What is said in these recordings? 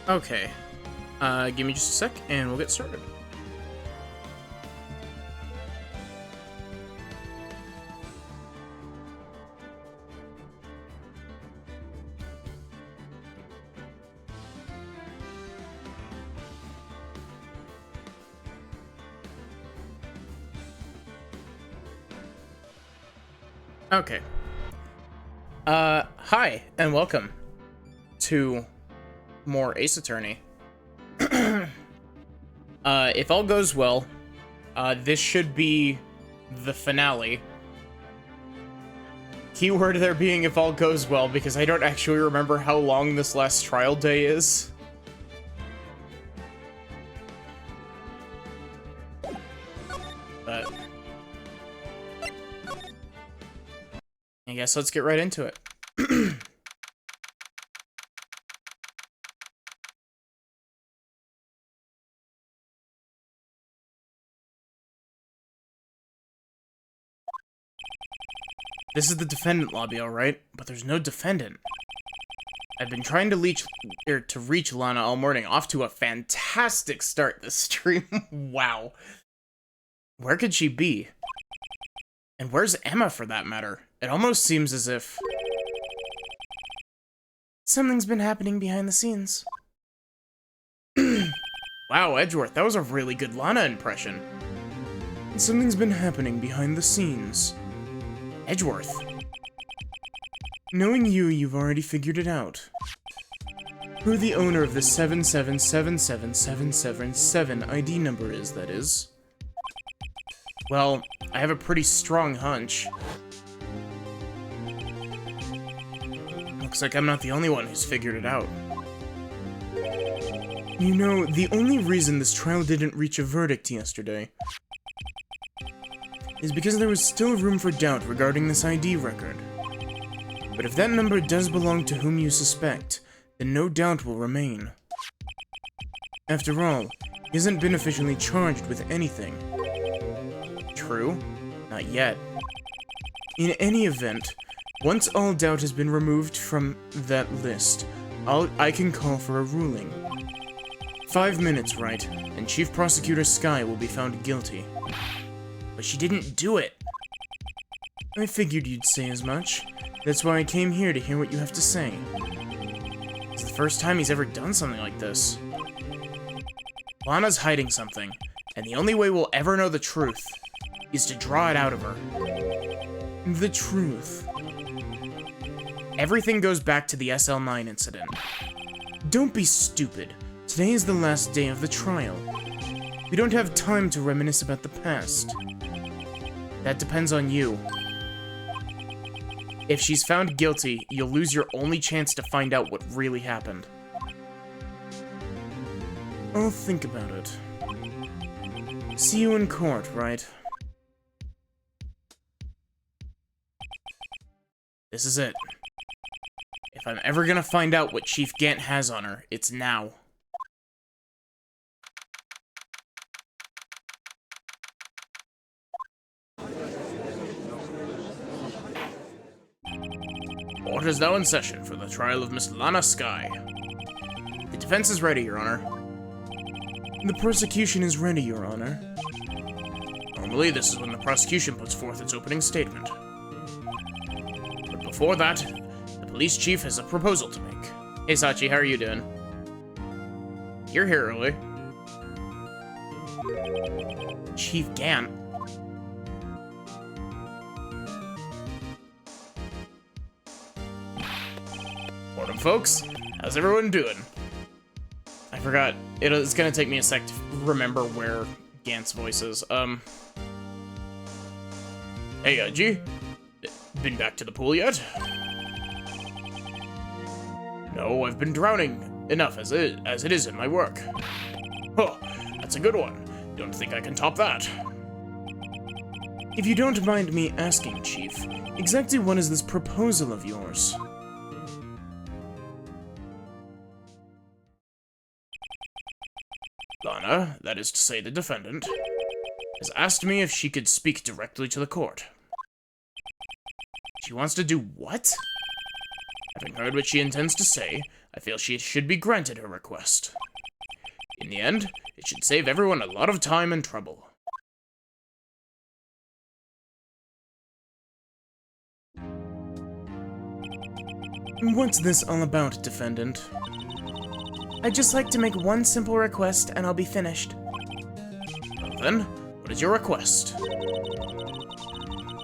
Okay. Give me just a sec, and we'll get started. Okay. Hi, and welcome to more Ace Attorney. If all goes well, this should be the finale. Keyword there being if all goes well, because I don't actually remember how long this last trial day is. But I guess let's get right into it. This is the defendant lobby, alright? But there's no defendant. I've been trying to reach Lana all morning. Off to a fantastic start this stream. Wow. Where could she be? And where's Emma, for that matter? It almost seems as if something's been happening behind the scenes. Wow, Edgeworth, that was a really good Lana impression. Something's been happening behind the scenes. Edgeworth. Knowing you, you've already figured it out. Who the owner of the 7777777 ID number is, that is. Well, I have a pretty strong hunch. Looks like I'm not the only one who's figured it out. You know, the only reason this trial didn't reach a verdict yesterday is because there was still room for doubt regarding this ID record. But if that number does belong to whom you suspect, then no doubt will remain. After all, he hasn't been officially charged with anything. True? Not yet. In any event, once all doubt has been removed from that list, I can call for a ruling. 5 minutes, Wright, and Chief Prosecutor Skye will be found guilty. But she didn't do it. I figured you'd say as much. That's why I came here to hear what you have to say. It's the first time he's ever done something like this. Lana's hiding something, and the only way we'll ever know the truth is to draw it out of her. The truth. Everything goes back to the SL-9 incident. Don't be stupid. Today is the last day of the trial. We don't have time to reminisce about the past. That depends on you. If she's found guilty, you'll lose your only chance to find out what really happened. I'll think about it. See you in court, right? This is it. If I'm ever gonna find out what Chief Gant has on her, it's now. Court is now in session for the trial of Miss Lana Skye. The defense is ready, Your Honor. The prosecution is ready, Your Honor. Normally, this is when the prosecution puts forth its opening statement. But before that, the police chief has a proposal to make. Hey, Sachi, how are you doing? You're here early. Chief Gant? Morning, folks. How's everyone doing? I forgot. It's gonna take me a sec to remember where Gant's voice is. Hey, G. Been back to the pool yet? No, I've been drowning. Enough as it is in my work. Oh, that's a good one. Don't think I can top that. If you don't mind me asking, Chief, exactly what is this proposal of yours? Lana, that is to say the defendant, has asked me if she could speak directly to the court. She wants to do what? Having heard what she intends to say, I feel she should be granted her request. In the end, it should save everyone a lot of time and trouble. What's this all about, defendant? I'd just like to make one simple request and I'll be finished. Well then, what is your request?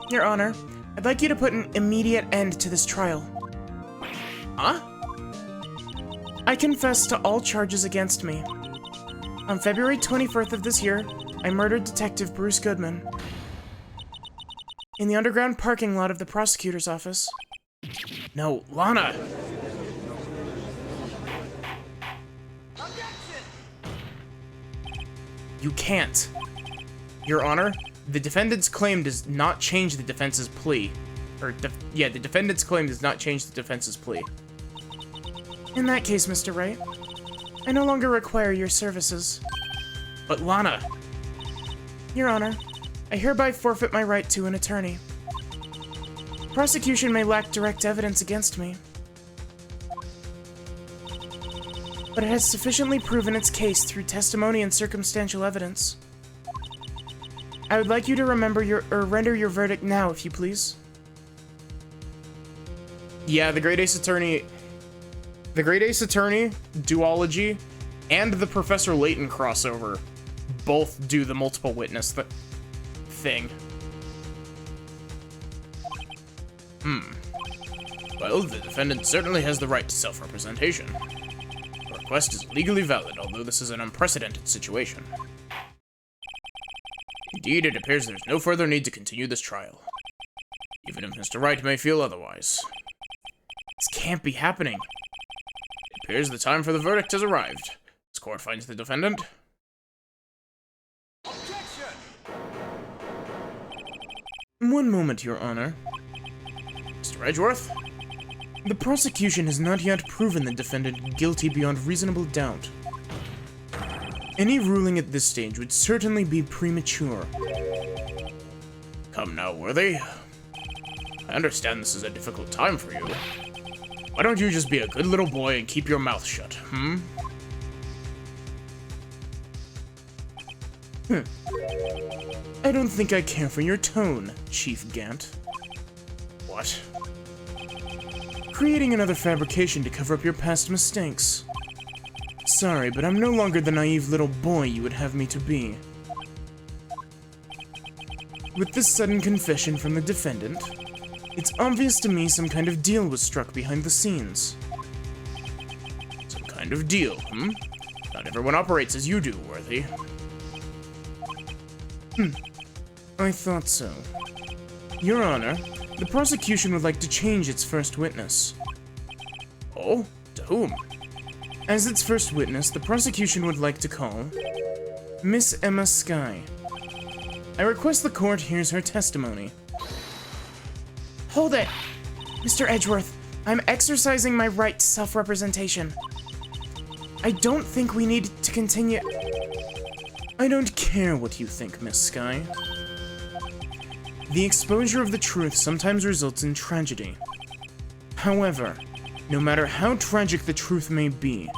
Your Honor, I'd like you to put an immediate end to this trial. Huh? I confess to all charges against me. On February 24th of this year, I murdered Detective Bruce Goodman in the underground parking lot of the prosecutor's office. No, Lana! You can't. Your Honor, the defendant's claim does not change the defense's plea. The defendant's claim does not change the defense's plea. In that case, Mr. Wright, I no longer require your services. But Lana! Your Honor, I hereby forfeit my right to an attorney. Prosecution may lack direct evidence against me, but it has sufficiently proven its case through testimony and circumstantial evidence. I would like you to render your verdict now, if you please. Yeah, the Great Ace Attorney, duology, and the Professor Layton crossover both do the multiple witness thing. Well, the defendant certainly has the right to self-representation. The request is legally valid, although this is an unprecedented situation. Indeed, it appears there's no further need to continue this trial, even if Mr. Wright may feel otherwise. This can't be happening. It appears the time for the verdict has arrived. This court finds the defendant. Objection! One moment, Your Honor. Mr. Edgeworth? The prosecution has not yet proven the defendant guilty beyond reasonable doubt. Any ruling at this stage would certainly be premature. Come now, Worthy. I understand this is a difficult time for you. Why don't you just be a good little boy and keep your mouth shut, I don't think I care for your tone, Chief Gant. What? Creating another fabrication to cover up your past mistakes. Sorry, but I'm no longer the naive little boy you would have me to be. With this sudden confession from the defendant, it's obvious to me some kind of deal was struck behind the scenes. Some kind of deal, Not everyone operates as you do, Worthy. I thought so. Your Honor, the prosecution would like to change its first witness. Oh? To whom? As its first witness, the prosecution would like to call Miss Emma Skye. I request the court hears her testimony. Hold it! Mr. Edgeworth, I'm exercising my right to self-representation. I don't think we need to continue. I don't care what you think, Miss Skye. The exposure of the truth sometimes results in tragedy. However, no matter how tragic the truth may be,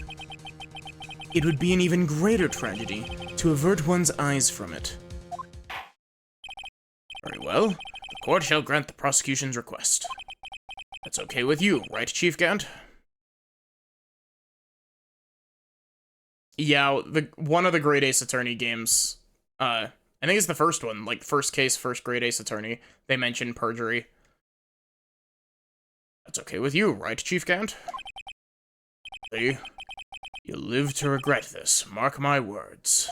it would be an even greater tragedy to avert one's eyes from it. Very well, the court shall grant the prosecution's request. That's okay with you, right, Chief Gant? Yeah, one of the Great Ace Attorney games, I think it's the first one, like, first case, first Great Ace Attorney, they mention perjury. That's okay with you, right, Chief Gant? See? You'll live to regret this, mark my words.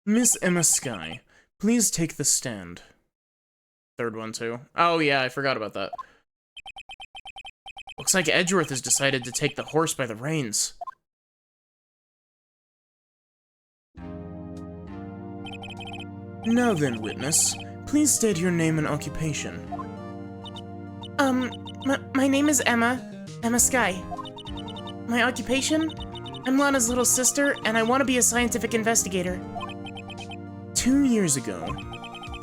Miss Emma Skye, please take the stand. Third one, too. Oh, yeah, I forgot about that. Looks like Edgeworth has decided to take the horse by the reins. Now then, witness, please state your name and occupation. My name is Emma Skye. My occupation? I'm Lana's little sister, and I want to be a scientific investigator. 2 years ago,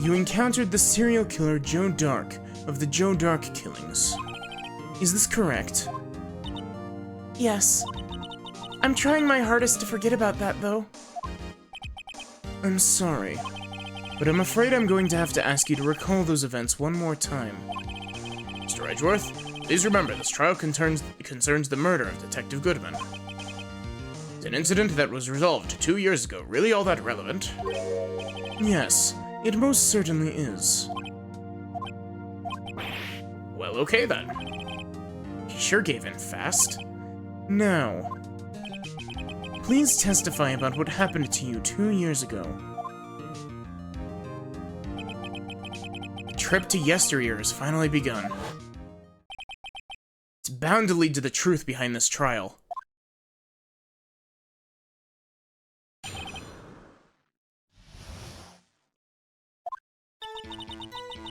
you encountered the serial killer Joe Dark of the Joe Dark killings. Is this correct? Yes. I'm trying my hardest to forget about that, though. I'm sorry, but I'm afraid I'm going to have to ask you to recall those events one more time. Mr. Edgeworth, please remember this trial concerns the murder of Detective Goodman. It's an incident that was resolved 2 years ago. Really all that relevant? Yes, it most certainly is. Well, okay then. He sure gave in fast. Now, please testify about what happened to you 2 years ago. The trip to yesteryear has finally begun. It's bound to lead to the truth behind this trial.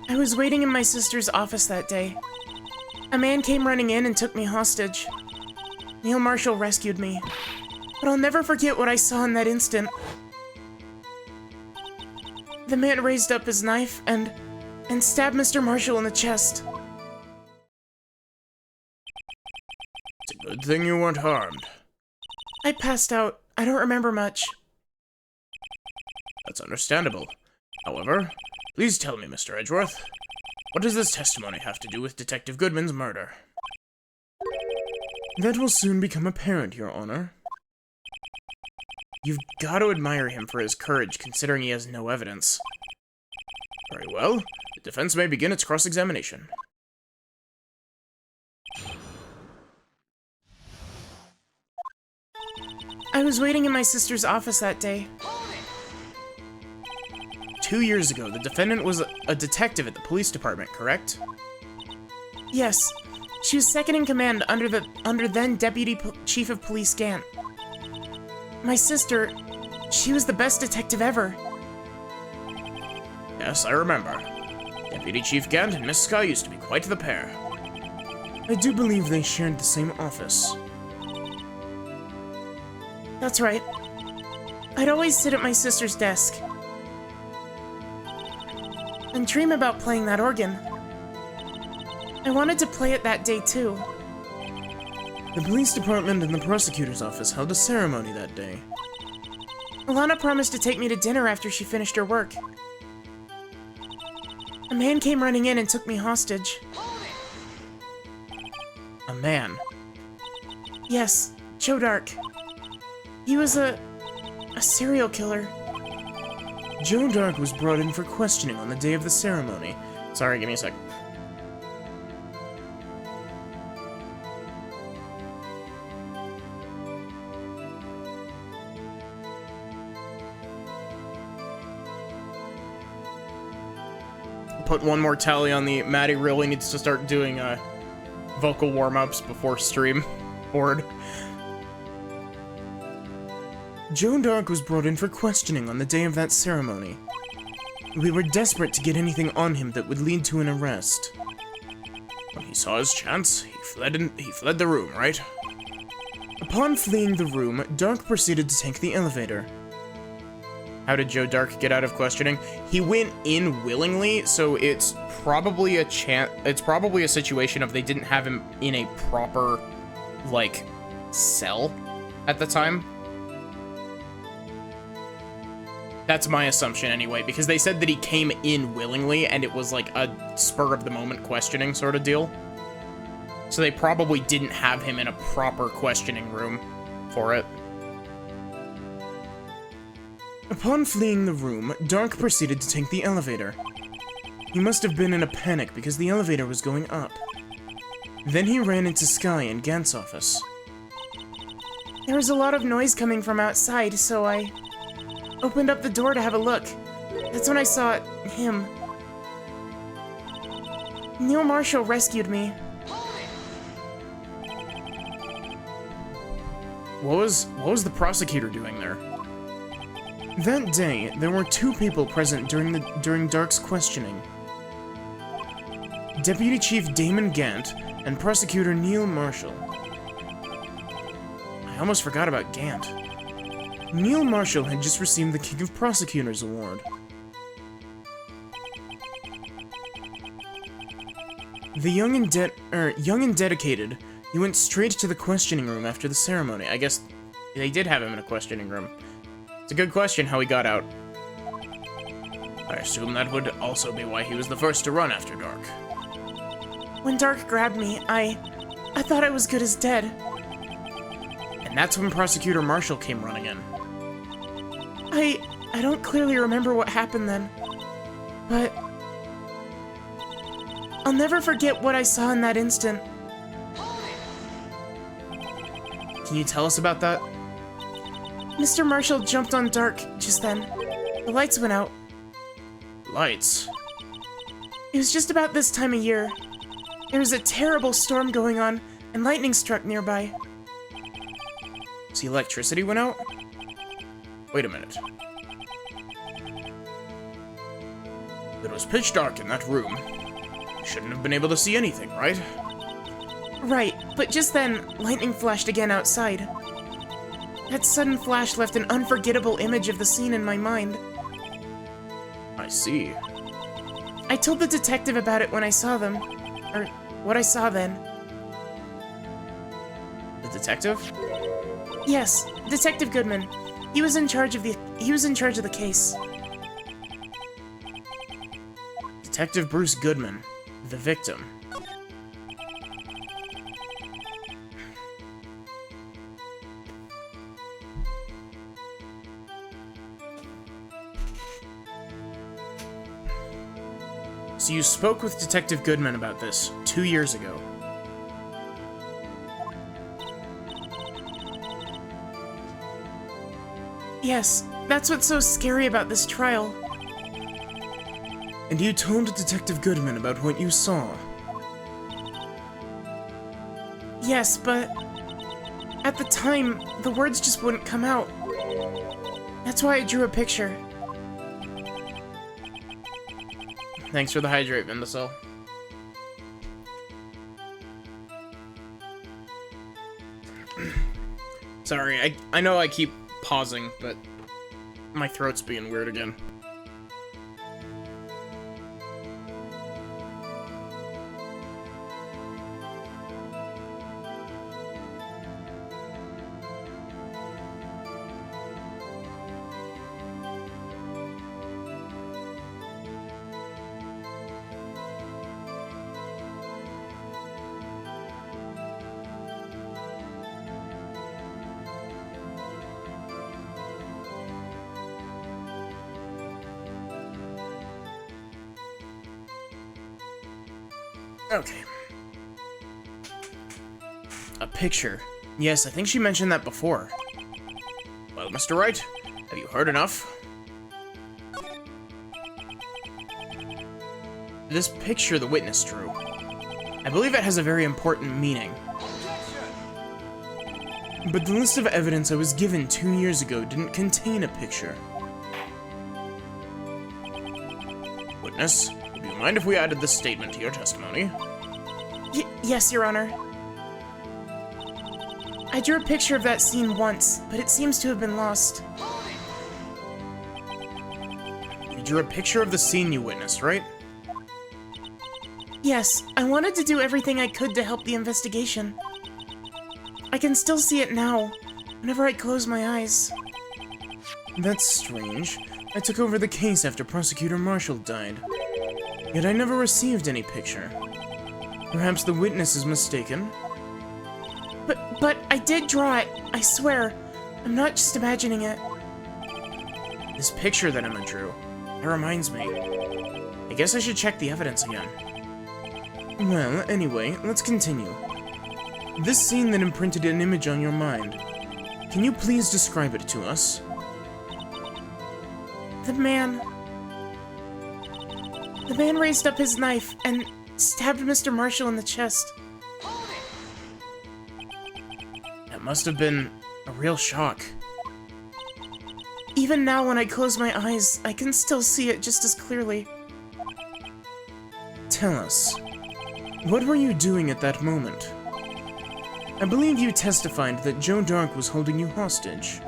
I was waiting in my sister's office that day. A man came running in and took me hostage. Neil Marshall rescued me. But I'll never forget what I saw in that instant. The man raised up his knife and stabbed Mr. Marshall in the chest. It's a good thing you weren't harmed. I passed out. I don't remember much. That's understandable. However, please tell me, Mr. Edgeworth, what does this testimony have to do with Detective Goodman's murder? That will soon become apparent, Your Honor. You've got to admire him for his courage, considering he has no evidence. Very well. The defense may begin its cross-examination. I was waiting in my sister's office that day. 2 years ago, the defendant was a detective at the police department, correct? Yes. She was second in command under then Deputy Chief of Police Gant. My sister, she was the best detective ever. Yes, I remember. Deputy Chief Gant and Miss Sky used to be quite the pair. I do believe they shared the same office. That's right. I'd always sit at my sister's desk and dream about playing that organ. I wanted to play it that day, too. The police department and the prosecutor's office held a ceremony that day. Alana promised to take me to dinner after she finished her work. A man came running in and took me hostage. A man? Yes, Joe Dark. He was a serial killer. Joe Dark was brought in for questioning on the day of the ceremony. Sorry, give me a sec. Put one more tally on the Maddie really needs to start doing vocal warm-ups before stream board. Joe Dark was brought in for questioning on the day of that ceremony. We were desperate to get anything on him that would lead to an arrest. When he saw his chance, he fled the room, right? Upon fleeing the room, Dark proceeded to take the elevator. How did Joe Dark get out of questioning? He went in willingly, so it's probably a situation of they didn't have him in a proper, like, cell at the time. That's my assumption anyway, because they said that he came in willingly, and it was like a spur-of-the-moment questioning sort of deal. So they probably didn't have him in a proper questioning room for it. Upon fleeing the room, Dark proceeded to take the elevator. He must have been in a panic because the elevator was going up. Then he ran into Sky in Gant's office. There was a lot of noise coming from outside, so I opened up the door to have a look. That's when I saw him. Neil Marshall rescued me. What was the prosecutor doing there? That day, there were 2 people present during Dark's questioning. Deputy Chief Damon Gant and Prosecutor Neil Marshall. I almost forgot about Gant. Neil Marshall had just received the King of Prosecutors Award. The young and dedicated He went straight to the questioning room after the ceremony. I guess they did have him in a questioning room. It's a good question how he got out. I assume that would also be why he was the first to run after dark. When Dark grabbed me, I thought I was good as dead. And that's when Prosecutor Marshall came running in. I don't clearly remember what happened then, but I'll never forget what I saw in that instant. Can you tell us about that? Mr. Marshall jumped on Dark just then. The lights went out. Lights? It was just about this time of year. There was a terrible storm going on, and lightning struck nearby. So electricity went out? Wait a minute. It was pitch dark in that room. You shouldn't have been able to see anything, right? Right, but just then, lightning flashed again outside. That sudden flash left an unforgettable image of the scene in my mind. I see. I told the detective about it when I saw them. Or, what I saw then. The detective? Yes, Detective Goodman. He was in charge of the case. Detective Bruce Goodman, the victim. So you spoke with Detective Goodman about this 2 years ago. Yes, that's what's so scary about this trial. And you told Detective Goodman about what you saw. Yes, but at the time, the words just wouldn't come out. That's why I drew a picture. Thanks for the hydrate, Vindicel. Sorry, I know I keep pausing, but my throat's being weird again. Okay. A picture. Yes, I think she mentioned that before. Well, Mr. Wright, have you heard enough? This picture the witness drew. I believe it has a very important meaning. But the list of evidence I was given 2 years ago didn't contain a picture. Witness, would you mind if we added this statement to your testimony? Yes, Your Honor. I drew a picture of that scene once, but it seems to have been lost. You drew a picture of the scene you witnessed, right? Yes, I wanted to do everything I could to help the investigation. I can still see it now, whenever I close my eyes. That's strange. I took over the case after Prosecutor Marshall died. Yet I never received any picture. Perhaps the witness is mistaken? But I did draw it, I swear. I'm not just imagining it. This picture that Emma drew, it reminds me. I guess I should check the evidence again. Well, anyway, let's continue. This scene that imprinted an image on your mind, can you please describe it to us? The man raised up his knife and stabbed Mr. Marshall in the chest. That must have been a real shock. Even now when I close my eyes, I can still see it just as clearly. Tell us, what were you doing at that moment? I believe you testified that Joe Dark was holding you hostage.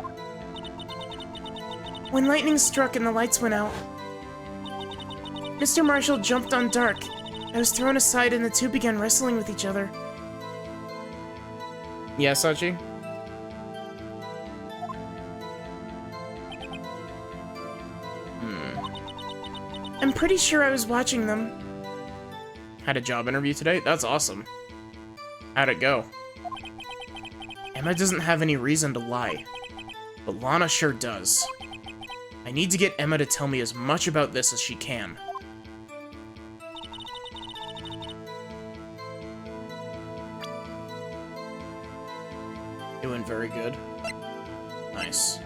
When lightning struck and the lights went out, Mr. Marshall jumped on Dark. I was thrown aside and the two began wrestling with each other. Yeah, Sachi? I'm pretty sure I was watching them. Had a job interview today? That's awesome. How'd it go? Emma doesn't have any reason to lie, but Lana sure does. I need to get Emma to tell me as much about this as she can. It went very good. Nice.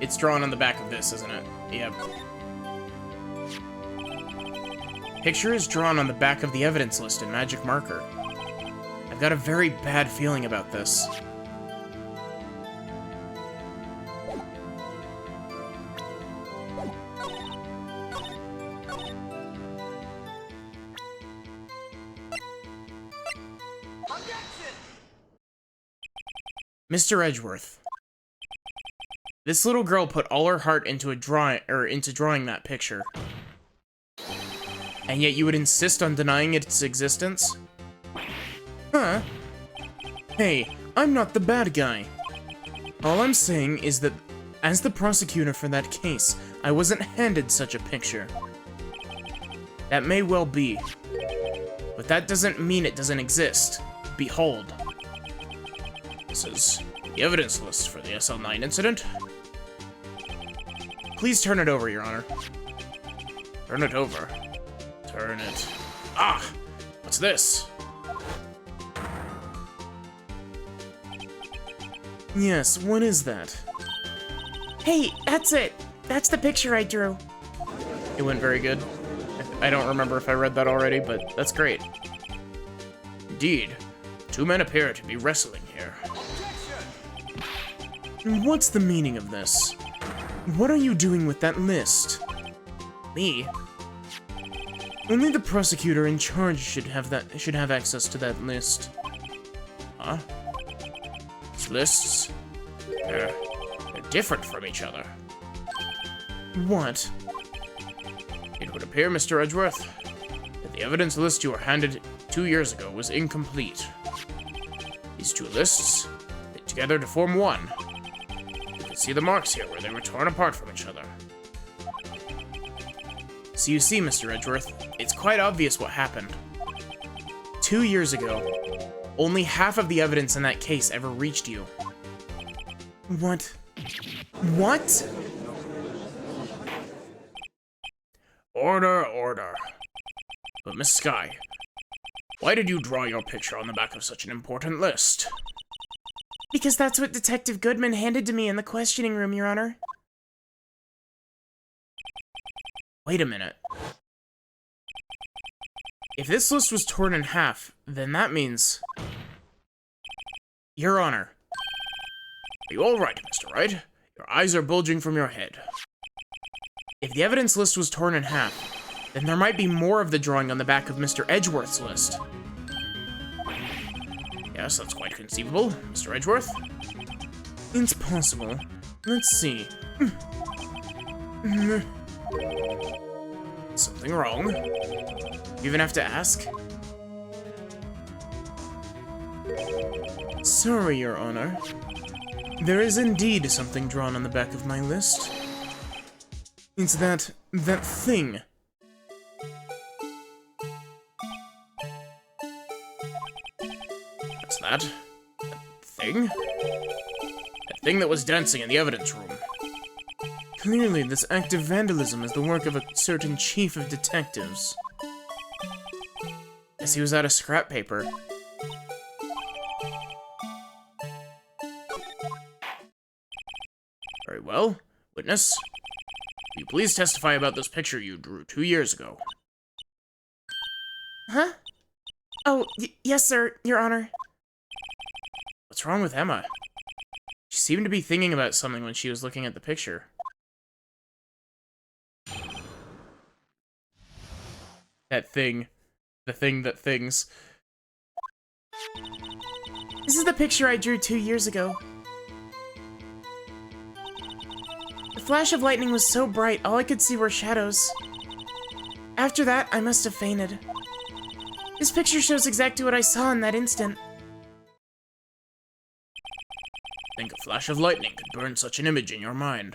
It's drawn on the back of this, isn't it? Yep. Picture is drawn on the back of the evidence list in magic marker. I've got a very bad feeling about this. Mr. Edgeworth. This little girl put all her heart into drawing that picture. And yet you would insist on denying its existence? Huh? Hey, I'm not the bad guy. All I'm saying is that, as the prosecutor for that case, I wasn't handed such a picture. That may well be. But that doesn't mean it doesn't exist. Behold. This is the evidence list for the SL-9 incident. Please turn it over, Your Honor. Turn it over. Turn it. Ah! What's this? Yes, what is that? Hey, that's it. That's the picture I drew. It went very good. I don't remember if I read that already, but that's great. Indeed, two men appear to be wrestling here. What's the meaning of this? What are you doing with that list? Me? Only the prosecutor in charge should have access to that list. Huh? These lists? They're different from each other. What? It would appear, Mr. Edgeworth, that the evidence list you were handed 2 years ago was incomplete. These two lists fit together to form one. You can see the marks here where they were torn apart from each other. So you see, Mr. Edgeworth, it's quite obvious what happened. 2 years ago, only half of the evidence in that case ever reached you. What? What? Order, order. But Miss Sky, why did you draw your picture on the back of such an important list? Because that's what Detective Goodman handed to me in the questioning room, Your Honor. Wait a minute. If this list was torn in half, then that means... Your Honor. Are you all right, Mr. Wright? Your eyes are bulging from your head. If the evidence list was torn in half, then there might be more of the drawing on the back of Mr. Edgeworth's list. Yes, that's quite conceivable, Mr. Edgeworth. It's possible. Let's see. Something wrong? You even have to ask? Sorry, Your Honor. There is indeed something drawn on the back of my list. It's that thing. What's that? That thing? That thing that was dancing in the evidence room. Clearly, this act of vandalism is the work of a certain chief of detectives. As he was out of scrap paper. Very well. Witness, will you please testify about this picture you drew 2 years ago? Huh? Oh, yes, sir, Your Honor. What's wrong with Emma? She seemed to be thinking about something when she was looking at the picture. That thing. The thing that things. This is the picture I drew 2 years ago. The flash of lightning was so bright, all I could see were shadows. After that, I must have fainted. This picture shows exactly what I saw in that instant. Think a flash of lightning could burn such an image in your mind.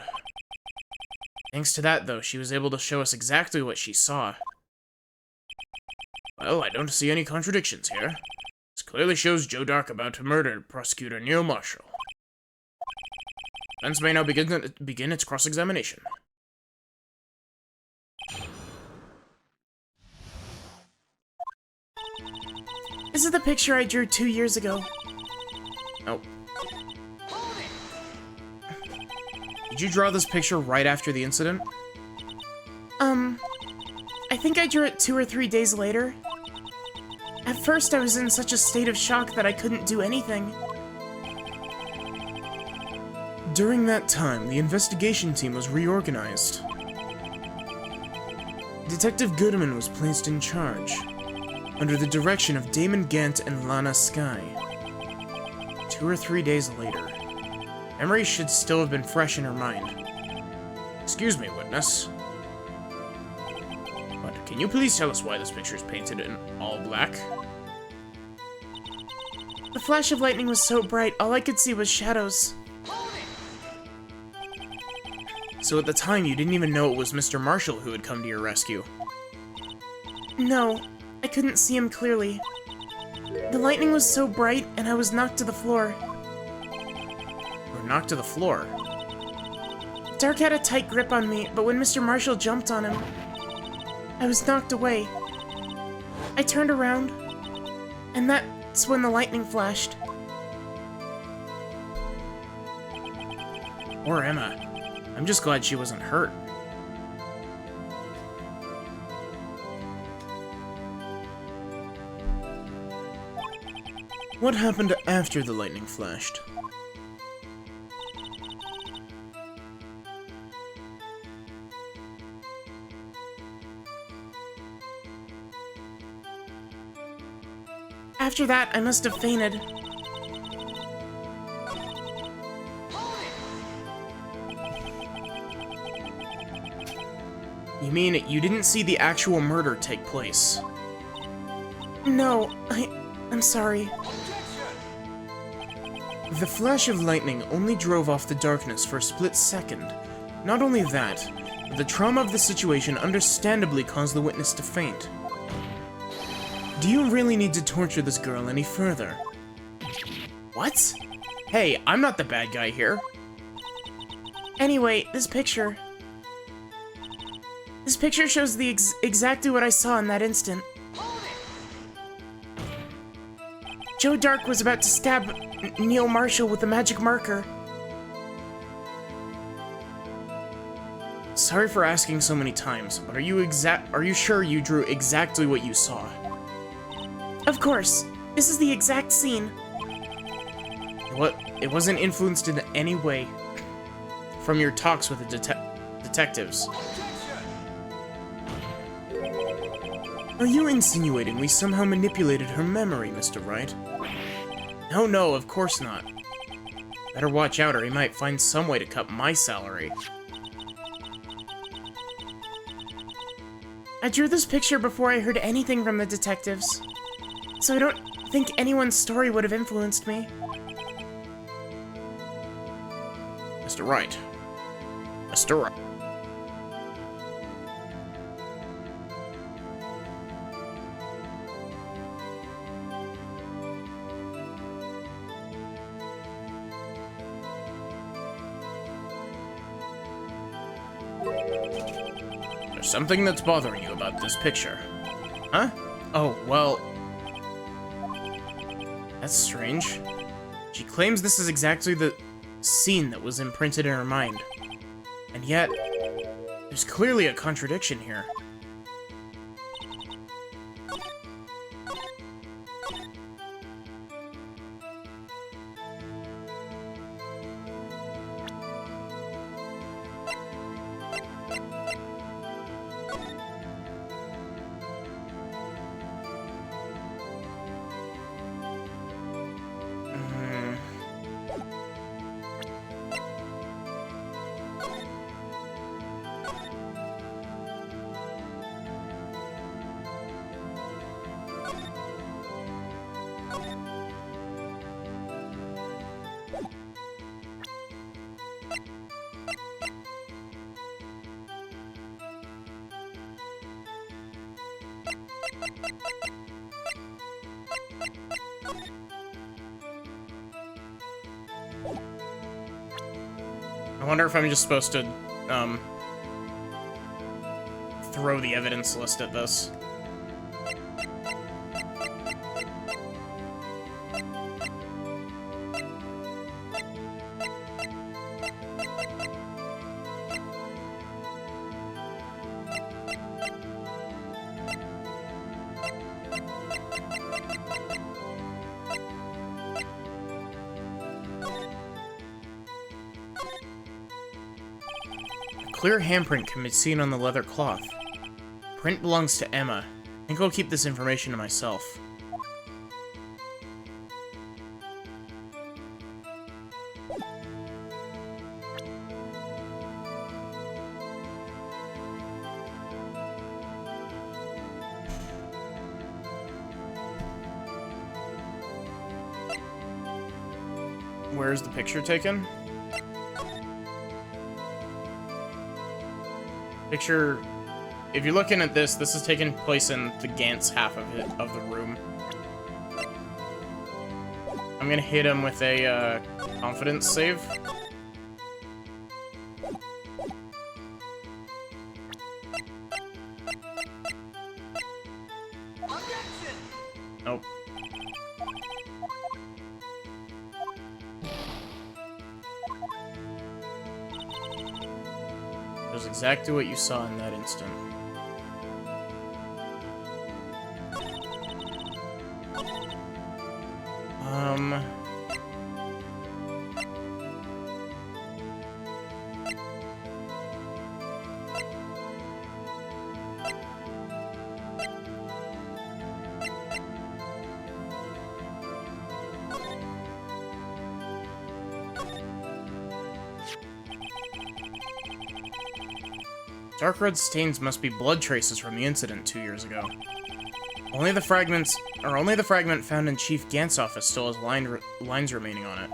Thanks to that, though, she was able to show us exactly what she saw. Well, I don't see any contradictions here. This clearly shows Joe Dark about to murder Prosecutor Neil Marshall. Defense may now begin its cross-examination. This is the picture I drew 2 years ago. Oh. Did you draw this picture right after the incident? I think I drew it 2 or 3 days later. At first, I was in such a state of shock that I couldn't do anything. During that time, the investigation team was reorganized. Detective Goodman was placed in charge, under the direction of Damon Gant and Lana Skye. 2 or 3 days later. Memories should still have been fresh in her mind. Excuse me, witness. But can you please tell us why this picture is painted in all black? The flash of lightning was so bright, all I could see was shadows. So at the time, you didn't even know it was Mr. Marshall who had come to your rescue? No, I couldn't see him clearly. The lightning was so bright, and I was knocked to the floor. You were knocked to the floor? Dark had a tight grip on me, but when Mr. Marshall jumped on him, I was knocked away. I turned around, and that's when the lightning flashed. Poor Emma. I'm just glad she wasn't hurt. What happened after the lightning flashed? After that, I must have fainted. You mean you didn't see the actual murder take place? No, I'm sorry. The flash of lightning only drove off the darkness for a split second. Not only that, but the trauma of the situation understandably caused the witness to faint. Do you really need to torture this girl any further? What? Hey, I'm not the bad guy here. Anyway, this picture. This picture shows the exactly what I saw in that instant. Joe Dark was about to stab Neil Marshall with a magic marker. Sorry for asking so many times, but are you sure you drew exactly what you saw? Of course. This is the exact scene. It wasn't influenced in any way from your talks with the detectives. Are you insinuating we somehow manipulated her memory, Mr. Wright? No, of course not. Better watch out or he might find some way to cut my salary. I drew this picture before I heard anything from the detectives, so I don't think anyone's story would have influenced me. Mr. Wright. Mr. Wright. There's something that's bothering you about this picture. Huh? Oh, well... That's strange. She claims this is exactly the scene that was imprinted in her mind. And yet, there's clearly a contradiction here. I wonder if I'm just supposed to, throw the evidence list at this. Clear handprint can be seen on the leather cloth. Print belongs to Emma. I think I'll keep this information to myself. Where's the picture taken? Picture, if you're looking at this, this is taking place in the Gantz half of the room. I'm gonna hit him with a confidence save. Nope. That's exactly what you saw in that instant. Dark red stains must be blood traces from the incident 2 years ago. Only the fragment found in Chief Gantz's office still has lines remaining on it.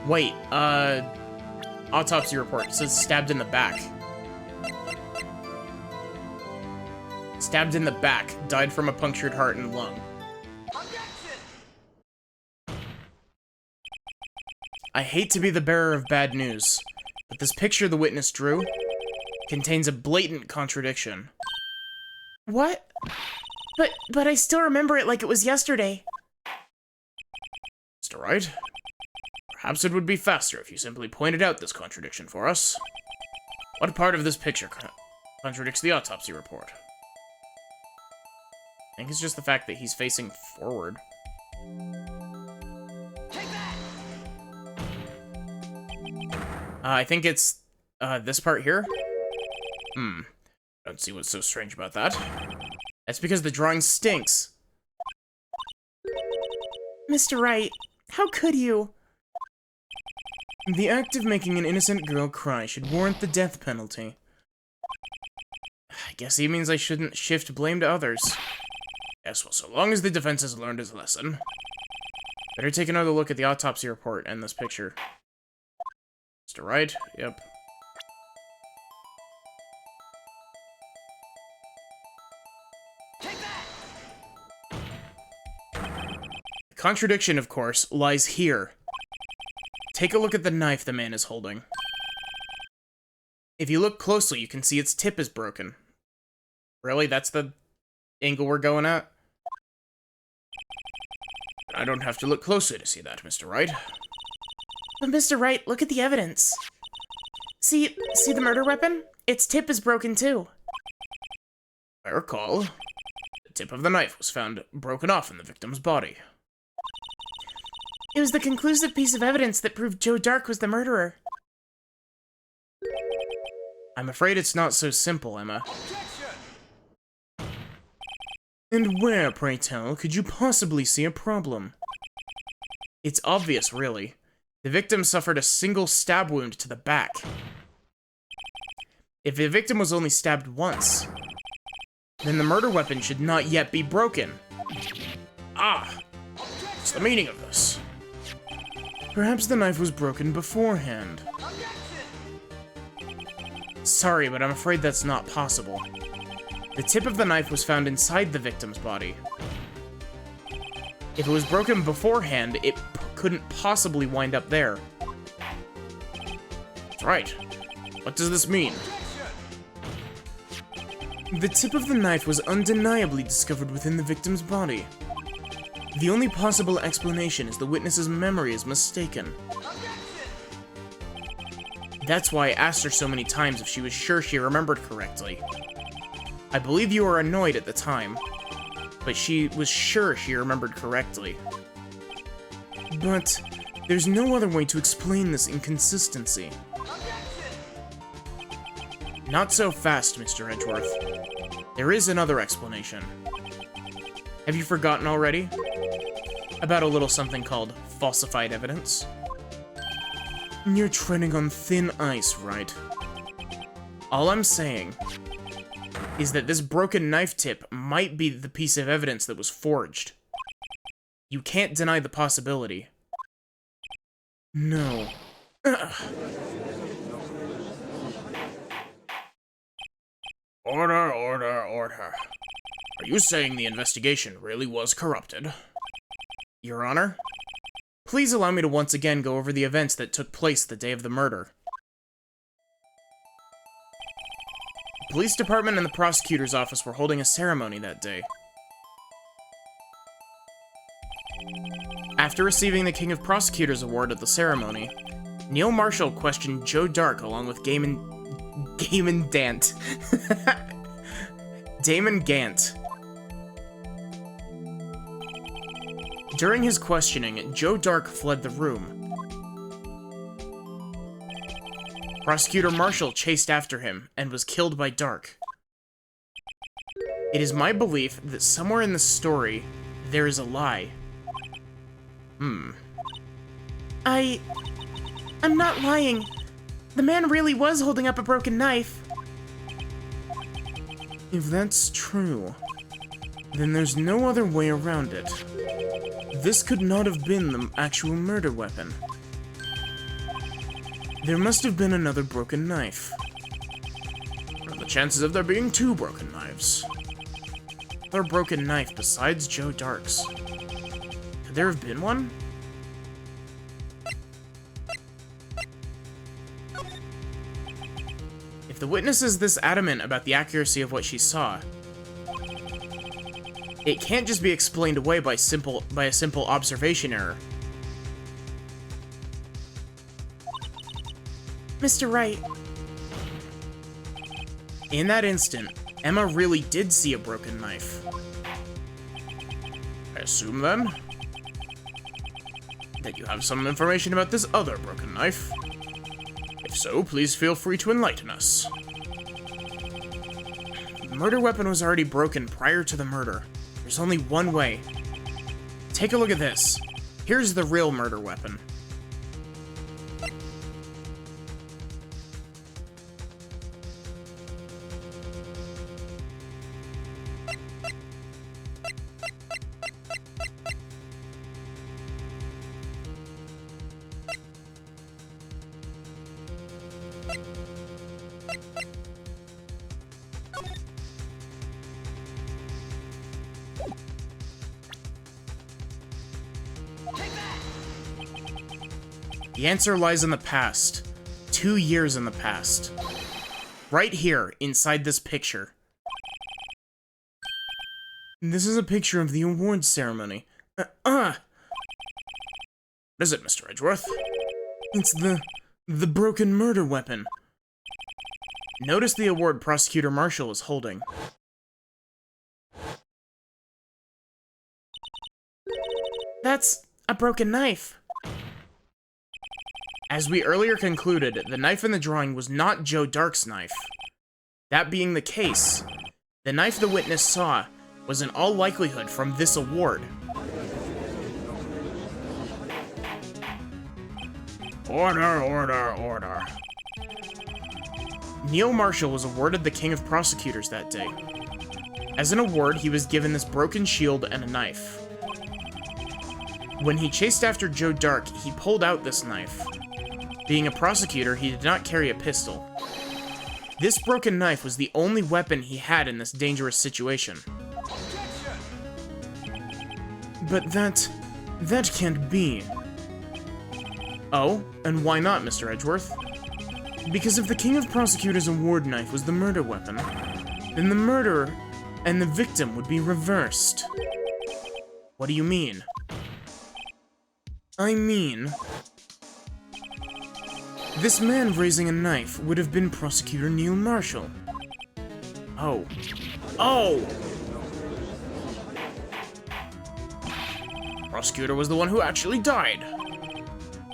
Wait, autopsy report. It says stabbed in the back. Stabbed in the back. Died from a punctured heart and lung. I hate to be the bearer of bad news, but this picture the witness drew contains a blatant contradiction. What? But I still remember it like it was yesterday. Mr. Wright? Perhaps it would be faster if you simply pointed out this contradiction for us. What part of this picture contradicts the autopsy report? I think it's just the fact that he's facing forward. I think it's this part here. Don't see what's so strange about that. That's because the drawing stinks. Mr. Wright, how could you? The act of making an innocent girl cry should warrant the death penalty. I guess he means I shouldn't shift blame to others. Yes, well, so long as the defense has learned its lesson. Better take another look at the autopsy report and this picture. Mr. Wright? Yep. The contradiction, of course, lies here. Take a look at the knife the man is holding. If you look closely, you can see its tip is broken. Really? That's the angle we're going at? I don't have to look closely to see that, Mr. Wright. But Mr. Wright, look at the evidence. See the murder weapon? Its tip is broken too. I recall, the tip of the knife was found broken off in the victim's body. It was the conclusive piece of evidence that proved Joe Dark was the murderer. I'm afraid it's not so simple, Emma. And where, pray tell, could you possibly see a problem? It's obvious, really. The victim suffered a single stab wound to the back. If the victim was only stabbed once, then the murder weapon should not yet be broken. Ah, what's the meaning of this? Perhaps the knife was broken beforehand. Sorry, but I'm afraid that's not possible. The tip of the knife was found inside the victim's body. If it was broken beforehand, it couldn't possibly wind up there. That's right. What does this mean? The tip of the knife was undeniably discovered within the victim's body. The only possible explanation is the witness's memory is mistaken. That's why I asked her so many times if she was sure she remembered correctly. I believe you were annoyed at the time, but she was sure she remembered correctly. But there's no other way to explain this inconsistency. Not so fast, Mr. Edgeworth. There is another explanation. Have you forgotten already? About a little something called falsified evidence? You're treading on thin ice, Wright. All I'm saying is that this broken knife tip might be the piece of evidence that was forged. You can't deny the possibility. No. Order, order, order. Are you saying the investigation really was corrupted? Your Honor? Please allow me to once again go over the events that took place the day of the murder. The police department and the prosecutor's office were holding a ceremony that day. After receiving the King of Prosecutors Award at the ceremony, Neil Marshall questioned Joe Dark along with Damon Gant. Damon Gant. During his questioning, Joe Dark fled the room. Prosecutor Marshall chased after him and was killed by Dark. It is my belief that somewhere in the story, there is a lie. I'm not lying. The man really was holding up a broken knife. If that's true, then there's no other way around it. This could not have been the actual murder weapon. There must have been another broken knife. What are the chances of there being two broken knives? Another broken knife besides Joe Dark's. Could there have been one? If the witness is this adamant about the accuracy of what she saw, it can't just be explained away by a simple observation error. Mr. Wright. In that instant, Emma really did see a broken knife. I assume, then, that you have some information about this other broken knife. If so, please feel free to enlighten us. The murder weapon was already broken prior to the murder. There's only one way. Take a look at this. Here's the real murder weapon. The answer lies in the past. 2 years in the past. Right here, inside this picture. This is a picture of the awards ceremony. What is it, Mr. Edgeworth? It's the broken murder weapon. Notice the award Prosecutor Marshall is holding. That's a broken knife. As we earlier concluded, the knife in the drawing was not Joe Dark's knife. That being the case, the knife the witness saw was in all likelihood from this award. Order, order, order. Neil Marshall was awarded the King of Prosecutors that day. As an award, he was given this broken shield and a knife. When he chased after Joe Dark, he pulled out this knife. Being a prosecutor, he did not carry a pistol. This broken knife was the only weapon he had in this dangerous situation. But that can't be. Oh, and why not, Mr. Edgeworth? Because if the King of Prosecutors' award knife was the murder weapon, then the murderer and the victim would be reversed. What do you mean? I mean, this man raising a knife would have been Prosecutor Neil Marshall. Oh. Oh! Prosecutor was the one who actually died.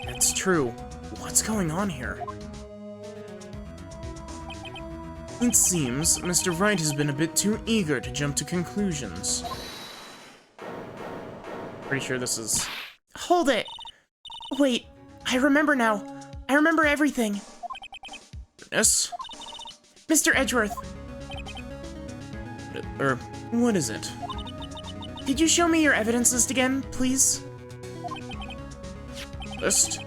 That's true. What's going on here? It seems Mr. Wright has been a bit too eager to jump to conclusions. Pretty sure this is... Hold it! Wait, I remember now. I remember everything. Yes? Mr. Edgeworth, What is it? could you show me your evidence list again, please? List?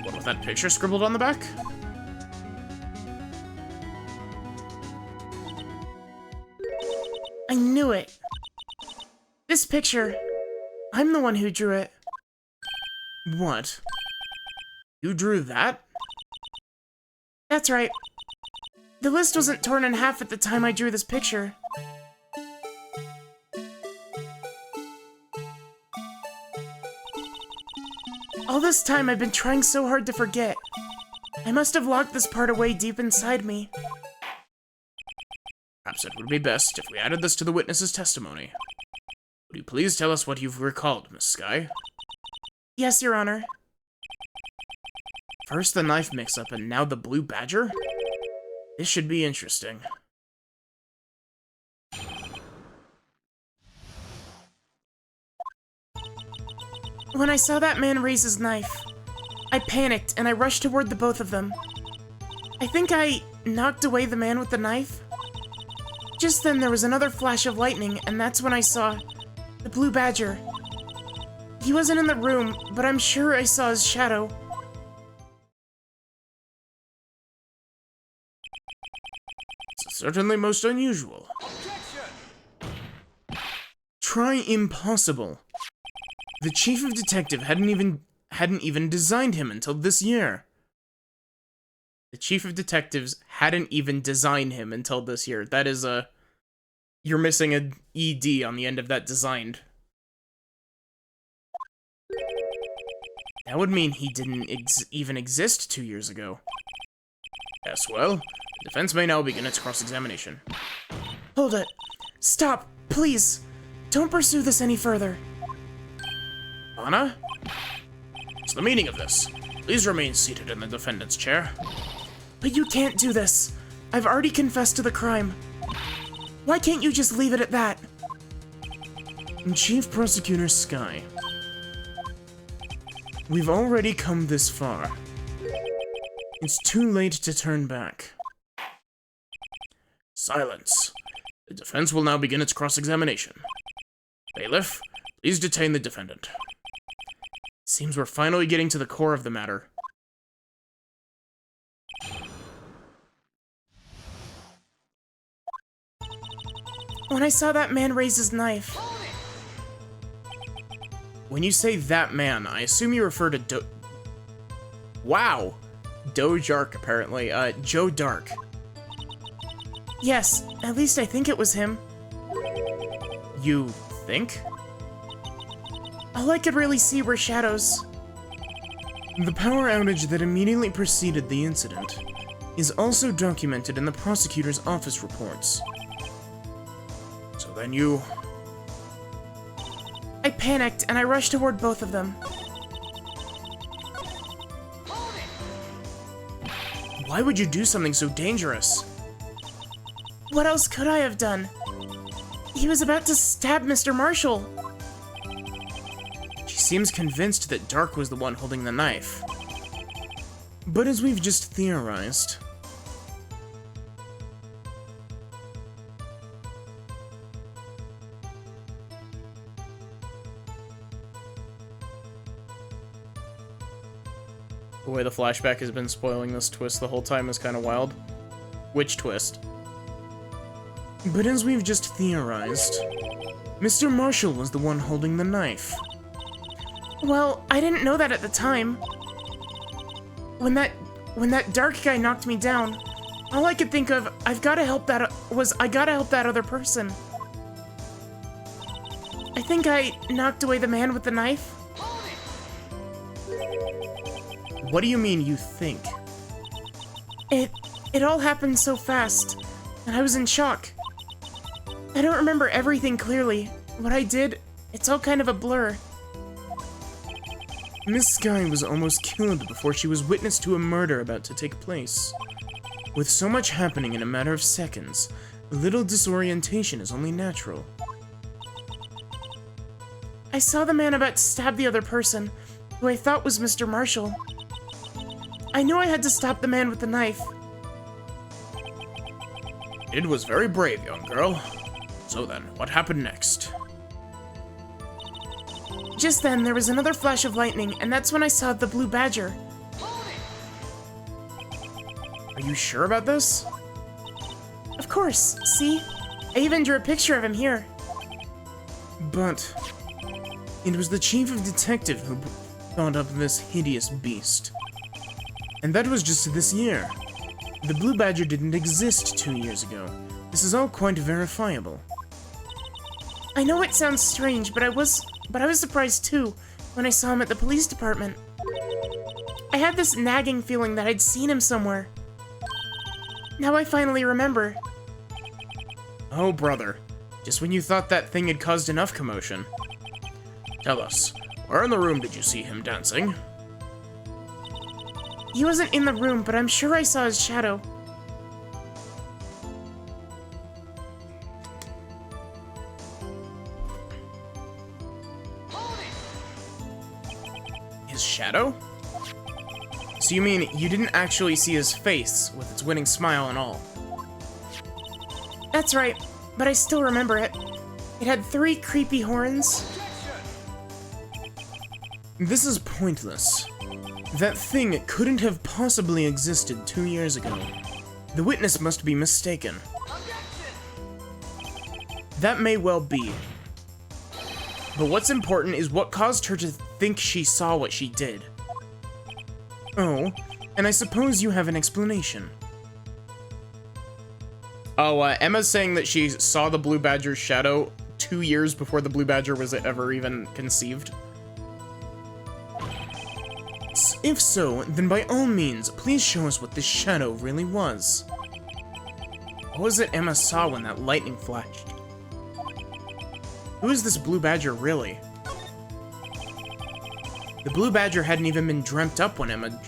What with that picture scribbled on the back? I knew it. This picture, I'm the one who drew it. What? You drew that? That's right. The list wasn't torn in half at the time I drew this picture. All this time I've been trying so hard to forget. I must have locked this part away deep inside me. Perhaps it would be best if we added this to the witness's testimony. Would you please tell us what you've recalled, Miss Skye? Yes, Your Honor. First the knife mix-up, and now the blue badger? This should be interesting. When I saw that man raise his knife, I panicked and I rushed toward the both of them. I think I knocked away the man with the knife. Just then there was another flash of lightning, and that's when I saw the blue badger. He wasn't in the room, but I'm sure I saw his shadow. It's certainly most unusual. Try impossible. The chief of detective hadn't even designed him until this year. The chief of detectives hadn't even designed him until this year. That is you're missing an ED on the end of that designed. That would mean he didn't even exist 2 years ago. Yes, well, the defense may now begin its cross-examination. Hold it. Stop, please. Don't pursue this any further. Anna? What's the meaning of this? Please remain seated in the defendant's chair. But you can't do this. I've already confessed to the crime. Why can't you just leave it at that? Chief Prosecutor Skye, we've already come this far. It's too late to turn back. Silence. The defense will now begin its cross-examination. Bailiff, please detain the defendant. Seems we're finally getting to the core of the matter. When I saw that man raise his knife... When you say that man, I assume you refer to Wow! Dojark, apparently. Joe Dark. Yes, at least I think it was him. You think? All I could really see were shadows. The power outage that immediately preceded the incident is also documented in the prosecutor's office reports. So then you... I panicked and I rushed toward both of them. Why would you do something so dangerous? What else could I have done? He was about to stab Mr. Marshall. She seems convinced that Dark was the one holding the knife. But as we've just theorized, The way the flashback has been spoiling this twist the whole time is kind of wild. Which twist? But as we've just theorized, Mr. Marshall was the one holding the knife. Well, I didn't know that at the time. When that dark guy knocked me down, all I could think of, I gotta help that other person. I think I knocked away the man with the knife. What do you mean, you think? It all happened so fast, and I was in shock. I don't remember everything clearly. What I did, it's all kind of a blur. Miss Sky was almost killed before she was witness to a murder about to take place. With so much happening in a matter of seconds, a little disorientation is only natural. I saw the man about to stab the other person, who I thought was Mr. Marshall. I knew I had to stop the man with the knife. It was very brave, young girl. So then, what happened next? Just then, there was another flash of lightning, and that's when I saw the blue badger. Are you sure about this? Of course, see? I even drew a picture of him here. But it was the chief of detective who thought up this hideous beast. And that was just this year. The blue badger didn't exist 2 years ago. This is all quite verifiable. I know it sounds strange, but I was surprised too when I saw him at the police department. I had this nagging feeling that I'd seen him somewhere. Now I finally remember. Oh, brother. Just when you thought that thing had caused enough commotion. Tell us, where in the room did you see him dancing? He wasn't in the room, but I'm sure I saw his shadow. His shadow? So you mean you didn't actually see his face with its winning smile and all? That's right, but I still remember it. It had 3 creepy horns. This is pointless. That thing couldn't have possibly existed 2 years ago. The witness must be mistaken. That may well be. But what's important is what caused her to think she saw what she did. Oh, and I suppose you have an explanation. Oh, Emma's saying that she saw the blue badger's shadow 2 years before the blue badger was ever even conceived. If so, then by all means, please show us what this shadow really was. What was it Emma saw when that lightning flashed? Who is this blue badger really? The blue badger hadn't even been dreamt up when Emma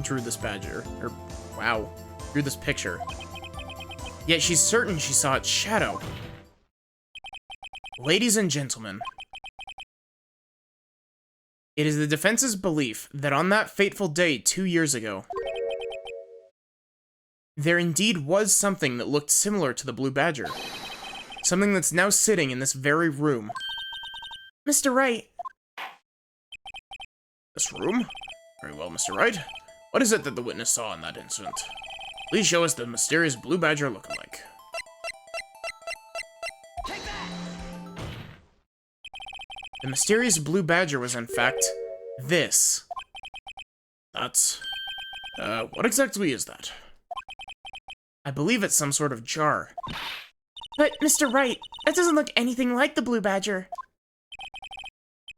drew this badger. Or, wow, drew this picture. Yet she's certain she saw its shadow. Ladies and gentlemen, it is the defense's belief that on that fateful day 2 years ago, there indeed was something that looked similar to the blue badger. Something that's now sitting in this very room. Mr. Wright. This room? Very well, Mr. Wright. What is it that the witness saw in that incident? Please show us the mysterious blue badger lookalike. The mysterious blue badger was, in fact, this. That's... what exactly is that? I believe it's some sort of jar. But, Mr. Wright, that doesn't look anything like the blue badger.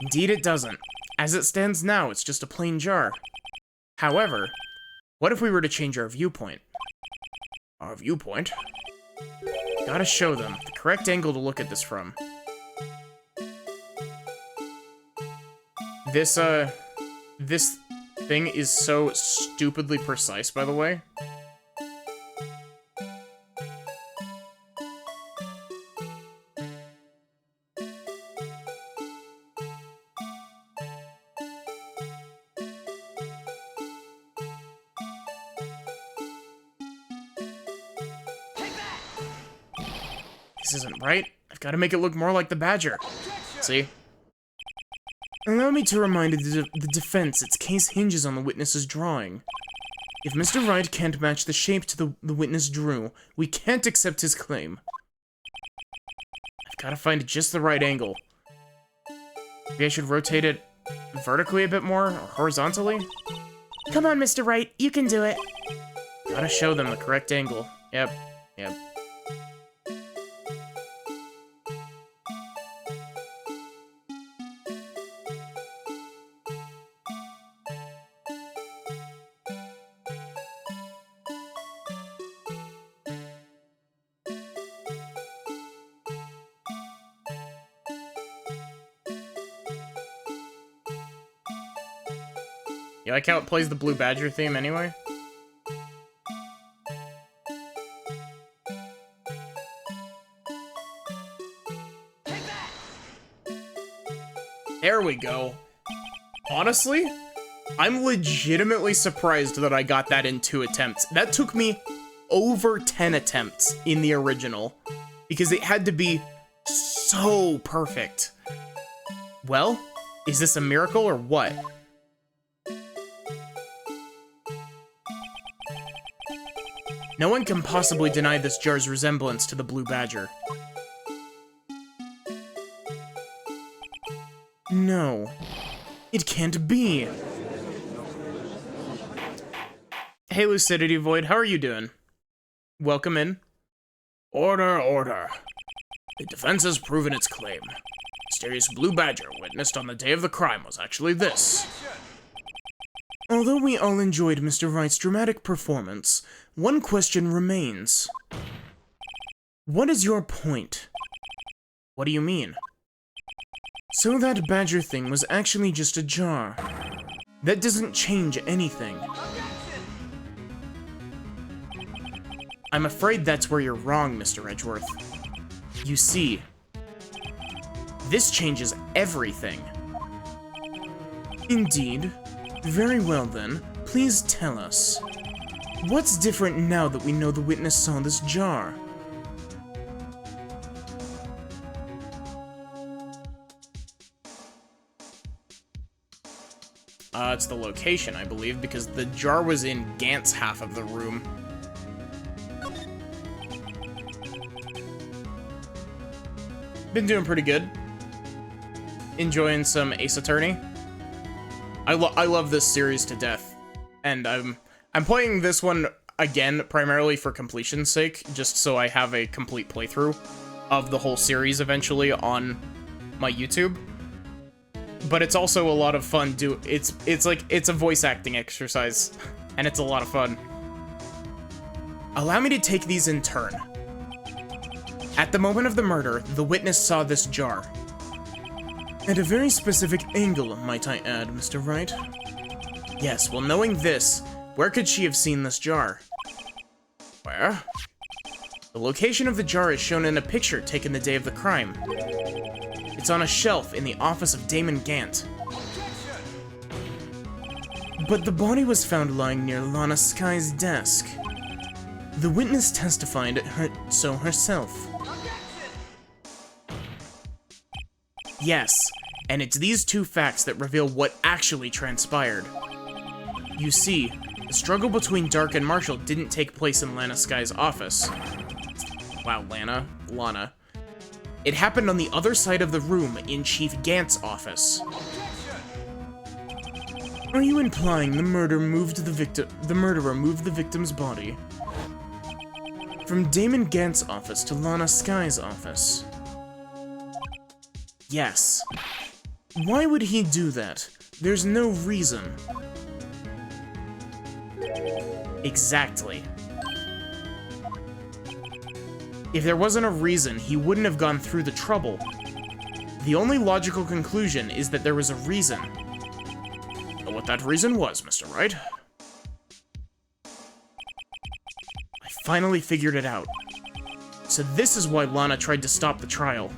Indeed it doesn't. As it stands now, it's just a plain jar. However, what if we were to change our viewpoint? Our viewpoint? Gotta show them the correct angle to look at this from. This thing is so stupidly precise, by the way. This isn't right. I've got to make it look more like the badger. See? Allow me to remind the defense its case hinges on the witness's drawing. If Mr. Wright can't match the shape to the witness drew, we can't accept his claim. I've gotta find just the right angle. Maybe I should rotate it vertically a bit more, or horizontally? Come on, Mr. Wright, you can do it. Gotta show them the correct angle. Yep. You like how it plays the Blue Badger theme anyway? There we go. Honestly, I'm legitimately surprised that I got that in 2 attempts. That took me over 10 attempts in the original, because it had to be so perfect. Well, is this a miracle or what? No one can possibly deny this jar's resemblance to the Blue Badger. No, it can't be. Hey, Lucidity Void, how are you doing? Welcome in. Order, order. The defense has proven its claim. Mysterious Blue Badger witnessed on the day of the crime was actually this. Although we all enjoyed Mr. Wright's dramatic performance, one question remains. What is your point? What do you mean? So that badger thing was actually just a jar. That doesn't change anything. I'm afraid that's where you're wrong, Mr. Edgeworth. You see, this changes everything. Indeed. Very well then, please tell us. What's different now that we know the witness saw this jar? It's the location, I believe, because the jar was in Gant's half of the room. Been doing pretty good. Enjoying some Ace Attorney. I love this series to death, and I'm playing this one again primarily for completion's sake, just so I have a complete playthrough of the whole series eventually on my YouTube. But it's also a lot of fun. It's a voice acting exercise, and it's a lot of fun. Allow me to take these in turn. At the moment of the murder, the witness saw this jar. At a very specific angle, might I add, Mr. Wright? Yes, well, knowing this, where could she have seen this jar? Where? The location of the jar is shown in a picture taken the day of the crime. It's on a shelf in the office of Damon Gant. But the body was found lying near Lana Sky's desk. The witness testified so herself. Yes, and it's these 2 facts that reveal what actually transpired. You see, the struggle between Dark and Marshall didn't take place in Lana Sky's office. Wow, Lana. It happened on the other side of the room in Chief Gant's office. Are you implying the murderer moved the victim's body from Damon Gant's office to Lana Sky's office? Yes. Why would he do that? There's no reason. Exactly. If there wasn't a reason, he wouldn't have gone through the trouble. The only logical conclusion is that there was a reason. Know what that reason was, Mr. Wright? I finally figured it out. So this is why Lana tried to stop the trial.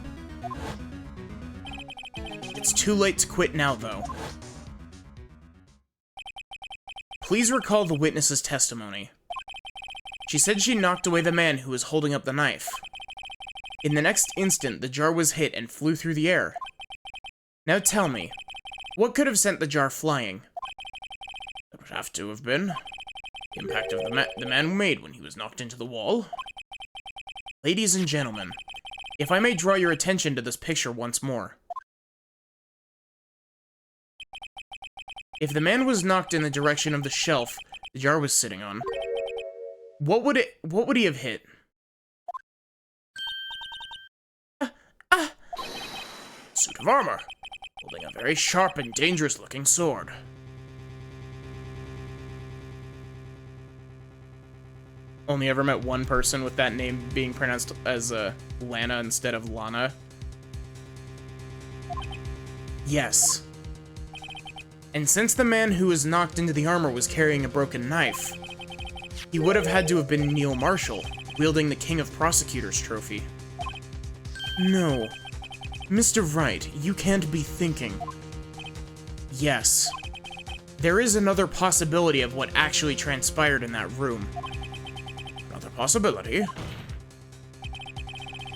It's too late to quit now, though. Please recall the witness's testimony. She said she knocked away the man who was holding up the knife. In the next instant, the jar was hit and flew through the air. Now tell me, What could have sent the jar flying? That would have to have been the impact of the man made when he was knocked into the wall. Ladies and gentlemen, if I may draw your attention to this picture once more. If the man was knocked in the direction of the shelf the jar was sitting on, what would he have hit? Suit of armor, holding a very sharp and dangerous-looking sword. Only ever met one person with that name being pronounced as Lana instead of Lana. Yes. And since the man who was knocked into the armor was carrying a broken knife, he would have had to have been Neil Marshall, wielding the King of Prosecutors trophy. No. Mr. Wright, you can't be thinking. Yes. There is another possibility of what actually transpired in that room. Another possibility?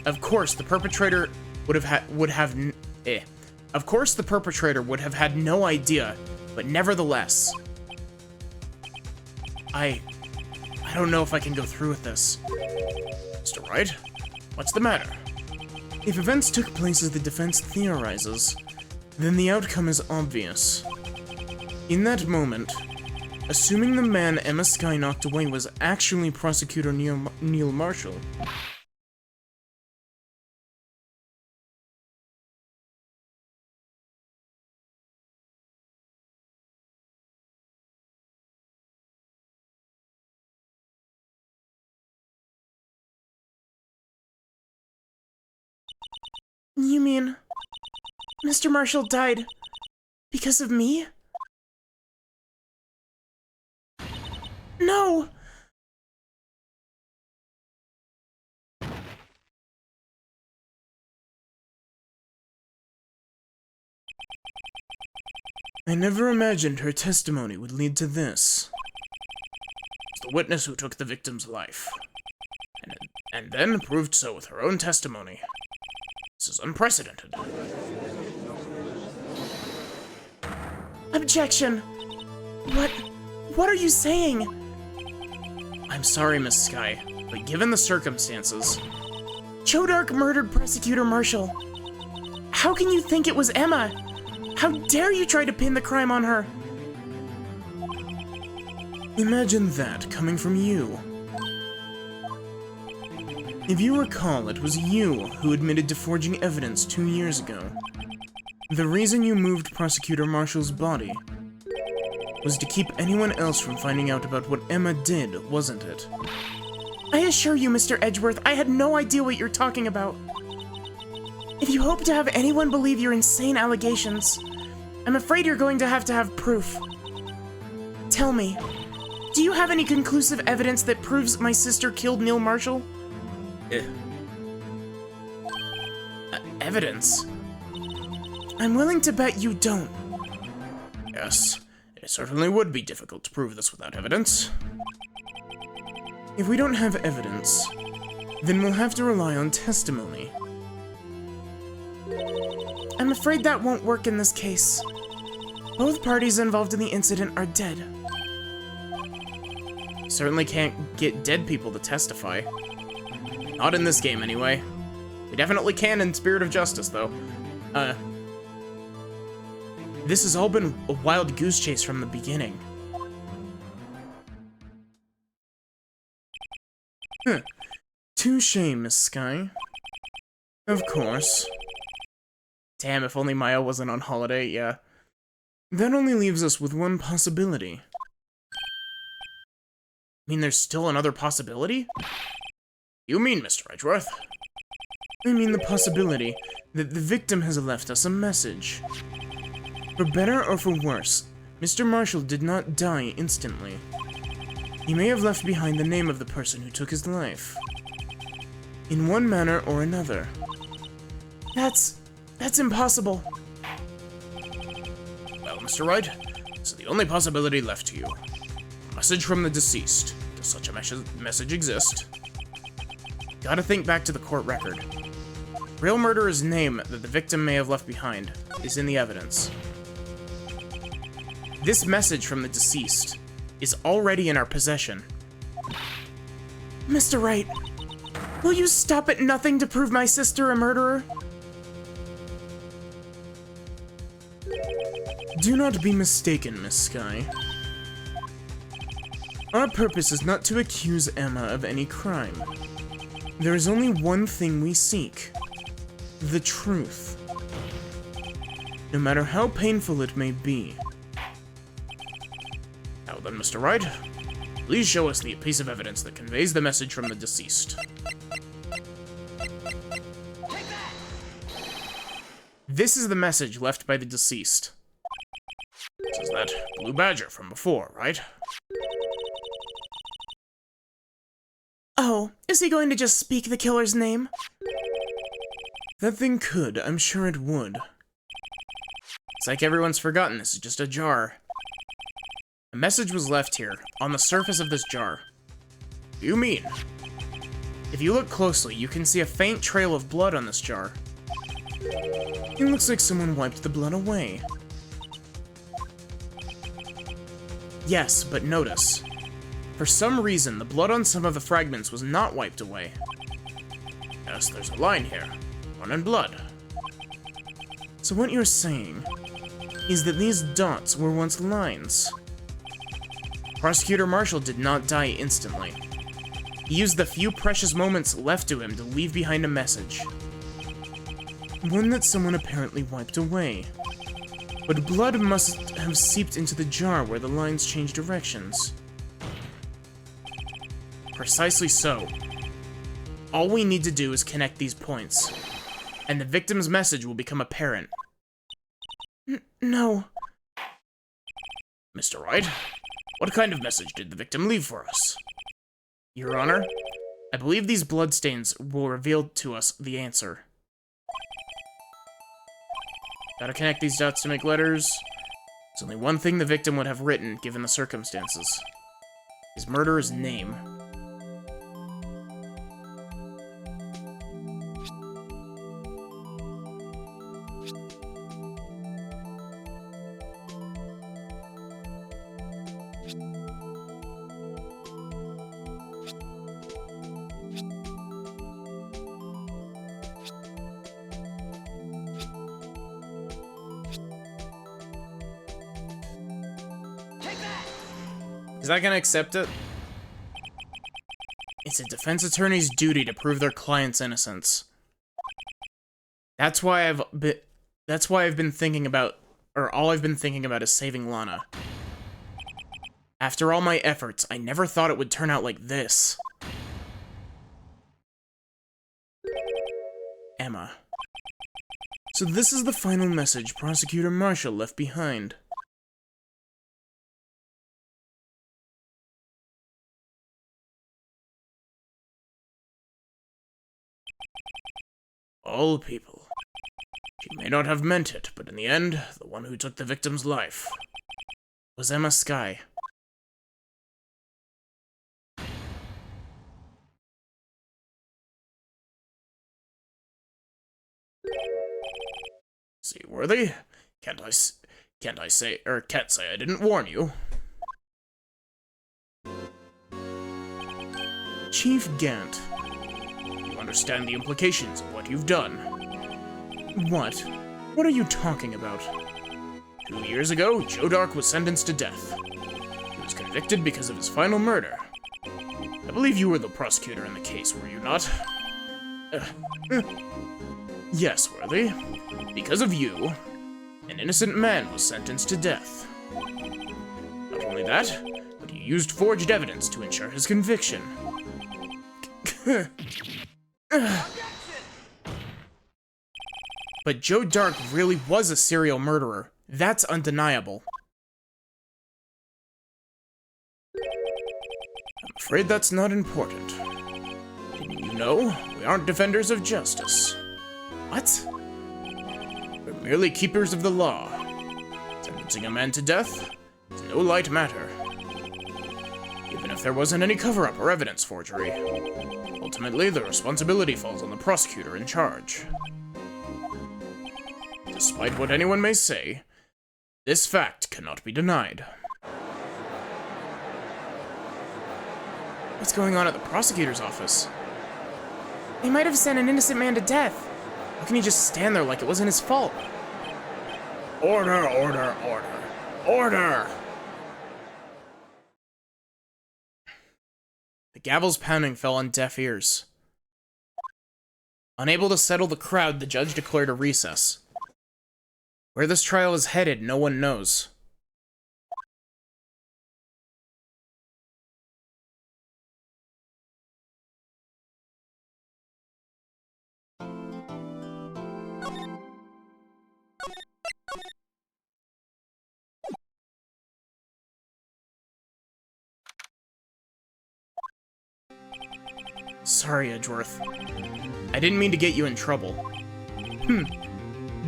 Of course, the perpetrator would have Of course, the perpetrator would have had no idea, but nevertheless, I don't know if I can go through with this. Mr. Wright, what's the matter? If events took place as the defense theorizes, then the outcome is obvious. In that moment, assuming the man Emma Skye knocked away was actually Prosecutor Neil Marshall, You mean Mr. Marshall died because of me? No! I never imagined her testimony would lead to this. It's the witness who took the victim's life, and then proved so with her own testimony. This is unprecedented. Objection! What are you saying? I'm sorry, Miss Skye, but given the circumstances... Chodark murdered Prosecutor Marshall. How can you think it was Emma? How dare you try to pin the crime on her? Imagine that coming from you. If you recall, it was you who admitted to forging evidence 2 years ago. The reason you moved Prosecutor Marshall's body was to keep anyone else from finding out about what Emma did, wasn't it? I assure you, Mr. Edgeworth, I had no idea what you're talking about. If you hope to have anyone believe your insane allegations, I'm afraid you're going to have proof. Tell me, do you have any conclusive evidence that proves my sister killed Neil Marshall? Evidence? I'm willing to bet you don't. Yes, it certainly would be difficult to prove this without evidence. If we don't have evidence, then we'll have to rely on testimony. I'm afraid that won't work in this case. Both parties involved in the incident are dead. You certainly can't get dead people to testify. Not in this game, anyway. We definitely can in Spirit of Justice, though. This has all been a wild goose chase from the beginning. Touché, Miss Skye. Of course. Damn, if only Maya wasn't on holiday, yeah. That only leaves us with one possibility. I mean, there's still another possibility? You mean, Mr. Edgeworth? I mean the possibility that the victim has left us a message. For better or for worse, Mr. Marshall did not die instantly. He may have left behind the name of the person who took his life. In one manner or another. That's impossible. Well, Mr. Wright, this is the only possibility left to you. A message from the deceased. Does such a message exist? Gotta think back to the court record. Real murderer's name that the victim may have left behind is in the evidence. This message from the deceased is already in our possession. Mr. Wright, will you stop at nothing to prove my sister a murderer? Do not be mistaken, Miss Sky. Our purpose is not to accuse Emma of any crime. There is only one thing we seek: the truth. No matter how painful it may be. Now then, Mr. Wright, please show us the piece of evidence that conveys the message from the deceased. This is the message left by the deceased. This is that blue badger from before, right? Oh, is he going to just speak the killer's name? That thing could, I'm sure it would. It's like everyone's forgotten this is just a jar. A message was left here, on the surface of this jar. What do you mean? If you look closely, you can see a faint trail of blood on this jar. It looks like someone wiped the blood away. Yes, but notice. For some reason, the blood on some of the fragments was not wiped away. Yes, there's a line here. One in blood. So what you're saying is that these dots were once lines. Prosecutor Marshall did not die instantly. He used the few precious moments left to him to leave behind a message. One that someone apparently wiped away. But blood must have seeped into the jar where the lines change directions. Precisely so. All we need to do is connect these points, and the victim's message will become apparent. No. Mr. Wright, what kind of message did the victim leave for us? Your Honor, I believe these bloodstains will reveal to us the answer. Gotta connect these dots to make letters. There's only one thing the victim would have written, given the circumstances. His murderer's name. Is that gonna accept it? It's a defense attorney's duty to prove their client's innocence. That's why I've been thinking about, or all I've been thinking about is saving Lana. After all my efforts, I never thought it would turn out like this. Emma. So this is the final message Prosecutor Marshall left behind. All people. She may not have meant it, but in the end, the one who took the victim's life was Emma Sky. See, Worthy? Can't say I didn't warn you. Chief Gant. You understand the implications of what you've done. What? What are you talking about? 2 years ago, Joe Dark was sentenced to death. He was convicted because of his final murder. I believe you were the prosecutor in the case, were you not? Yes, Worthy. Because of you, an innocent man was sentenced to death. Not only that, but you used forged evidence to ensure his conviction. But Joe Dark really was a serial murderer. That's undeniable. I'm afraid that's not important. Didn't you know? We aren't defenders of justice. What? We're merely keepers of the law. Sentencing a man to death is no light matter. Even if there wasn't any cover-up or evidence forgery. Ultimately, the responsibility falls on the prosecutor in charge. Despite what anyone may say, This fact cannot be denied. What's going on at the prosecutor's office? They might have sent an innocent man to death. How can he just stand there like it wasn't his fault? Order, order, order. Order! The gavel's pounding fell on deaf ears. Unable to settle the crowd, the judge declared a recess. Where this trial is headed, no one knows. Sorry, Edgeworth. I didn't mean to get you in trouble.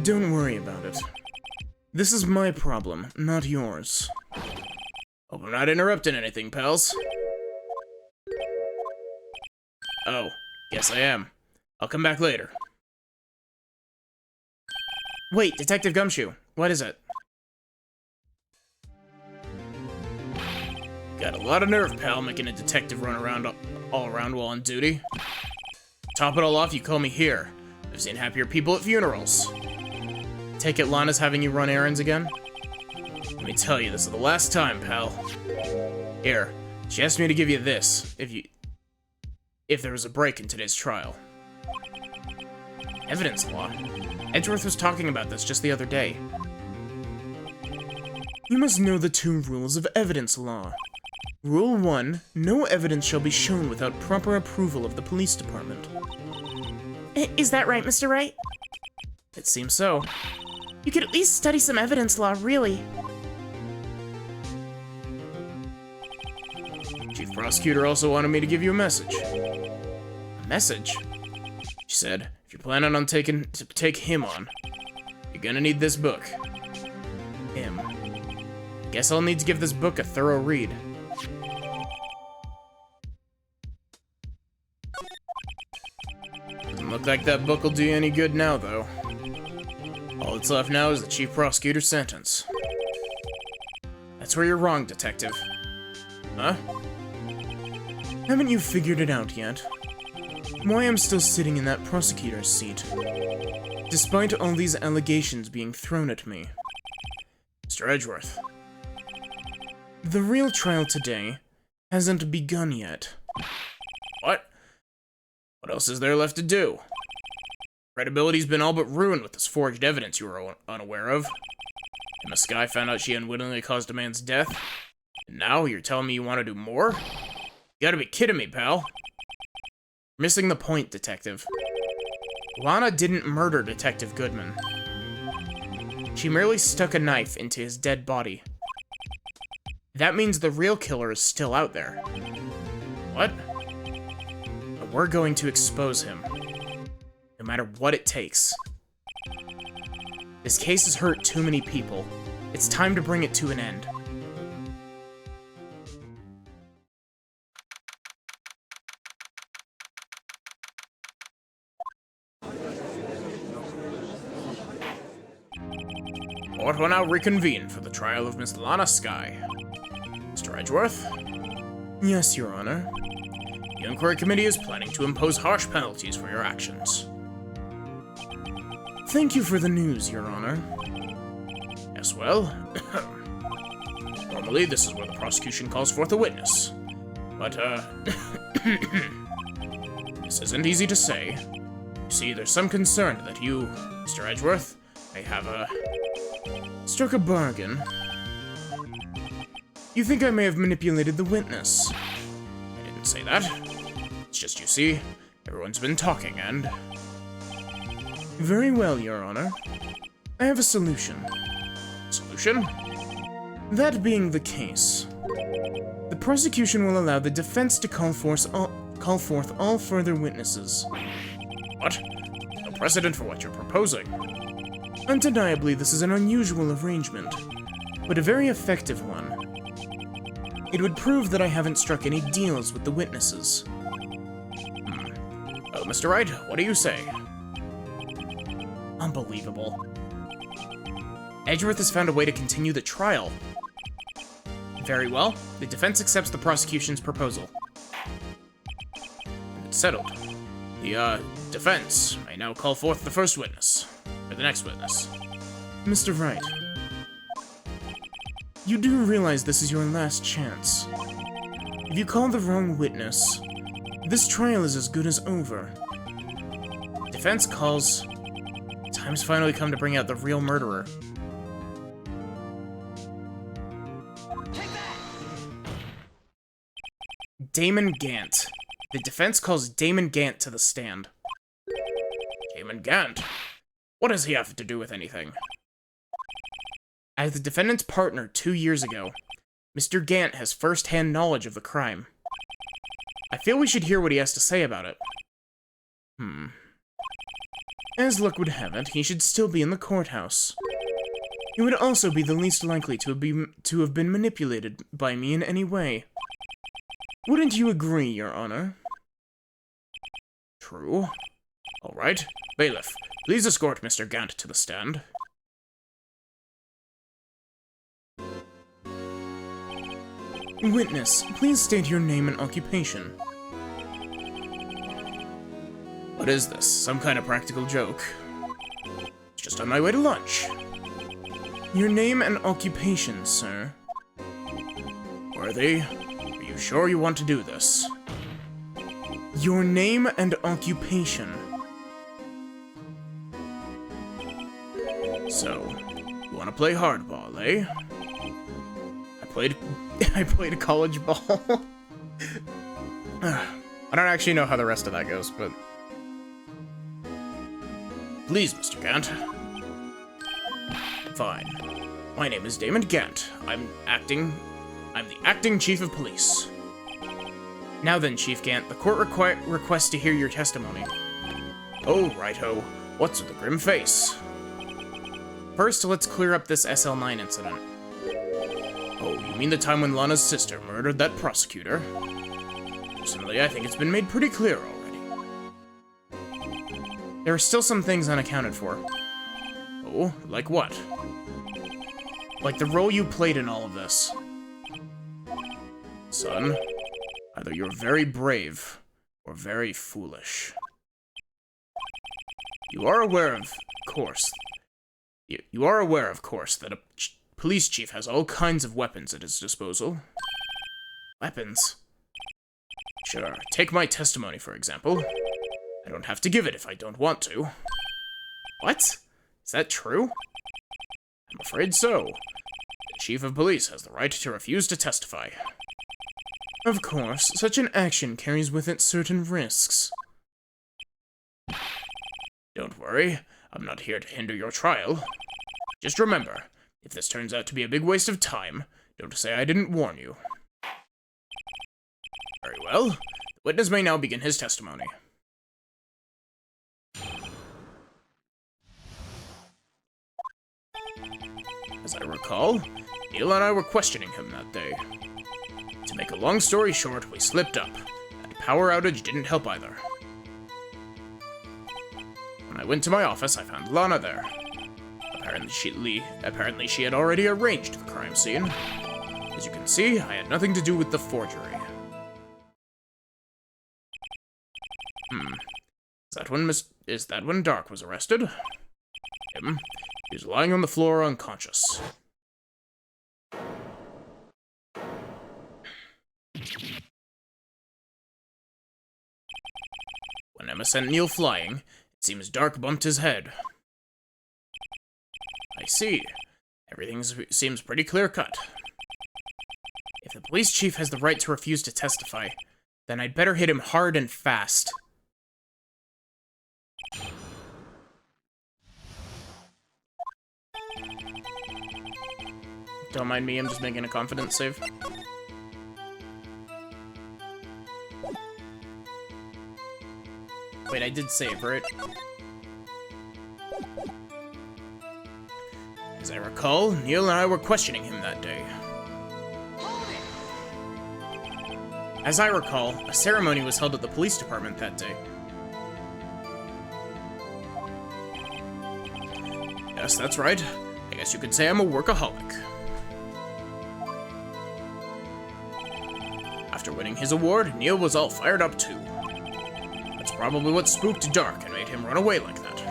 Don't worry about it. This is my problem, not yours. Hope I'm not interrupting anything, pals. Oh, yes I am. I'll come back later. Wait, Detective Gumshoe, what is it? Got a lot of nerve, pal, making a detective run around all around while on duty. Top it all off, you call me here. I've seen happier people at funerals. Take it Lana's having you run errands again? Let me tell you, this is the last time, pal. Here, she asked me to give you this, if there was a break in today's trial. Evidence law? Edgeworth was talking about this just the other day. You must know the 2 rules of evidence law. Rule 1, no evidence shall be shown without proper approval of the police department. Is that right, Mr. Wright? It seems so. You could at least study some evidence law, really. Chief Prosecutor also wanted me to give you a message. A message? She said, if you're planning on take him on, you're gonna need this book. Him. Guess I'll need to give this book a thorough read. Doesn't look like that book will do you any good now, though. All that's left now is the Chief Prosecutor's sentence. That's where you're wrong, Detective. Huh? Haven't you figured it out yet? Why I'm still sitting in that prosecutor's seat, despite all these allegations being thrown at me. Mr. Edgeworth. The real trial today hasn't begun yet. What? What else is there left to do? Credibility's been all but ruined with this forged evidence you were unaware of. And the Sky found out she unwittingly caused a man's death. And now you're telling me you want to do more? You gotta be kidding me, pal. You're missing the point, Detective. Lana didn't murder Detective Goodman. She merely stuck a knife into his dead body. That means the real killer is still out there. What? But we're going to expose him. No matter what it takes. This case has hurt too many people. It's time to bring it to an end. Court will now reconvene for the trial of Miss Lana Sky. Mr. Edgeworth? Yes, Your Honor. The Inquiry Committee is planning to impose harsh penalties for your actions. Thank you for the news, Your Honor. Yes, well... normally, this is where the prosecution calls forth a witness. But, this isn't easy to say. You see, there's some concern that you, Mr. Edgeworth, may have struck a bargain. You think I may have manipulated the witness? I didn't say that. It's just, you see, everyone's been talking and... Very well, Your Honor. I have a solution. Solution? That being the case, the prosecution will allow the defense to call forth all further witnesses. What? No precedent for what you're proposing. Undeniably, this is an unusual arrangement, but a very effective one. It would prove that I haven't struck any deals with the witnesses. Well, Mr. Wright, what do you say? Unbelievable. Edgeworth has found a way to continue the trial. Very well. The defense accepts the prosecution's proposal. And it's settled. The, defense may now call forth the first witness. Or the next witness. Mr. Wright, you do realize this is your last chance. If you call the wrong witness, this trial is as good as over. Defense calls. Time's finally come to bring out the real murderer. Damon Gant. The defense calls Damon Gant to the stand. Damon Gant? What does he have to do with anything? As the defendant's partner 2 years ago, Mr. Gant has first-hand knowledge of the crime. I feel we should hear what he has to say about it. As luck would have it, he should still be in the courthouse. He would also be the least likely to have been manipulated by me in any way. Wouldn't you agree, Your Honor? True. All right. Bailiff, please escort Mr. Gant to the stand. Witness, please state your name and occupation. What is this? Some kind of practical joke? Just on my way to lunch. Your name and occupation, sir. Worthy, are you sure you want to do this? Your name and occupation. So, you want to play hardball, eh? I played college ball. I don't actually know how the rest of that goes, but... Please, Mr. Gant. Fine. My name is Damon Gant. I'm the acting chief of police. Now then, Chief Gant, the court requests to hear your testimony. Oh, righto. What's with the grim face? First, let's clear up this SL-9 incident. Oh, you mean the time when Lana's sister murdered that prosecutor? Personally, I think it's been made pretty clear already. There are still some things unaccounted for. Oh, like what? Like the role you played in all of this. Son, either you're very brave, or very foolish. You are aware, of course, that a police chief has all kinds of weapons at his disposal. Weapons? Sure, take my testimony, for example. I don't have to give it if I don't want to. What? Is that true? I'm afraid so. The chief of police has the right to refuse to testify. Of course, such an action carries with it certain risks. Don't worry, I'm not here to hinder your trial. Just remember, if this turns out to be a big waste of time, don't say I didn't warn you. Very well, the witness may now begin his testimony. As I recall, Neil and I were questioning him that day. To make a long story short, we slipped up, and a power outage didn't help either. When I went to my office, I found Lana there. Apparently she had already arranged the crime scene. As you can see, I had nothing to do with the forgery. Is that when Dark was arrested? Him. He was lying on the floor unconscious. When Emma sent Neil flying, it seems Dark bumped his head. I see. Everything seems pretty clear-cut. If the police chief has the right to refuse to testify, then I'd better hit him hard and fast. Don't mind me, I'm just making a confidence save. Wait, I did save, right? As I recall, Neil and I were questioning him that day. As I recall, a ceremony was held at the police department that day. Yes, that's right. guess you could say I'm a workaholic. After winning his award, Neil was all fired up too. That's probably what spooked Dark and made him run away like that.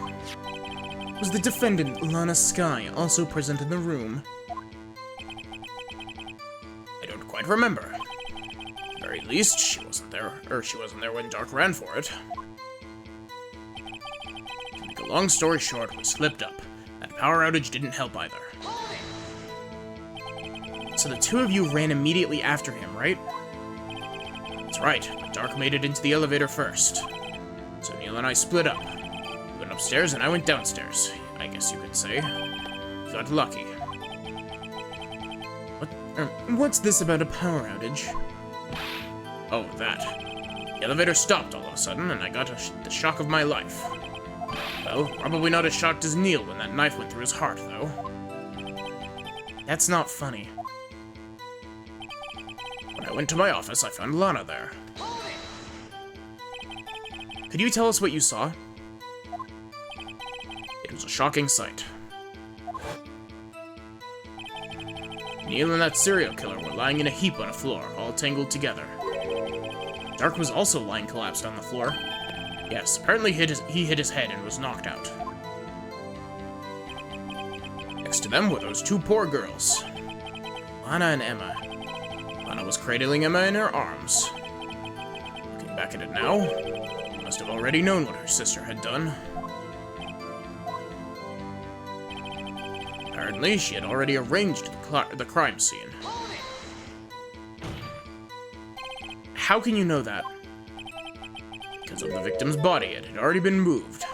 Was the defendant, Lana Skye, also present in the room? I don't quite remember. At the very least, she wasn't there when Dark ran for it. To make a long story short, we slipped up. That power outage didn't help either. So the two of you ran immediately after him, right? That's right, but Dark made it into the elevator first. So Neil and I split up. He went upstairs and I went downstairs, I guess you could say. Got lucky. What's this about a power outage? Oh, that. The elevator stopped all of a sudden, and I got the shock of my life. Well, probably not as shocked as Neil when that knife went through his heart, though. That's not funny. When I went to my office, I found Lana there. Could you tell us what you saw? It was a shocking sight. Neil and that serial killer were lying in a heap on a floor, all tangled together. Dark was also lying collapsed on the floor. Yes, apparently he hit his head and was knocked out. Next to them were those two poor girls, Lana and Emma. Lana was cradling Emma in her arms. Looking back at it now, she must have already known what her sister had done. Apparently, she had already arranged the crime scene. How can you know that? Because of the victim's body, it had already been moved.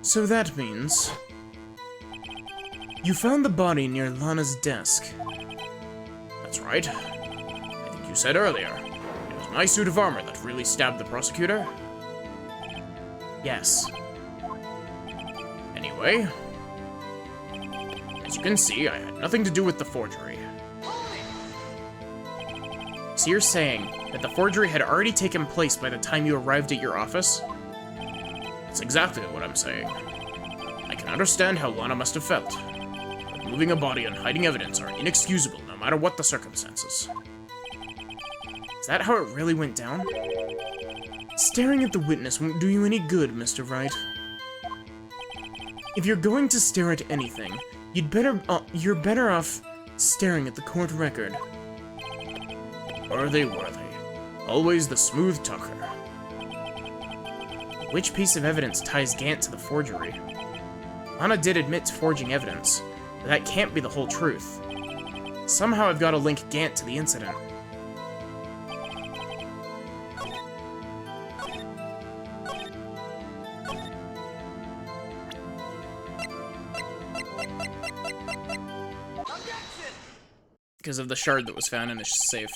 So that means... you found the body near Lana's desk. That's right. I think you said earlier, it was my suit of armor that really stabbed the prosecutor? Yes. Anyway, as you can see, I had nothing to do with the forgery. So you're saying that the forgery had already taken place by the time you arrived at your office? That's exactly what I'm saying. I can understand how Lana must have felt. But moving a body and hiding evidence are inexcusable no matter what the circumstances. Is that how it really went down? Staring at the witness won't do you any good, Mr. Wright. If you're going to stare at anything, you're better off staring at the court record. Worthy. Always the smooth talker. Which piece of evidence ties Gant to the forgery? Lana did admit to forging evidence, but that can't be the whole truth. Somehow I've got to link Gant to the incident. Because of the shard that was found in his safe.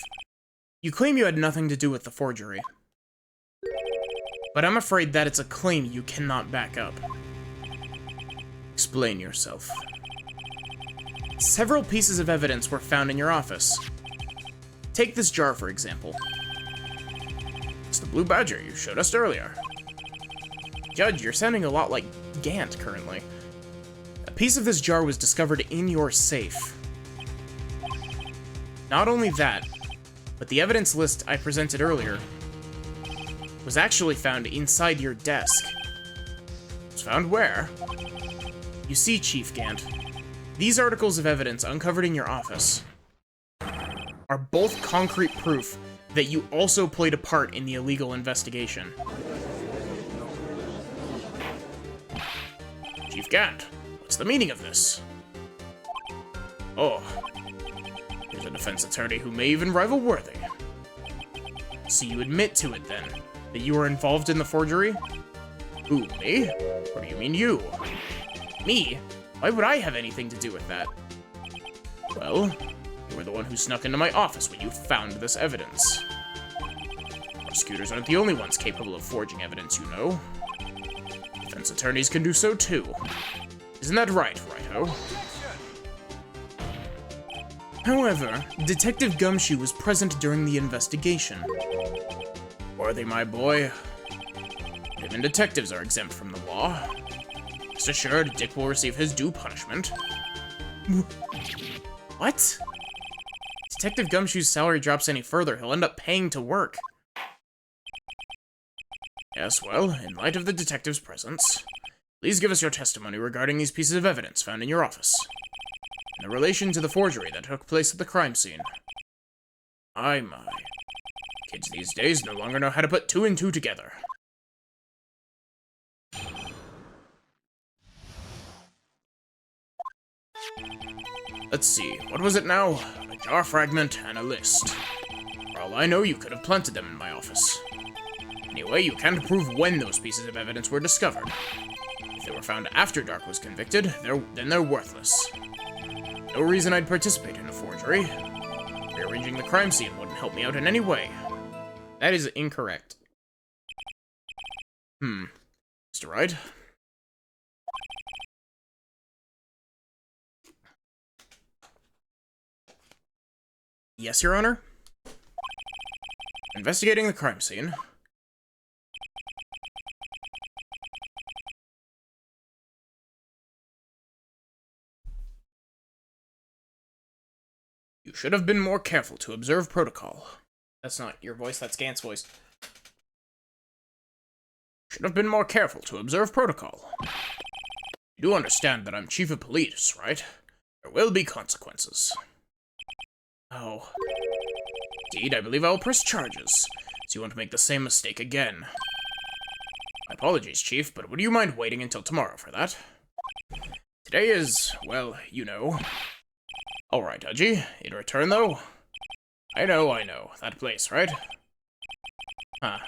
You claim you had nothing to do with the forgery. But I'm afraid that it's a claim you cannot back up. Explain yourself. Several pieces of evidence were found in your office. Take this jar, for example. It's the blue badger you showed us earlier. Judge, you're sounding a lot like Gant currently. A piece of this jar was discovered in your safe. Not only that, but the evidence list I presented earlier was actually found inside your desk. It's found where? You see, Chief Gant, these articles of evidence uncovered in your office are both concrete proof that you also played a part in the illegal investigation. Chief Gant, what's the meaning of this? Oh, here's a defense attorney who may even rival Worthy. So you admit to it, then, that you were involved in the forgery? Who, me? Or do you mean you? Me? Why would I have anything to do with that? Well, you were the one who snuck into my office when you found this evidence. Prosecutors aren't the only ones capable of forging evidence, you know. Defense attorneys can do so too. Isn't that right, Righto? However, Detective Gumshoe was present during the investigation. Worthy, my boy. Even detectives are exempt from the law. Rest assured, Dick will receive his due punishment. What? Detective Gumshoe's salary drops any further, he'll end up paying to work. Yes, well, in light of the detective's presence, please give us your testimony regarding these pieces of evidence found in your office, in relation to the forgery that took place at the crime scene. My. Kids these days no longer know how to put 2 and 2 together. Let's see, what was it now? A jar fragment and a list. For all I know, you could have planted them in my office. Anyway, you can't prove when those pieces of evidence were discovered. If they were found after Dark was convicted, then they're worthless. No reason I'd participate in a forgery. Rearranging the crime scene wouldn't help me out in any way. That is incorrect. Mr. Wright? Yes, Your Honor? Investigating the crime scene. You should have been more careful to observe protocol. That's not your voice, that's Gant's voice. Should have been more careful to observe protocol. You do understand that I'm chief of police, right? There will be consequences. Oh. Indeed, I believe I will press charges, so you won't make the same mistake again. My apologies, Chief, but would you mind waiting until tomorrow for that? Today is, well, you know. Alright, Udgy. In return, though? I know. That place, right? Huh.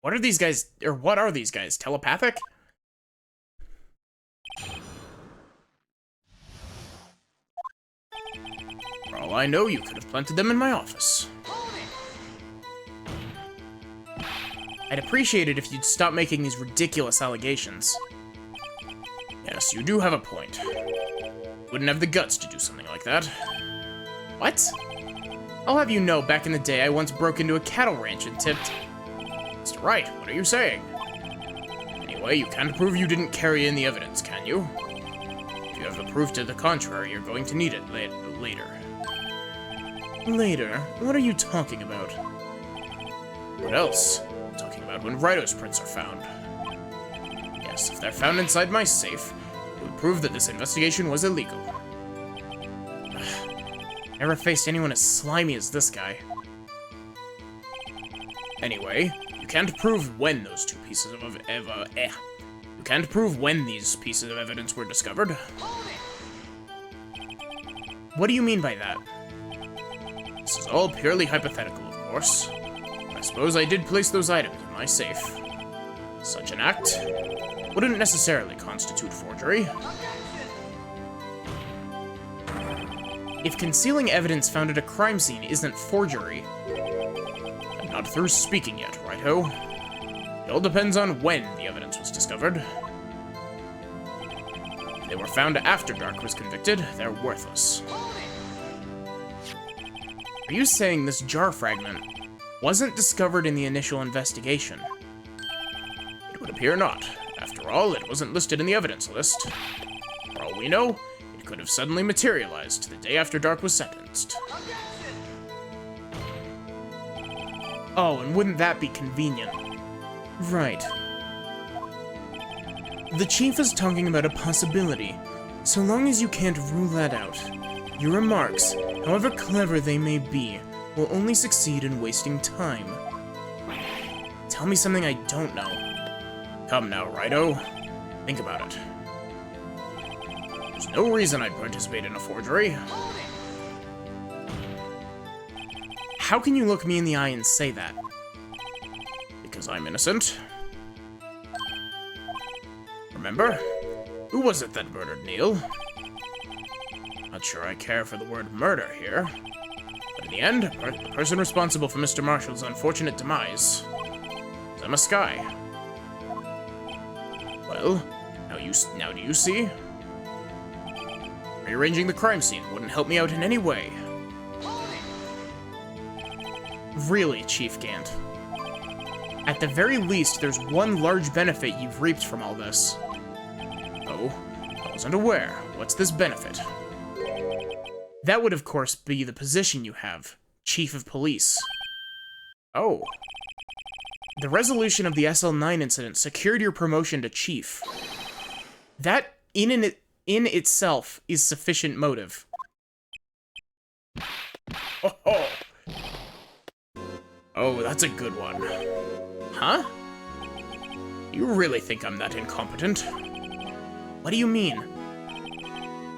What are these guys, or what are these guys, telepathic? For all I know, you could have planted them in my office. I'd appreciate it if you'd stop making these ridiculous allegations. Yes, you do have a point. Wouldn't have the guts to do something like that. What? I'll have you know, back in the day, I once broke into a cattle ranch and tipped... Mr. Wright, what are you saying? Anyway, you can't prove you didn't carry in the evidence, can you? If you have the proof to the contrary, you're going to need it later. Later? What are you talking about? What else? I'm talking about when Rhito's prints are found. Yes, if they're found inside my safe, it would prove that this investigation was illegal. Never faced anyone as slimy as this guy. Anyway, you can't prove when those two pieces of you can't prove when these pieces of evidence were discovered. What do you mean by that? This is all purely hypothetical, of course. I suppose I did place those items in my safe. Such an act wouldn't necessarily constitute forgery. If concealing evidence found at a crime scene isn't forgery... I'm not through speaking yet, righto? It all depends on when the evidence was discovered. If they were found after Dark was convicted, they're worthless. Are you saying this jar fragment wasn't discovered in the initial investigation? It would appear not. After all, it wasn't listed in the evidence list. For all we know, it could have suddenly materialized the day after Dark was sentenced. Oh, and wouldn't that be convenient? Right. The Chief is talking about a possibility. So long as you can't rule that out, your remarks, however clever they may be, will only succeed in wasting time. Tell me something I don't know. Come now, Righto. Think about it. There's no reason I'd participate in a forgery. How can you look me in the eye and say that? Because I'm innocent. Remember? Who was it that murdered Neil? Not sure I care for the word murder here. But in the end, the person responsible for Mr. Marshall's unfortunate demise is Emma Skye. Well, now do you see? Rearranging the crime scene wouldn't help me out in any way. Really, Chief Gant. At the very least, there's one large benefit you've reaped from all this. Oh? wasn't aware. What's this benefit? That would, of course, be the position you have, Chief of Police. Oh. The resolution of the SL-9 incident secured your promotion to Chief. That, in itself, is sufficient motive. Oh, oh, that's a good one. Huh? You really think I'm that incompetent? What do you mean?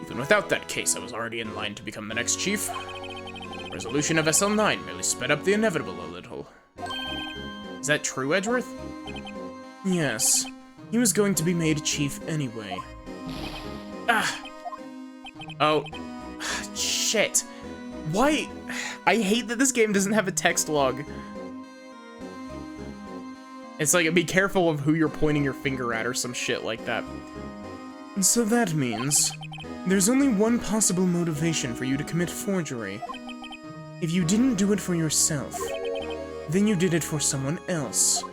Even without that case, I was already in line to become the next chief. The resolution of SL-9 merely sped up the inevitable a little. Is that true, Edgeworth? Yes. He was going to be made chief anyway. Ah! Oh. Shit. Why? I hate that this game doesn't have a text log. It's like, be careful of who you're pointing your finger at or some shit like that. So that means there's only one possible motivation for you to commit forgery. If you didn't do it for yourself, then you did it for someone else.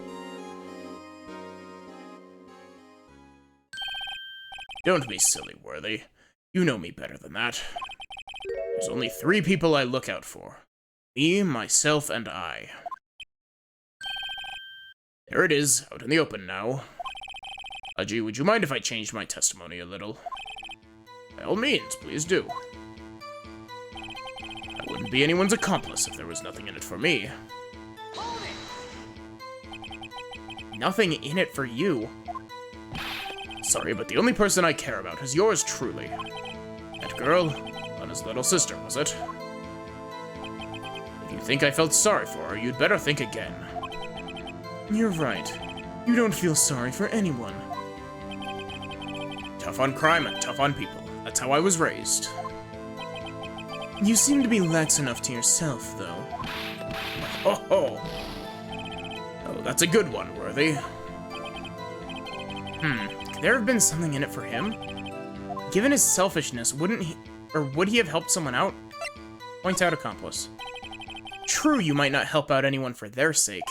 Don't be silly, Worthy. You know me better than that. There's only 3 people I look out for. Me, myself, and I. There it is, out in the open now. Haji, would you mind if I changed my testimony a little? By all means, please do. I wouldn't be anyone's accomplice if there was nothing in it for me. Nothing in it for you? Sorry, but the only person I care about is yours truly. That girl, Lana's little sister, was it? If you think I felt sorry for her, you'd better think again. You're right. You don't feel sorry for anyone. Tough on crime and tough on people. That's how I was raised. You seem to be lax enough to yourself, though. Oh, oh. Oh, that's a good one, Worthy. Could there have been something in it for him? Given his selfishness, wouldn't he, or would he have helped someone out? Point out, accomplice. True, you might not help out anyone for their sake,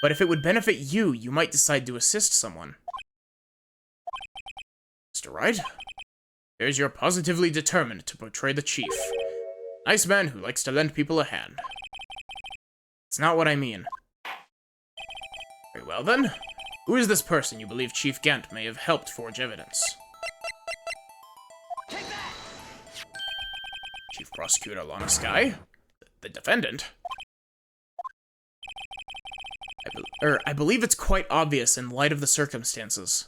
but if it would benefit you, you might decide to assist someone. Mr. Wright? Here's you're positively determined to portray the chief. Nice man who likes to lend people a hand. It's not what I mean. Very well then. Who is this person you believe Chief Gant may have helped forge evidence? Take that! Chief Prosecutor Lana Skye? The defendant? I believe it's quite obvious in light of the circumstances.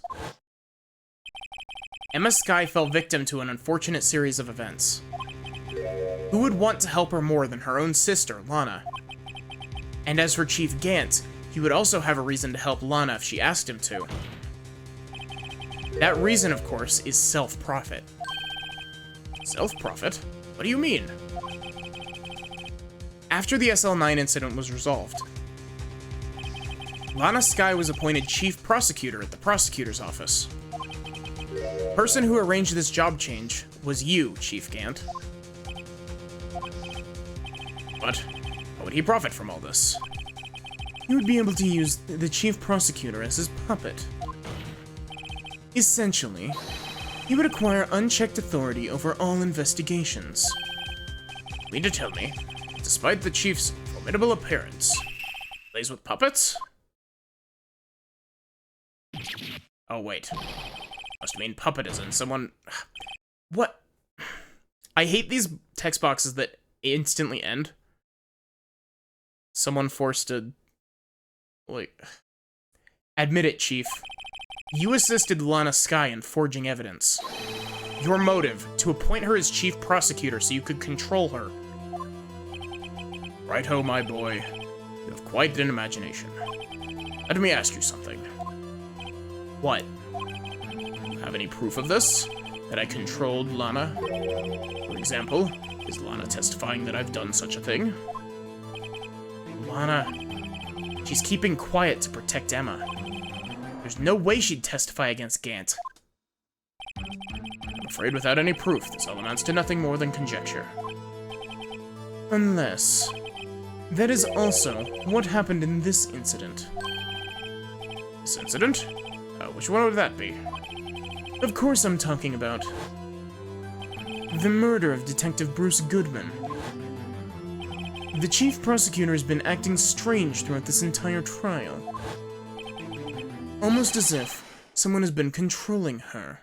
Emma Skye fell victim to an unfortunate series of events. Who would want to help her more than her own sister, Lana? And as for Chief Gant, he would also have a reason to help Lana if she asked him to. That reason, of course, is self-profit. Self-profit? What do you mean? After the SL-9 incident was resolved, Lana Skye was appointed Chief Prosecutor at the Prosecutor's Office. The person who arranged this job change was you, Chief Gant. But how would he profit from all this? He would be able to use the Chief Prosecutor as his puppet. Essentially, he would acquire unchecked authority over all investigations. You mean to tell me, despite the Chief's formidable appearance, he plays with puppets? Oh wait, must mean puppet as in someone... What? I hate these text boxes that instantly end. Someone forced to... like... Admit it, Chief. You assisted Lana Skye in forging evidence. Your motive, to appoint her as Chief Prosecutor so you could control her. Right-ho, my boy. You have quite an imagination. Let me ask you something. What? Have any proof of this? That I controlled Lana? For example, is Lana testifying that I've done such a thing? Lana... She's keeping quiet to protect Emma. There's no way she'd testify against Gant. I'm afraid without any proof, this all amounts to nothing more than conjecture. Unless... that is also what happened in this incident. This incident? Which one would that be? Of course I'm talking about the murder of Detective Bruce Goodman. The chief prosecutor has been acting strange throughout this entire trial. Almost as if someone has been controlling her.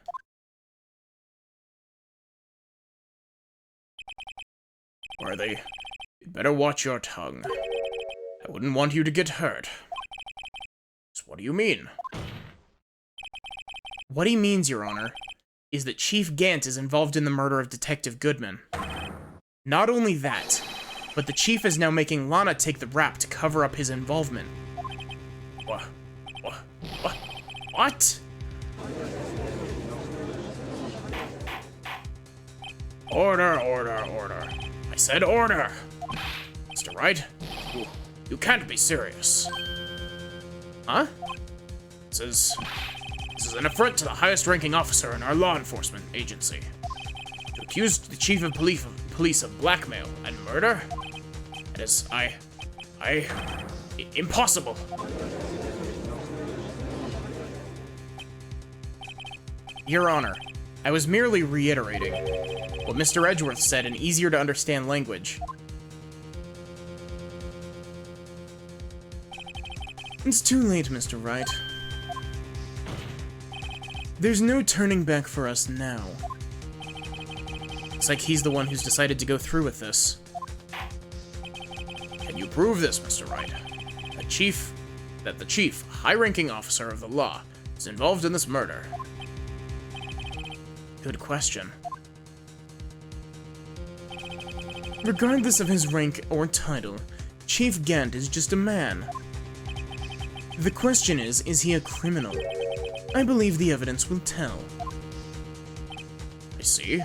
Worthy, you'd better watch your tongue. I wouldn't want you to get hurt. So what do you mean? What he means, Your Honor, is that Chief Gant is involved in the murder of Detective Goodman. Not only that, but the Chief is now making Lana take the rap to cover up his involvement. What? Order. I said order. Mr. Wright, you can't be serious. Huh? This is an affront to the highest-ranking officer in our law enforcement agency. To accuse the chief of police of blackmail and murder? That is, impossible. Your Honor, I was merely reiterating what Mr. Edgeworth said in easier-to-understand language. It's too late, Mr. Wright. There's no turning back for us now. It's like he's the one who's decided to go through with this. Can you prove this, Mr. Wright? That the chief, high-ranking officer of the law, is involved in this murder? Good question. Regardless of his rank or title, Chief Gant is just a man. The question is he a criminal? I believe the evidence will tell. I see.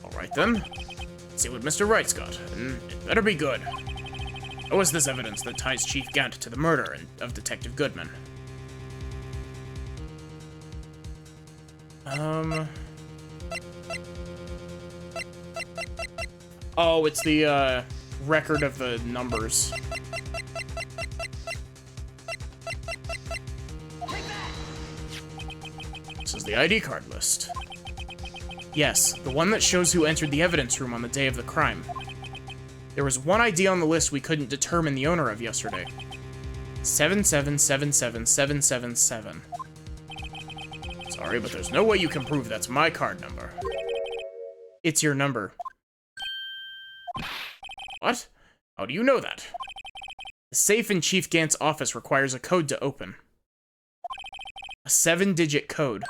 Alright then. Let's see what Mr. Wright's got, and it better be good. What was this evidence that ties Chief Gant to the murder of Detective Goodman? Oh, it's the, record of the numbers. This is the ID card list. Yes, the one that shows who entered the evidence room on the day of the crime. There was one ID on the list we couldn't determine the owner of yesterday. 7777777. Sorry, but there's no way you can prove that's my card number. It's your number. What? How do you know that? The safe in Chief Gant's office requires a code to open. A 7-digit code.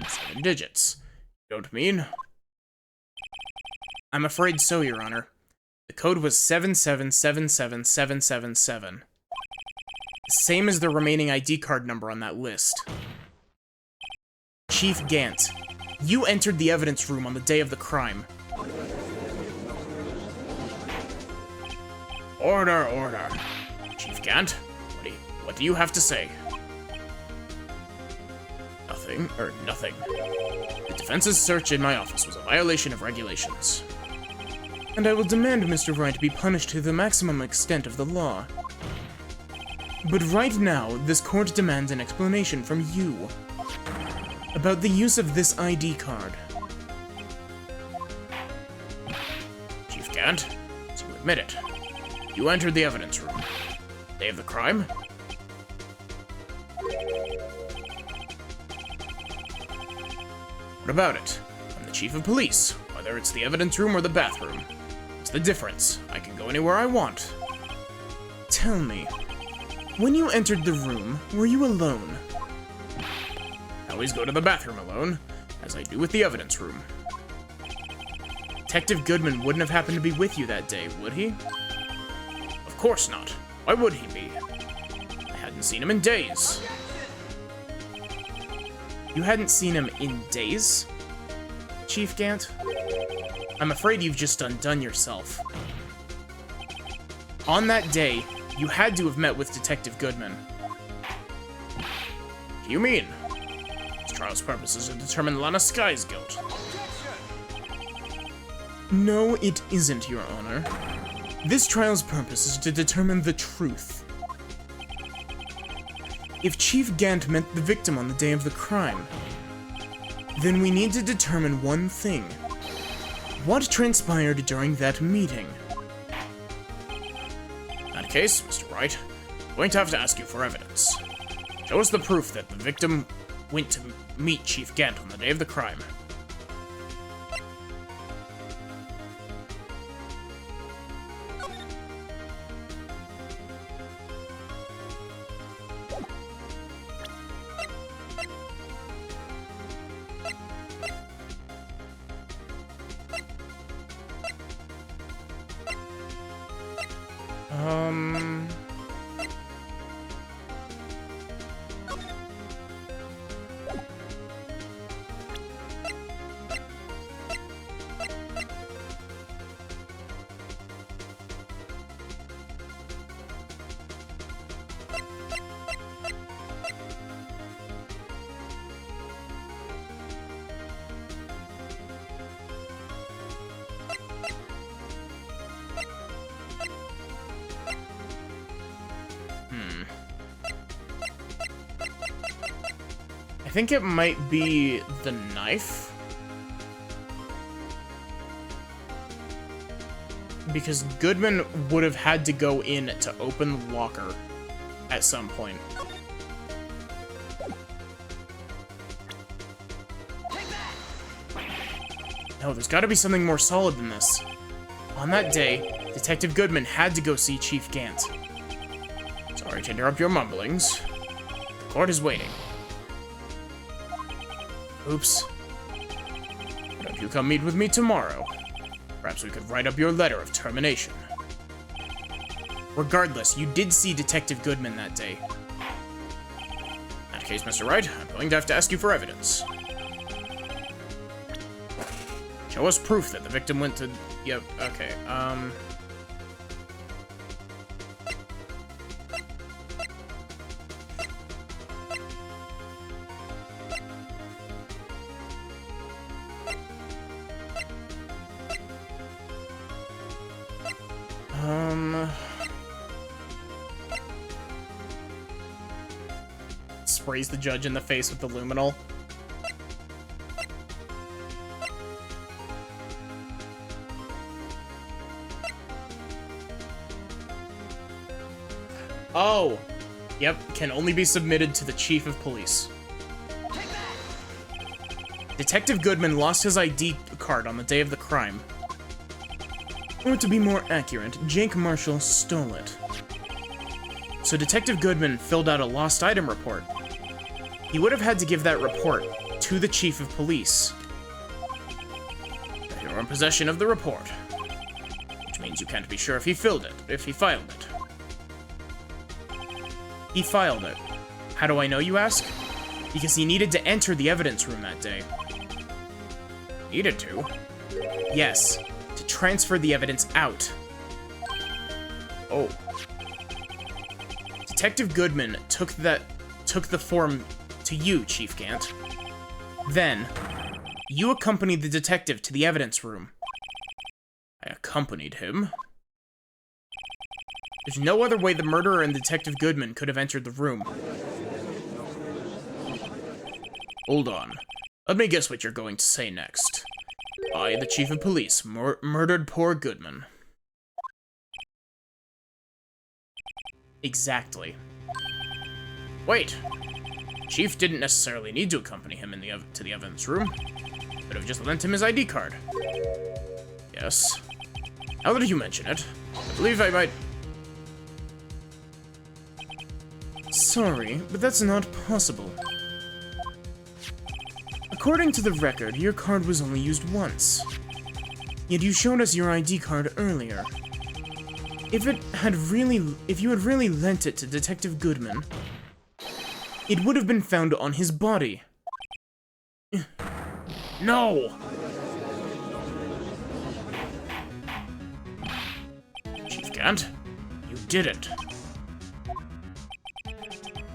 7 digits. Don't mean? I'm afraid so, Your Honor. The code was 7777777. Same as the remaining ID card number on that list. Chief Gant, you entered the evidence room on the day of the crime. Order. Chief Gant, what do you have to say? Nothing. The defense's search in my office was a violation of regulations. And I will demand Mr. Wright be punished to the maximum extent of the law. But right now, this court demands an explanation from you about the use of this ID card. Chief Gant, so you admit it. You entered the evidence room. Day of the crime? What about it? I'm the chief of police, whether it's the evidence room or the bathroom. What's the difference? I can go anywhere I want. Tell me, when you entered the room, were you alone? I always go to the bathroom alone, as I do with the evidence room. Detective Goodman wouldn't have happened to be with you that day, would he? Of course not. Why would he be? I hadn't seen him in days. You hadn't seen him in days? Chief Gant? I'm afraid you've just undone yourself. On that day, you had to have met with Detective Goodman. What do you mean? This trial's purpose is to determine Lana Sky's guilt. No, it isn't, Your Honor. This trial's purpose is to determine the truth. If Chief Gant met the victim on the day of the crime, Then we need to determine one thing. What transpired during that meeting? In that case, Mr. Wright, I'm going to have to ask you for evidence. Show us the proof that the victim went to meet Chief Gant on the day of the crime. I think it might be the knife. Because Goodman would have had to go in to open the locker at some point. No, there's gotta be something more solid than this. On that day, Detective Goodman had to go see Chief Gant. Sorry to interrupt your mumblings. The court is waiting. Oops. Why don't you come meet with me tomorrow? Perhaps we could write up your letter of termination. Regardless, you did see Detective Goodman that day. In that case, Mr. Wright, I'm going to have to ask you for evidence. Show us proof that the victim went to... Yep, okay, Sprays the judge in the face with the luminol. Oh! Yep, can only be submitted to the Chief of Police. Detective Goodman lost his ID card on the day of the crime. Or to be more accurate, Jake Marshall stole it. So Detective Goodman filled out a lost item report. He would have had to give that report to the Chief of Police. You're in possession of the report, which means you can't be sure if he filed it. He filed it. How do I know, you ask? Because he needed to enter the evidence room that day. Needed to? Yes, to transfer the evidence out. Oh. Detective Goodman took the form to you, Chief Gant. Then, you accompanied the detective to the evidence room. I accompanied him? There's no other way the murderer and Detective Goodman could have entered the room. Hold on. Let me guess what you're going to say next. I, the Chief of Police, murdered poor Goodman. Exactly. Wait. Chief didn't necessarily need to accompany him to the evidence room. Could have just lent him his ID card. Yes. Now that you mention it, I believe I might... Sorry, but that's not possible. According to the record, your card was only used once. Yet you showed us your ID card earlier. If you had really lent it to Detective Goodman, it would have been found on his body. No! Chief Gant, you did it.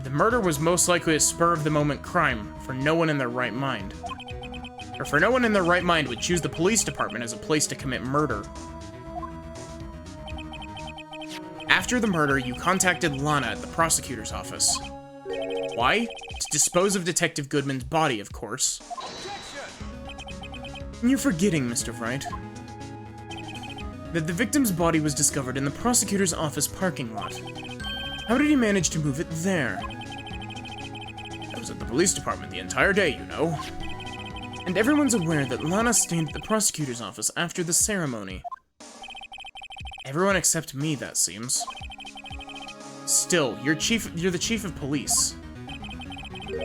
The murder was most likely a spur-of-the-moment crime, for no one in their right mind. Or for no one in their right mind would choose the police department as a place to commit murder. After the murder, you contacted Lana at the prosecutor's office. Why? To dispose of Detective Goodman's body, of course. You're forgetting, Mr. Wright, that the victim's body was discovered in the prosecutor's office parking lot. How did he manage to move it there? I was at the police department the entire day, you know. And everyone's aware that Lana stayed at the prosecutor's office after the ceremony. Everyone except me, that seems. Still, you're the chief of police.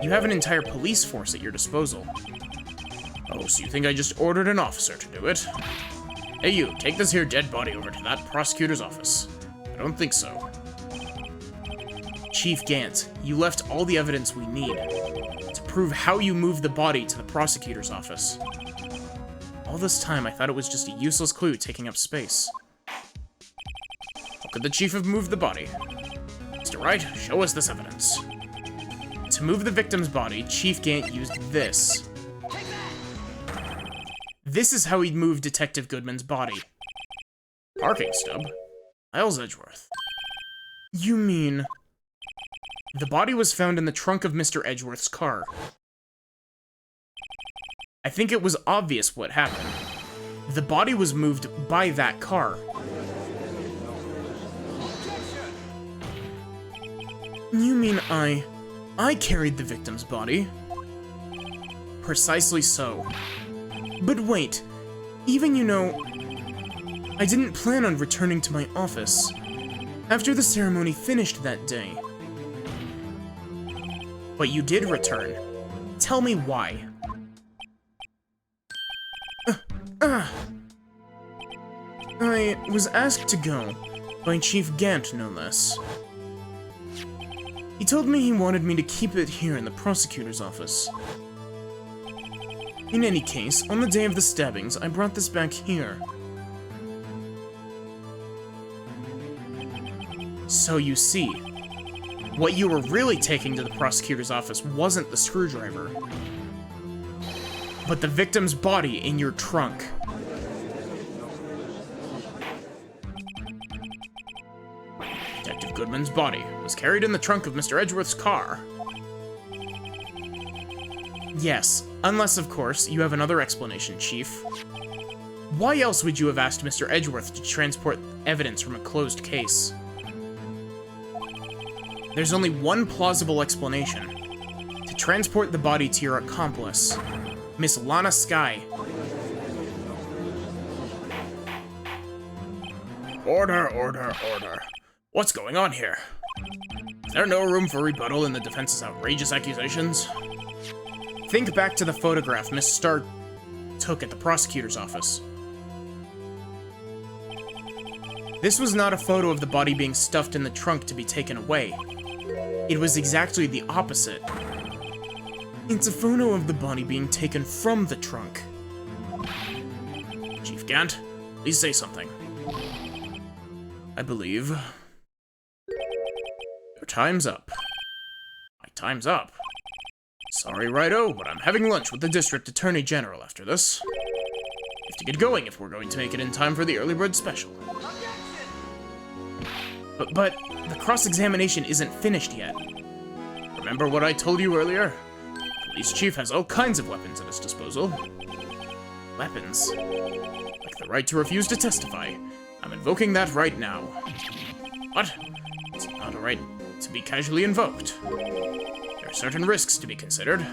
You have an entire police force at your disposal. Oh, so you think I just ordered an officer to do it? Hey you, take this here dead body over to that prosecutor's office. I don't think so. Chief Gant, you left all the evidence we need to prove how you moved the body to the prosecutor's office. All this time, I thought it was just a useless clue taking up space. How could the chief have moved the body? Mr. Wright, show us this evidence. To move the victim's body, Chief Gant used this. This is how he'd move Detective Goodman's body. Parking stub? Miles Edgeworth. You mean... The body was found in the trunk of Mr. Edgeworth's car. I think it was obvious what happened. The body was moved by that car. You mean I carried the victim's body? Precisely so. But wait, even I didn't plan on returning to my office after the ceremony finished that day. But you did return. Tell me why. I was asked to go, by Chief Gant, no less. He told me he wanted me to keep it here in the prosecutor's office. In any case, on the day of the stabbings, I brought this back here. So you see, what you were really taking to the prosecutor's office wasn't the screwdriver, but the victim's body in your trunk. Detective Goodman's body was carried in the trunk of Mr. Edgeworth's car. Yes, unless, of course, you have another explanation, Chief. Why else would you have asked Mr. Edgeworth to transport evidence from a closed case? There's only one plausible explanation. To transport the body to your accomplice, Miss Lana Skye. Order, order, order. What's going on here? Is there no room for rebuttal in the defense's outrageous accusations? Think back to the photograph Miss Starr took at the prosecutor's office. This was not a photo of the body being stuffed in the trunk to be taken away. It was exactly the opposite. It's a photo of the body being taken from the trunk. Chief Gant, please say something. I believe... Your time's up. My time's up. Sorry, Righto, but I'm having lunch with the District Attorney General after this. We have to get going if we're going to make it in time for the early bird special. But the cross-examination isn't finished yet. Remember what I told you earlier? The police chief has all kinds of weapons at his disposal. Weapons? Like the right to refuse to testify. I'm invoking that right now. What? It's not a right to be casually invoked. There are certain risks to be considered.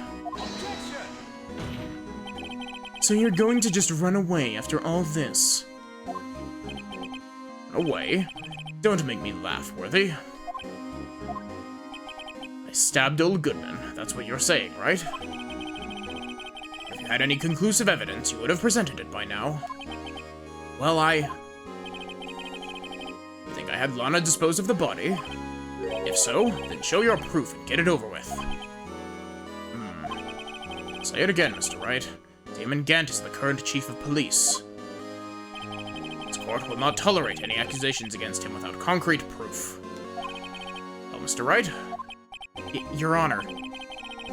So you're going to just run away after all this? Run away? Don't make me laugh, Worthy. I stabbed old Goodman, that's what you're saying, right? If you had any conclusive evidence, you would have presented it by now. Well, I think I had Lana dispose of the body. If so, then show your proof and get it over with. Say it again, Mr. Wright. Damon Gant is the current chief of police. This court will not tolerate any accusations against him without concrete proof. Well, Mr. Wright? Your Honor.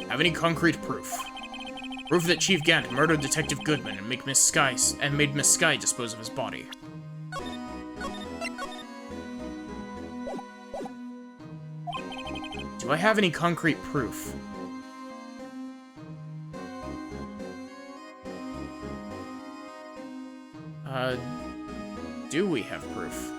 Have any concrete proof? Proof that Chief Gant murdered Detective Goodman and made Miss Skye dispose of his body. Do I have any concrete proof? Do we have proof?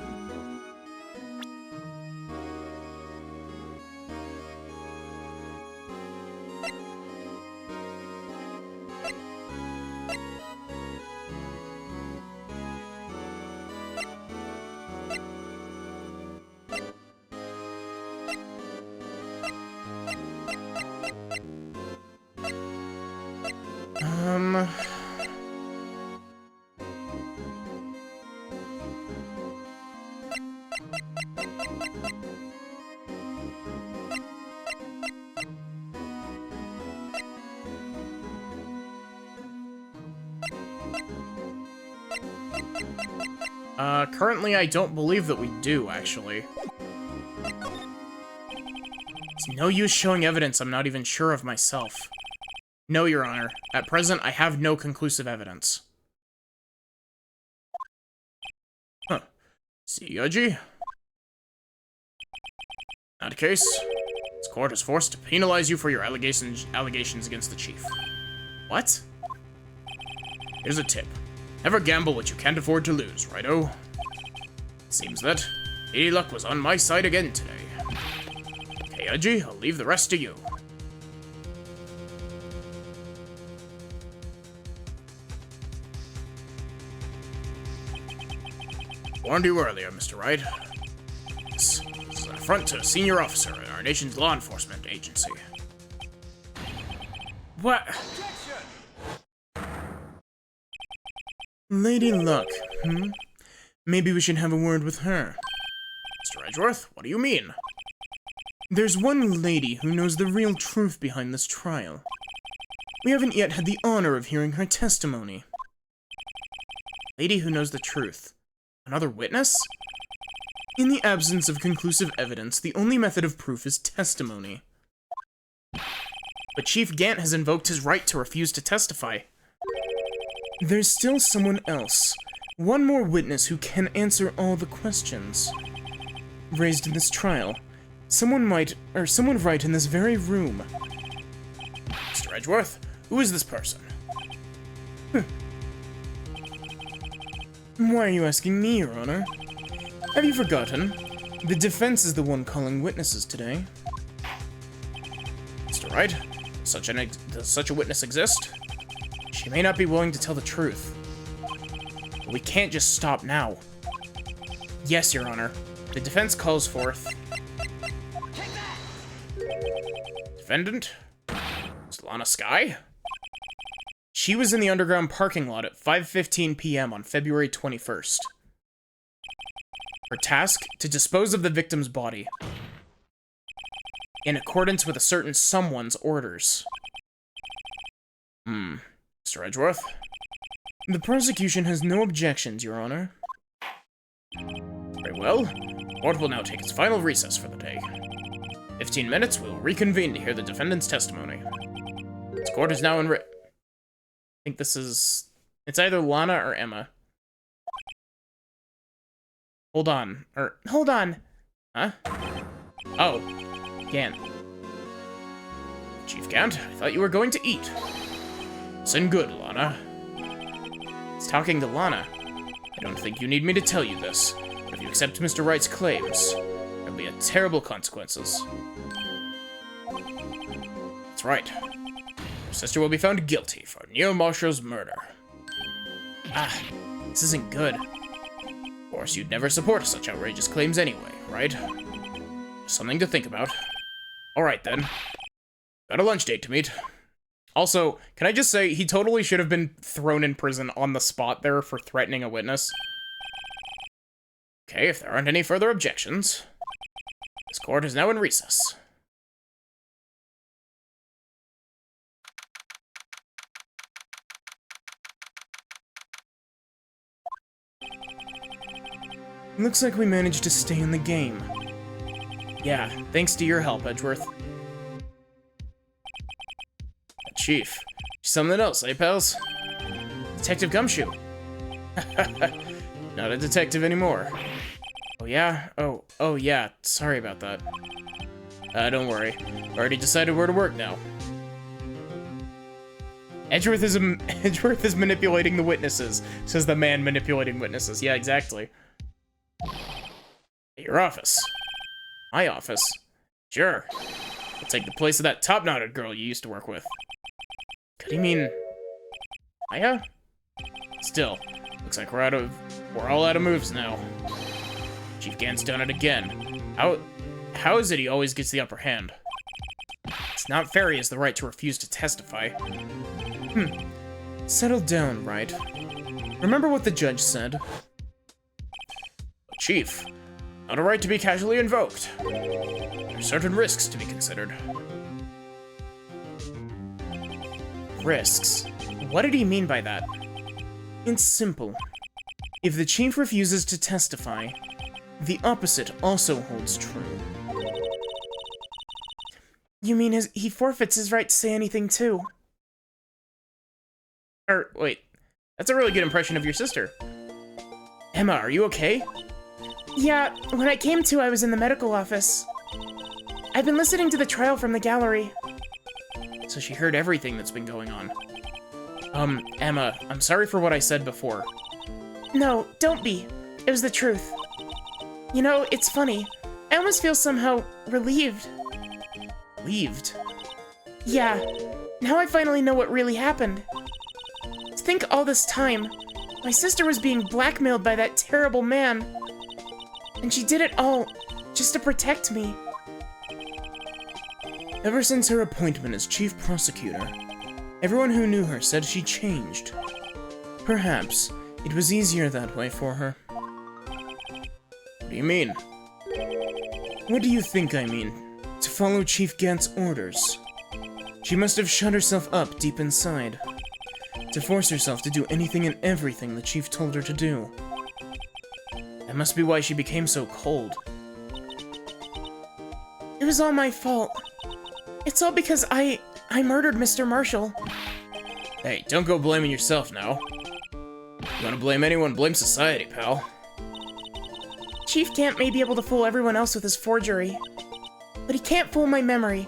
Currently I don't believe that we do, actually. It's no use showing evidence I'm not even sure of myself. No, Your Honor. At present, I have no conclusive evidence. Huh. See, Yoji? In that case, this court is forced to penalize you for your allegations against the chief. What? Here's a tip. Never gamble what you can't afford to lose, righto? Seems that Lady Luck was on my side again today. Okay, Yoji, I'll leave the rest to you. Warned you earlier, Mr. Wright. This is an affront to a senior officer in our nation's law enforcement agency. What? Lady Luck, Maybe we should have a word with her. Mr. Edgeworth, what do you mean? There's one lady who knows the real truth behind this trial. We haven't yet had the honor of hearing her testimony. Lady who knows the truth. Another witness? In the absence of conclusive evidence, the only method of proof is testimony. But Chief Gant has invoked his right to refuse to testify. There's still someone else. One more witness who can answer all the questions raised in this trial. Someone right in this very room. Mr. Edgeworth, who is this person? Why are you asking me, Your Honor? Have you forgotten? The defense is the one calling witnesses today. Mr. Wright, does such a witness exist? She may not be willing to tell the truth. But we can't just stop now. Yes, Your Honor. The defense calls forth... Defendant? Solana Sky? She was in the underground parking lot at 5:15 p.m. on February 21st. Her task? To dispose of the victim's body. In accordance with a certain someone's orders. Mr. Edgeworth? The prosecution has no objections, Your Honor. Very well. The court will now take its final recess for the day. 15 minutes, we will reconvene to hear the defendant's testimony. This court is now in I think this is... It's either Lana or Emma. Hold on. Hold on! Huh? Oh. Gant. Chief Gant, I thought you were going to eat. Listen good, Lana. He's talking to Lana. I don't think you need me to tell you this, but if you accept Mr. Wright's claims, there'll be terrible consequences. That's right. Your sister will be found guilty for Neo Marshal's murder. Ah, this isn't good. Of course, you'd never support such outrageous claims anyway, right? Just something to think about. Alright then. Got a lunch date to meet. Also, can I just say, he totally should have been thrown in prison on the spot there for threatening a witness. Okay, if there aren't any further objections, this court is now in recess. Looks like we managed to stay in the game. Yeah, thanks to your help, Edgeworth. Chief, something else, eh, pals? Detective Gumshoe. Not a detective anymore. Oh, yeah? Oh, yeah. Sorry about that. Don't worry. Already decided where to work now. Edgeworth is manipulating the witnesses, says the man manipulating witnesses. Yeah, exactly. Your office. My office? Sure. I'll take the place of that top-knotted girl you used to work with. Could he mean... Aya? Still, looks like we're all out of moves now. Chief Gant's done it again. How is it he always gets the upper hand? It's not fair he has the right to refuse to testify. Settle down, Wright. Remember what the judge said? Chief, not a right to be casually invoked. There are certain risks to be considered. Risks? What did he mean by that? It's simple. If the chief refuses to testify, the opposite also holds true. You mean he forfeits his right to say anything too? Wait, that's a really good impression of your sister. Emma, are you okay? Yeah, when I came to, I was in the medical office. I've been listening to the trial from the gallery. So she heard everything that's been going on. Emma, I'm sorry for what I said before. No, don't be. It was the truth. You know, it's funny. I almost feel somehow relieved. Relieved? Yeah. Now I finally know what really happened. To think all this time, my sister was being blackmailed by that terrible man. And she did it all just to protect me. Ever since her appointment as chief prosecutor, everyone who knew her said she changed. Perhaps it was easier that way for her. What do you mean? What do you think I mean? To follow Chief Gant's orders. She must have shut herself up deep inside. To force herself to do anything and everything the chief told her to do. That must be why she became so cold. It was all my fault. It's all because I murdered Mr. Marshall. Hey, don't go blaming yourself now. You wanna blame anyone, blame society, pal. Chief Gant may be able to fool everyone else with his forgery, but he can't fool my memory.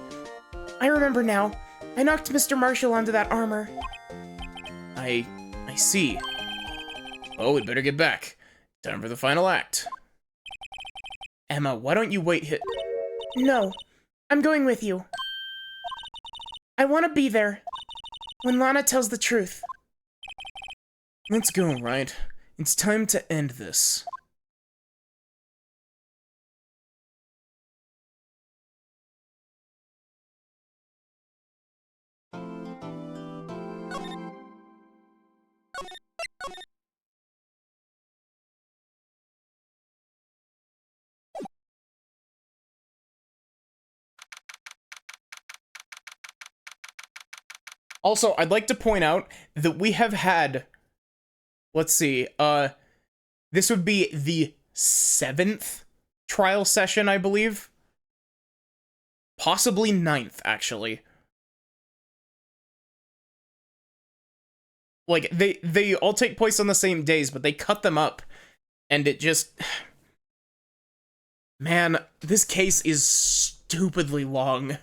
I remember now. I knocked Mr. Marshall onto that armor. I see. Oh, we'd better get back. Time for the final act. Emma, why don't you wait here? No, I'm going with you. I want to be there when Lana tells the truth. Let's go, Wright. It's time to end this. Also, I'd like to point out that we have had, let's see, this would be the 7th trial session, I believe. Possibly 9th, actually. Like, they all take place on the same days, but they cut them up, and it just... Man, this case is stupidly long.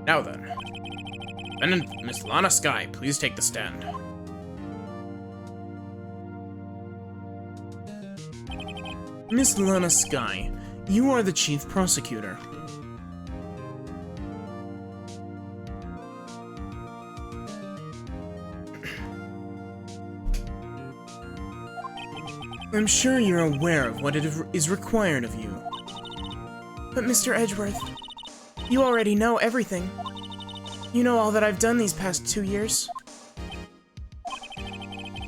Now then, Defendant Miss Lana Skye, please take the stand. Miss Lana Skye, you are the chief prosecutor. I'm sure you're aware of what is required of you. But Mr. Edgeworth, you already know everything. You know all that I've done these past 2 years.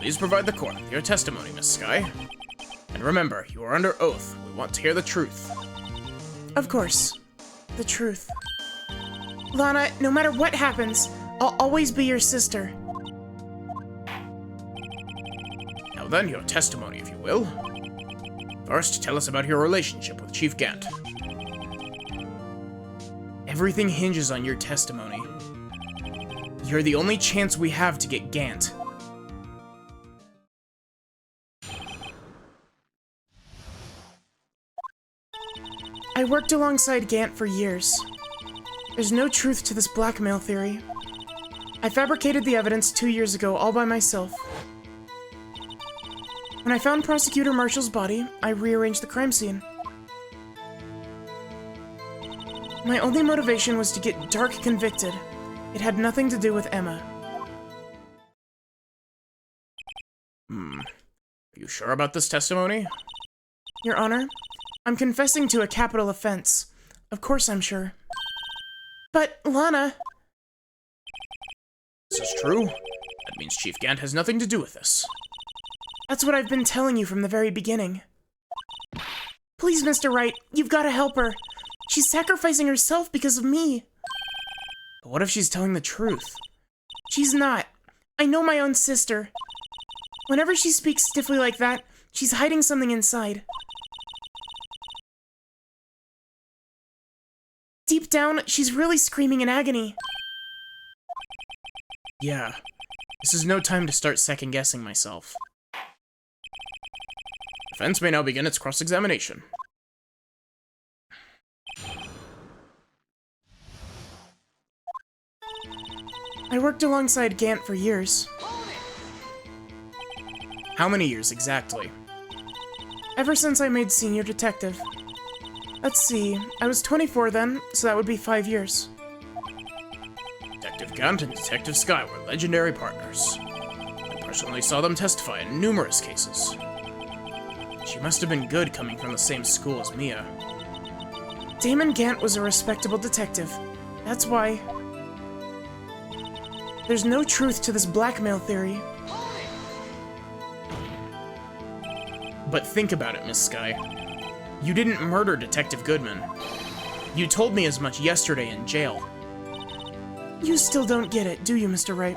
Please provide the court with your testimony, Miss Skye. And remember, you are under oath. We want to hear the truth. Of course. The truth. Lana, no matter what happens, I'll always be your sister. Now then, your testimony, if you will. First, tell us about your relationship with Chief Gant. Everything hinges on your testimony. You're the only chance we have to get Gant. I worked alongside Gant for years. There's no truth to this blackmail theory. I fabricated the evidence 2 years ago all by myself. When I found Prosecutor Marshall's body, I rearranged the crime scene. My only motivation was to get Dark convicted. It had nothing to do with Emma. Are you sure about this testimony? Your Honor, I'm confessing to a capital offense. Of course I'm sure. But, Lana... This is true. That means Chief Gant has nothing to do with this. That's what I've been telling you from the very beginning. Please, Mr. Wright, you've got to help her. She's sacrificing herself because of me. But what if she's telling the truth? She's not. I know my own sister. Whenever she speaks stiffly like that, she's hiding something inside. Deep down, she's really screaming in agony. Yeah. This is no time to start second-guessing myself. Defense may now begin its cross-examination. I worked alongside Gant for years. How many years exactly? Ever since I made senior detective. Let's see, I was 24 then, so that would be 5 years. Detective Gant and Detective Sky were legendary partners. I personally saw them testify in numerous cases. She must have been good coming from the same school as Mia. Damon Gant was a respectable detective. That's why. There's no truth to this blackmail theory. But think about it, Miss Sky. You didn't murder Detective Goodman. You told me as much yesterday in jail. You still don't get it, do you, Mr. Wright?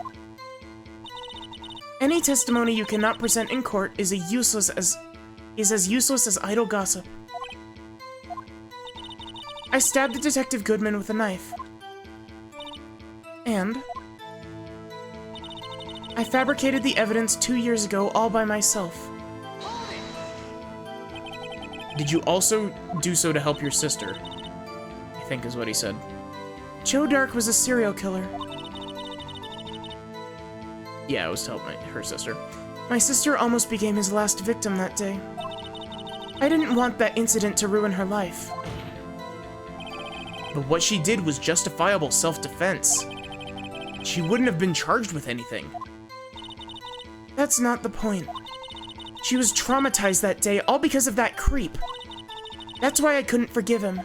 Any testimony you cannot present in court is as useless as idle gossip. I stabbed Detective Goodman with a knife. And I fabricated the evidence 2 years ago all by myself. Did you also do so to help your sister? I think is what he said. Joe Dark was a serial killer. Yeah, it was to help her sister. My sister almost became his last victim that day. I didn't want that incident to ruin her life. But what she did was justifiable self-defense. She wouldn't have been charged with anything. That's not the point. She was traumatized that day, all because of that creep. That's why I couldn't forgive him.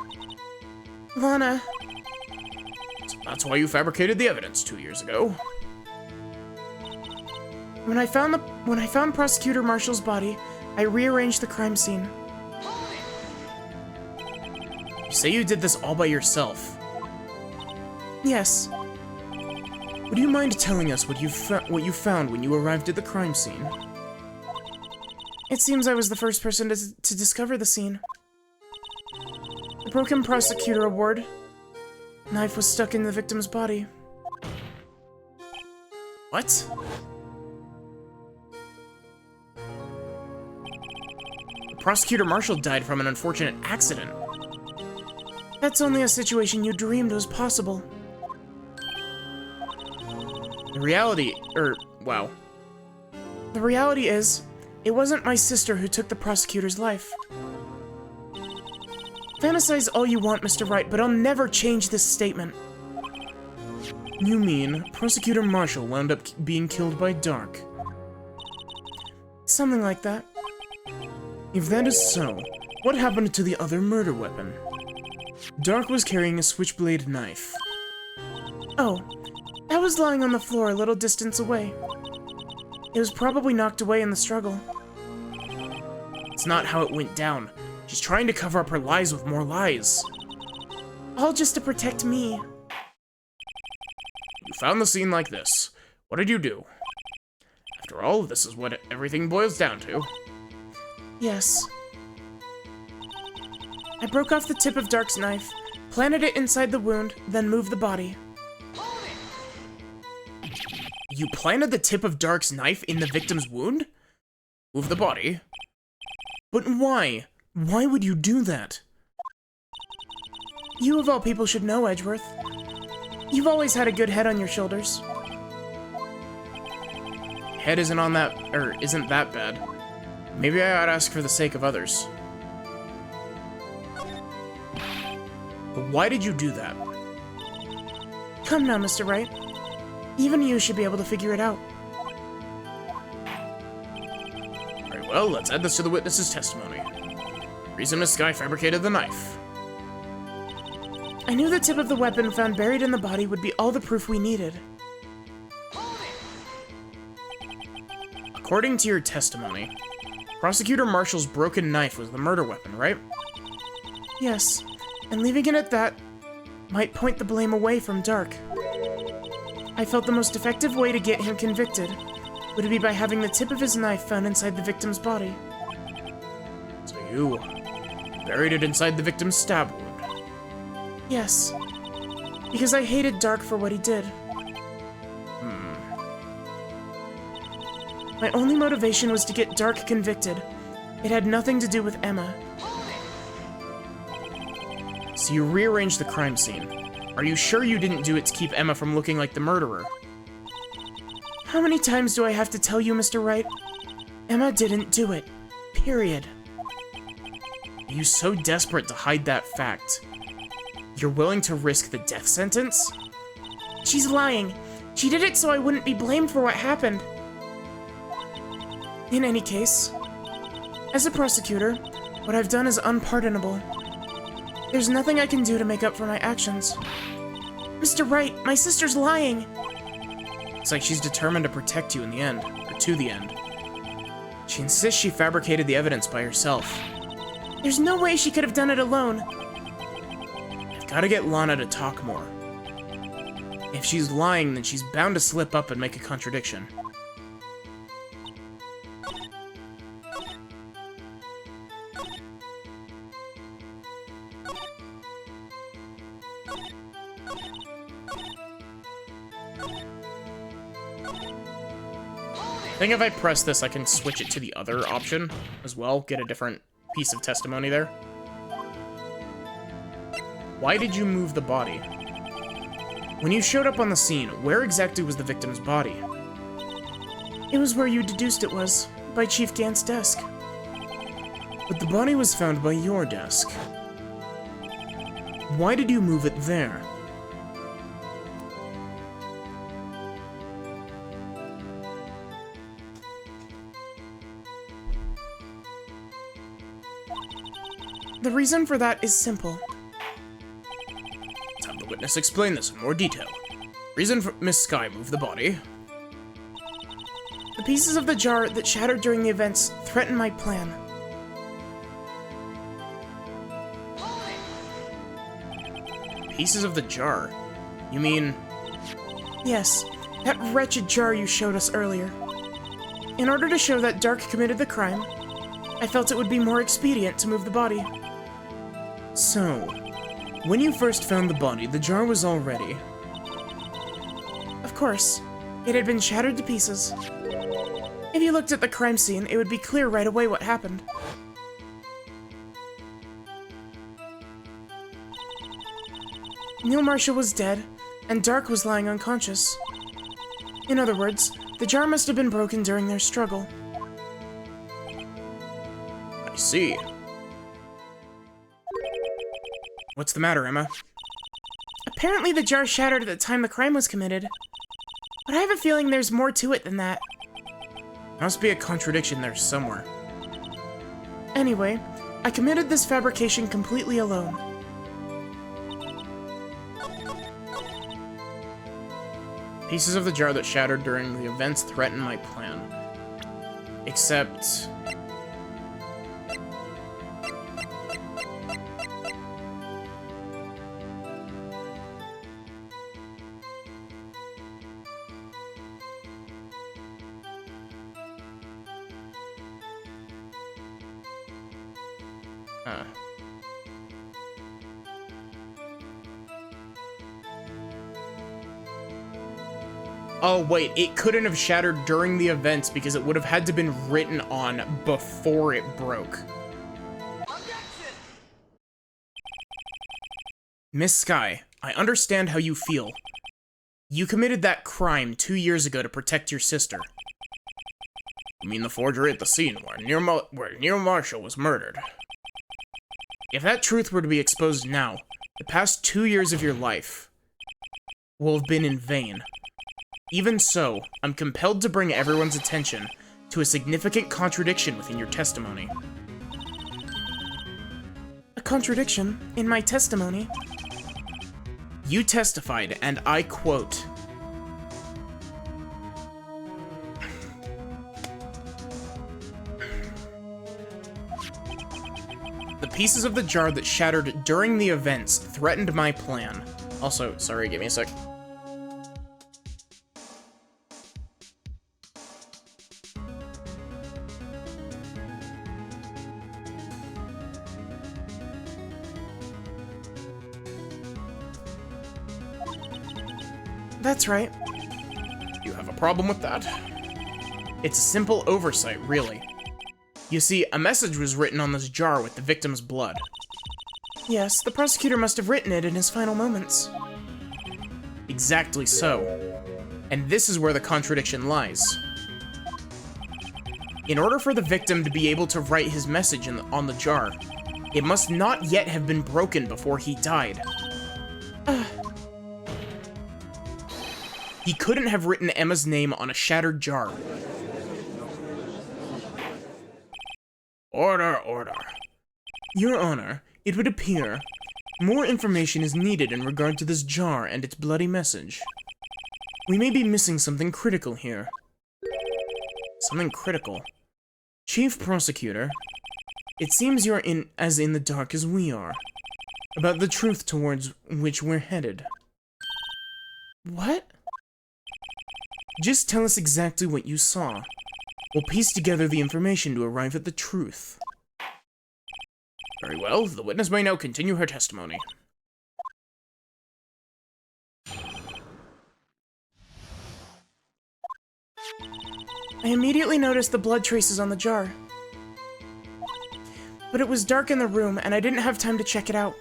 Lana... So that's why you fabricated the evidence 2 years ago. When I found Prosecutor Marshall's body, I rearranged the crime scene. You say you did this all by yourself. Yes. Would you mind telling us what you found when you arrived at the crime scene? It seems I was the first person to discover the scene. The broken prosecutor award. Knife was stuck in the victim's body. What? Prosecutor Marshall died from an unfortunate accident. That's only a situation you dreamed was possible. The reality, wow. The reality is, it wasn't my sister who took the prosecutor's life. Fantasize all you want, Mr. Wright, but I'll never change this statement. You mean Prosecutor Marshall wound up being killed by Dark? Something like that. If that is so, what happened to the other murder weapon? Dark was carrying a switchblade knife. Oh, that was lying on the floor a little distance away. It was probably knocked away in the struggle. It's not how it went down. She's trying to cover up her lies with more lies. All just to protect me. You found the scene like this. What did you do? After all, this is what everything boils down to. Yes. I broke off the tip of Dark's knife, planted it inside the wound, then moved the body. You planted the tip of Dark's knife in the victim's wound? Move the body? But why? Why would you do that? You of all people should know, Edgeworth. You've always had a good head on your shoulders. Head isn't that bad. Maybe I ought to ask for the sake of others. But why did you do that? Come now, Mr. Wright. Even you should be able to figure it out. Very well, let's add this to the witness's testimony. Reason Miss Sky fabricated the knife. I knew the tip of the weapon found buried in the body would be all the proof we needed. According to your testimony, Prosecutor Marshall's broken knife was the murder weapon, right? Yes, and leaving it at that might point the blame away from Dark. I felt the most effective way to get him convicted would be by having the tip of his knife found inside the victim's body. So you buried it inside the victim's stab wound? Yes, because I hated Dark for what he did. My only motivation was to get Dark convicted. It had nothing to do with Emma. So you rearranged the crime scene. Are you sure you didn't do it to keep Emma from looking like the murderer? How many times do I have to tell you, Mr. Wright? Emma didn't do it. Period. Are you so desperate to hide that fact? You're willing to risk the death sentence? She's lying. She did it so I wouldn't be blamed for what happened. In any case, as a prosecutor, what I've done is unpardonable. There's nothing I can do to make up for my actions. Mr. Wright, my sister's lying! It's like she's determined to protect you in the end, or to the end. She insists she fabricated the evidence by herself. There's no way she could have done it alone. I've gotta get Lana to talk more. If she's lying, then she's bound to slip up and make a contradiction. I think if I press this, I can switch it to the other option as well, get a different piece of testimony there. Why did you move the body? When you showed up on the scene, where exactly was the victim's body? It was where you deduced it was, by Chief Gant's desk. But the body was found by your desk. Why did you move it there? The reason for that is simple. Let's have the witness explain this in more detail. Reason for Miss Sky moved the body. The pieces of the jar that shattered during the events threatened my plan. Pieces of the jar? You mean... Yes, that wretched jar you showed us earlier. In order to show that Dark committed the crime, I felt it would be more expedient to move the body. So, when you first found the body, the jar was all ready. Of course. It had been shattered to pieces. If you looked at the crime scene, it would be clear right away what happened. Neil Marshall was dead, and Dark was lying unconscious. In other words, the jar must have been broken during their struggle. I see. What's the matter, Emma? Apparently the jar shattered at the time the crime was committed. But I have a feeling there's more to it than that. Must be a contradiction there somewhere. Anyway, I committed this fabrication completely alone. Pieces of the jar that shattered during the events threatened my plan. Except... Oh, wait, it couldn't have shattered during the events because it would have had to been written on before it broke. Miss Sky, I understand how you feel, You committed that crime 2 years ago to protect your sister. You mean the forgery at the scene where Neil Marshall was murdered? If that truth were to be exposed now, the past 2 years of your life will have been in vain. Even so, I'm compelled to bring everyone's attention to a significant contradiction within your testimony. A contradiction in my testimony? You testified, and I quote, "The pieces of the jar that shattered during the events threatened my plan." Also, sorry, give me a sec. That's right. You have a problem with that? It's a simple oversight, really. You see, a message was written on this jar with the victim's blood. Yes, the prosecutor must have written it in his final moments. Exactly so. And this is where the contradiction lies. In order for the victim to be able to write his message on the jar, it must not yet have been broken before he died. He couldn't have written Emma's name on a shattered jar. Order, order. Your Honor, it would appear more information is needed in regard to this jar and its bloody message. We may be missing something critical here. Something critical? Chief Prosecutor, it seems you're as in the dark as we are about the truth towards which we're headed. What? Just tell us exactly what you saw. We'll piece together the information to arrive at the truth. Very well, the witness may now continue her testimony. I immediately noticed the blood traces on the jar. But it was dark in the room, and I didn't have time to check it out.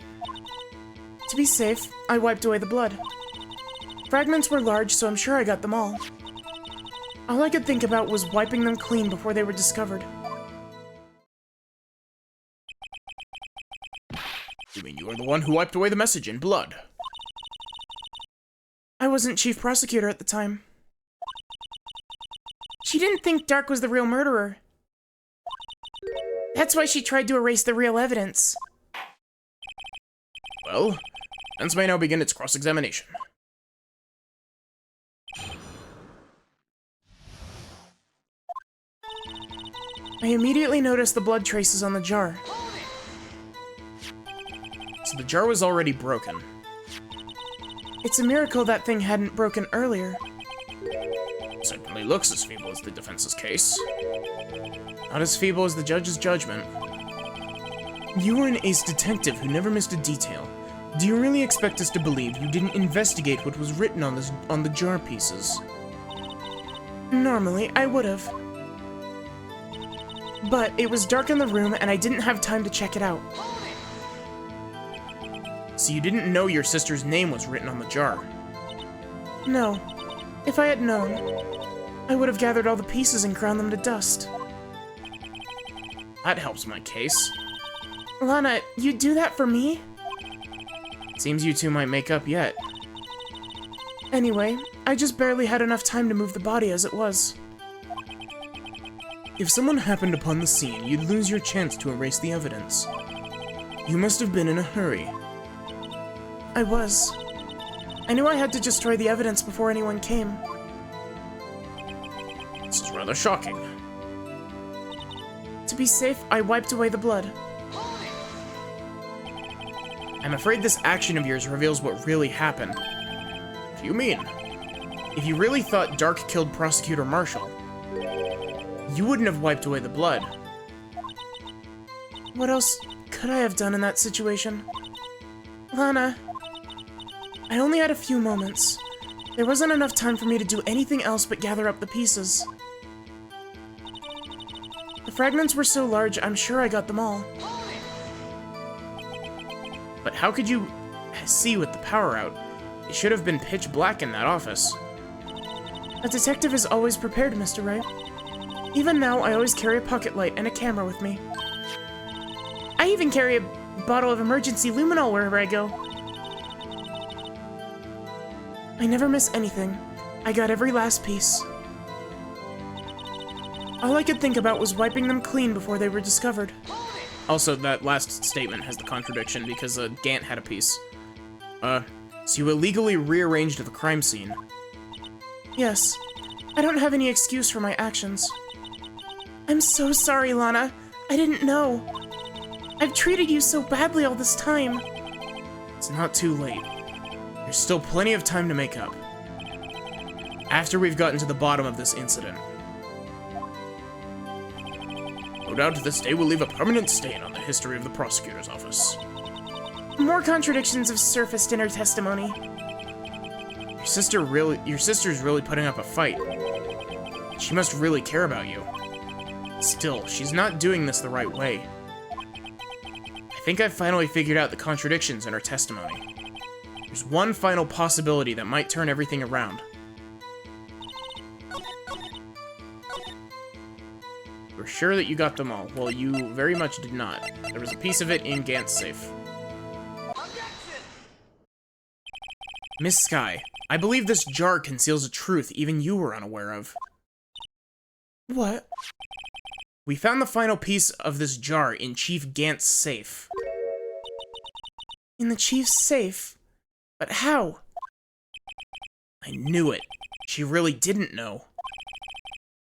To be safe, I wiped away the blood. Fragments were large, so I'm sure I got them all. All I could think about was wiping them clean before they were discovered. You mean you were the one who wiped away the message in blood? I wasn't chief prosecutor at the time. She didn't think Dark was the real murderer. That's why she tried to erase the real evidence. Well, defense may now begin its cross-examination. I immediately noticed the blood traces on the jar. So the jar was already broken. It's a miracle that thing hadn't broken earlier. Certainly looks as feeble as the defense's case. Not as feeble as the judge's judgment. You were an ace detective who never missed a detail. Do you really expect us to believe you didn't investigate what was written on the jar pieces? Normally, I would've. But it was dark in the room and I didn't have time to check it out. So you didn't know your sister's name was written on the jar? No. If I had known, I would have gathered all the pieces and ground them to dust. That helps my case. Lana, you'd do that for me? Seems you two might make up yet. Anyway, I just barely had enough time to move the body as it was. If someone happened upon the scene, you'd lose your chance to erase the evidence. You must have been in a hurry. I was. I knew I had to destroy the evidence before anyone came. This is rather shocking. To be safe, I wiped away the blood. I'm afraid this action of yours reveals what really happened. What do you mean? If you really thought Dark killed Prosecutor Marshall, you wouldn't have wiped away the blood. What else could I have done in that situation? Lana, I only had a few moments. There wasn't enough time for me to do anything else but gather up the pieces. The fragments were so large, I'm sure I got them all. But how could you see with the power out? It should have been pitch black in that office. A detective is always prepared, Mr. Wright. Even now, I always carry a pocket light and a camera with me. I even carry a bottle of emergency luminol wherever I go. I never miss anything. I got every last piece. All I could think about was wiping them clean before they were discovered. Also, that last statement has the contradiction because Gant had a piece. So you illegally rearranged the crime scene. Yes. I don't have any excuse for my actions. I'm so sorry, Lana. I didn't know. I've treated you so badly all this time. It's not too late. There's still plenty of time to make up. After we've gotten to the bottom of this incident. No doubt this day will leave a permanent stain on the history of the prosecutor's office. More contradictions have surfaced in her testimony. Your sister's really putting up a fight. She must really care about you. Still, she's not doing this the right way. I think I've finally figured out the contradictions in her testimony. There's one final possibility that might turn everything around. We're sure that you got them all. Well, you very much did not. There was a piece of it in Gant's safe. Miss Sky, I believe this jar conceals a truth even you were unaware of. What? We found the final piece of this jar in Chief Gant's safe. In the chief's safe? But how? I knew it. She really didn't know.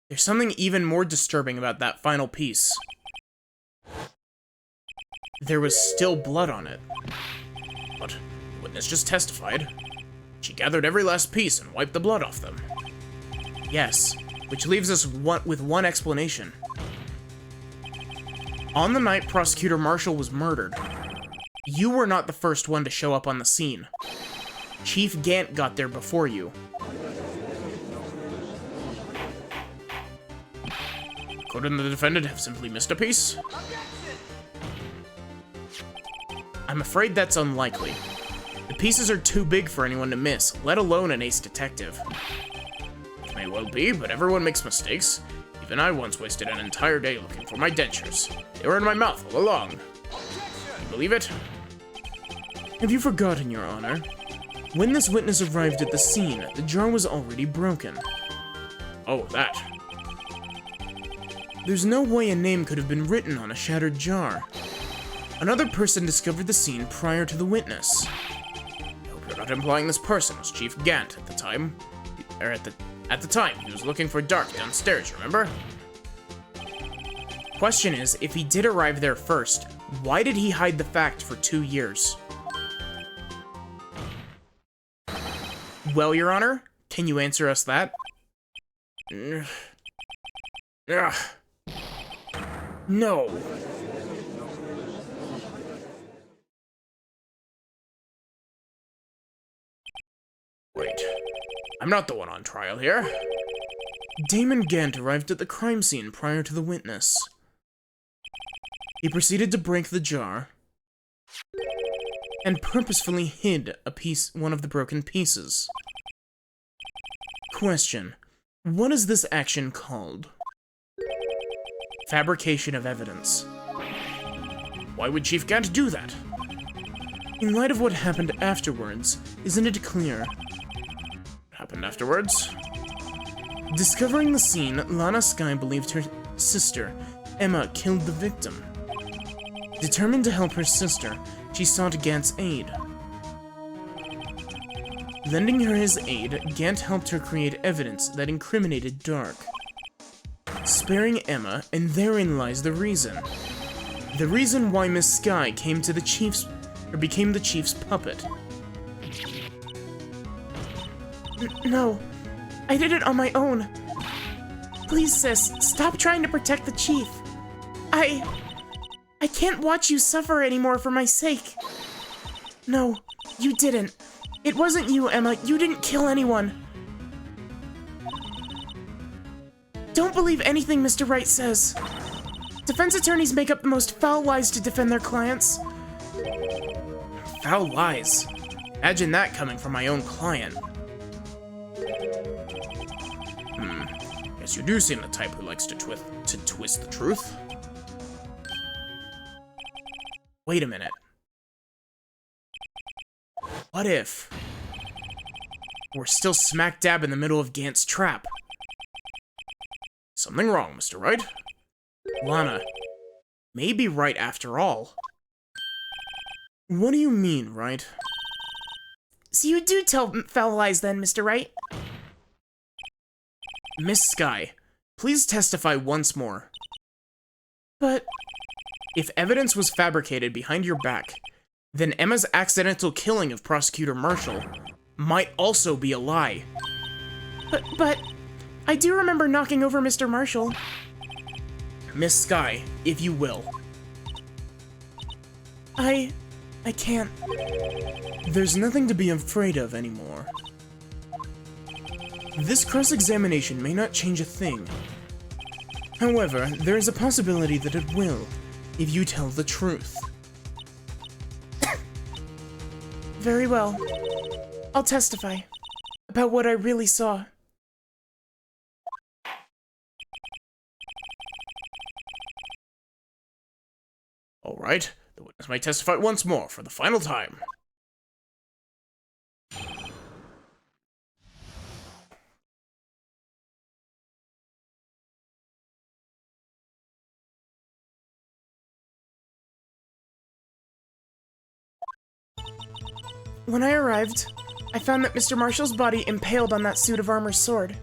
There's something even more disturbing about that final piece. There was still blood on it. But the witness just testified. She gathered every last piece and wiped the blood off them. Yes, which leaves us with one explanation. On the night Prosecutor Marshall was murdered, you were not the first one to show up on the scene. Chief Gant got there before you. Couldn't the defendant have simply missed a piece? I'm afraid that's unlikely. The pieces are too big for anyone to miss, let alone an ace detective. It may well be, but everyone makes mistakes. Even I once wasted an entire day looking for my dentures. They were in my mouth all along. You believe it? Have you forgotten, Your Honor? When this witness arrived at the scene, the jar was already broken. Oh, that. There's no way a name could have been written on a shattered jar. Another person discovered the scene prior to the witness. I hope you're not implying this person was Chief Gant at the time. At the time, he was looking for Dark downstairs, remember? Question is, if he did arrive there first, why did he hide the fact for 2 years? Well, Your Honor, can you answer us that? No. Wait, I'm not the one on trial here. Damon Gant arrived at the crime scene prior to the witness. He proceeded to break the jar and purposefully hid one of the broken pieces. Question: what is this action called? Fabrication of evidence. Why would Chief Gant do that? In light of what happened afterwards, isn't it clear? What happened afterwards? Discovering the scene, Lana Sky believed her sister, Emma, killed the victim. Determined to help her sister, she sought Gant's aid. Lending her his aid, Gant helped her create evidence that incriminated Dark, sparing Emma, and therein lies the reason. The reason why Miss Sky became the chief's puppet. No, I did it on my own. Please, sis, stop trying to protect the chief. I can't watch you suffer anymore for my sake. No, you didn't. It wasn't you, Emma. You didn't kill anyone. Don't believe anything Mr. Wright says. Defense attorneys make up the most foul lies to defend their clients. Foul lies? Imagine that coming from my own client. Guess you do seem the type who likes to twist the truth. Wait a minute. What if we're still smack dab in the middle of Gant's trap? Something wrong, Mr. Wright? Lana may be right after all. What do you mean, Wright? So you do tell foul lies then, Mr. Wright? Miss Sky, please testify once more. But If evidence was fabricated behind your back, then Emma's accidental killing of Prosecutor Marshall might also be a lie. But I do remember knocking over Mr. Marshall. Miss Sky, if you will. I can't. There's nothing to be afraid of anymore. This cross-examination may not change a thing. However, there is a possibility that it will, if you tell the truth. Very well. I'll testify about what I really saw. All right, the witness may testify once more for the final time. When I arrived, I found that Mr. Marshall's body impaled on that suit of armor's sword.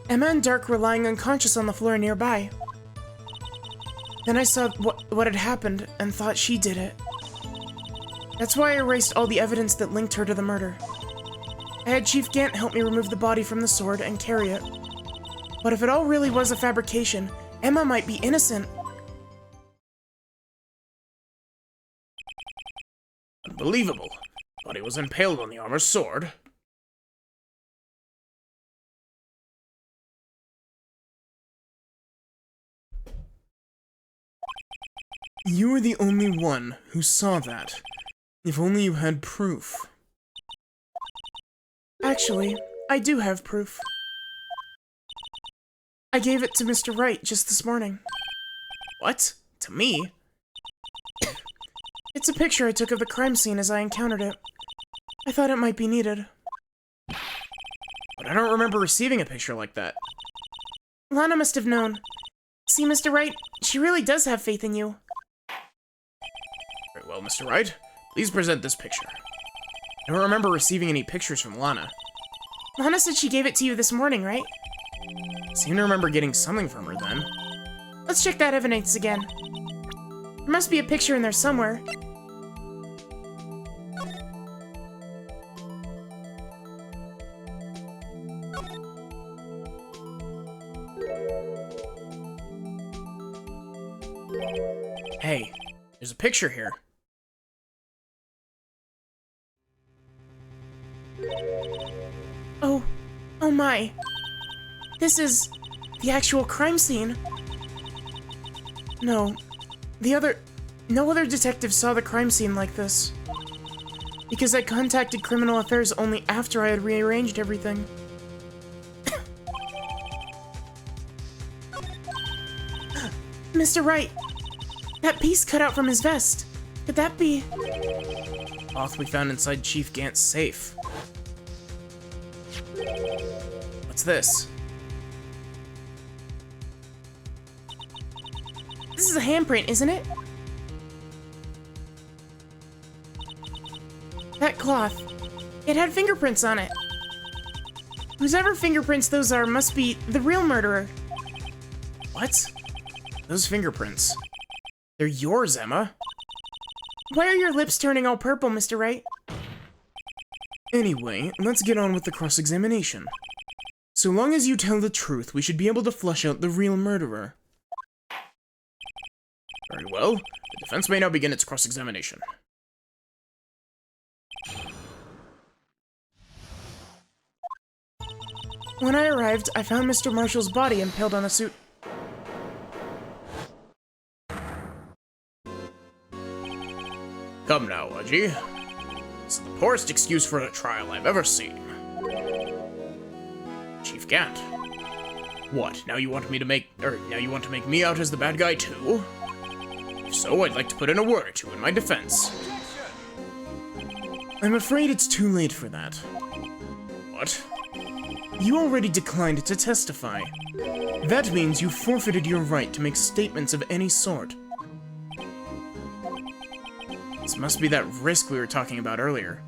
Emma and Dark were lying unconscious on the floor nearby. Then I saw what had happened and thought she did it. That's why I erased all the evidence that linked her to the murder. I had Chief Gant help me remove the body from the sword and carry it. But if it all really was a fabrication, Emma might be innocent. Unbelievable. But he was impaled on the armor's sword. You were the only one who saw that. If only you had proof. Actually, I do have proof. I gave it to Mr. Wright just this morning. What? To me? It's a picture I took of the crime scene as I encountered it. I thought it might be needed. But I don't remember receiving a picture like that. Lana must have known. See, Mr. Wright, she really does have faith in you. Very well, Mr. Wright. Please present this picture. I don't remember receiving any pictures from Lana. Lana said she gave it to you this morning, right? I seem to remember getting something from her then. Let's check that evidence again. There must be a picture in there somewhere. Hey, there's a picture here. Oh my. This is the actual crime scene. No other detective saw the crime scene like this. Because I contacted Criminal Affairs only after I had rearranged everything. Mr. Wright, that piece cut out from his vest. Could that be? Cloth we found inside Chief Gant's safe. What's this? This is a handprint, isn't it? That cloth. It had fingerprints on it. Whosever fingerprints those are must be the real murderer. What? Those fingerprints. They're yours, Emma. Why are your lips turning all purple, Mr. Wright? Anyway, let's get on with the cross-examination. So long as you tell the truth, we should be able to flush out the real murderer. Very well. The defense may now begin its cross-examination. When I arrived, I found Mr. Marshall's body impaled on a suit. Come now, Aji. This is the poorest excuse for a trial I've ever seen. Chief Gant. What, now you want me to make me out as the bad guy too? If so, I'd like to put in a word or two in my defense. I'm afraid it's too late for that. What? You already declined to testify. That means you forfeited your right to make statements of any sort. This must be that risk we were talking about earlier.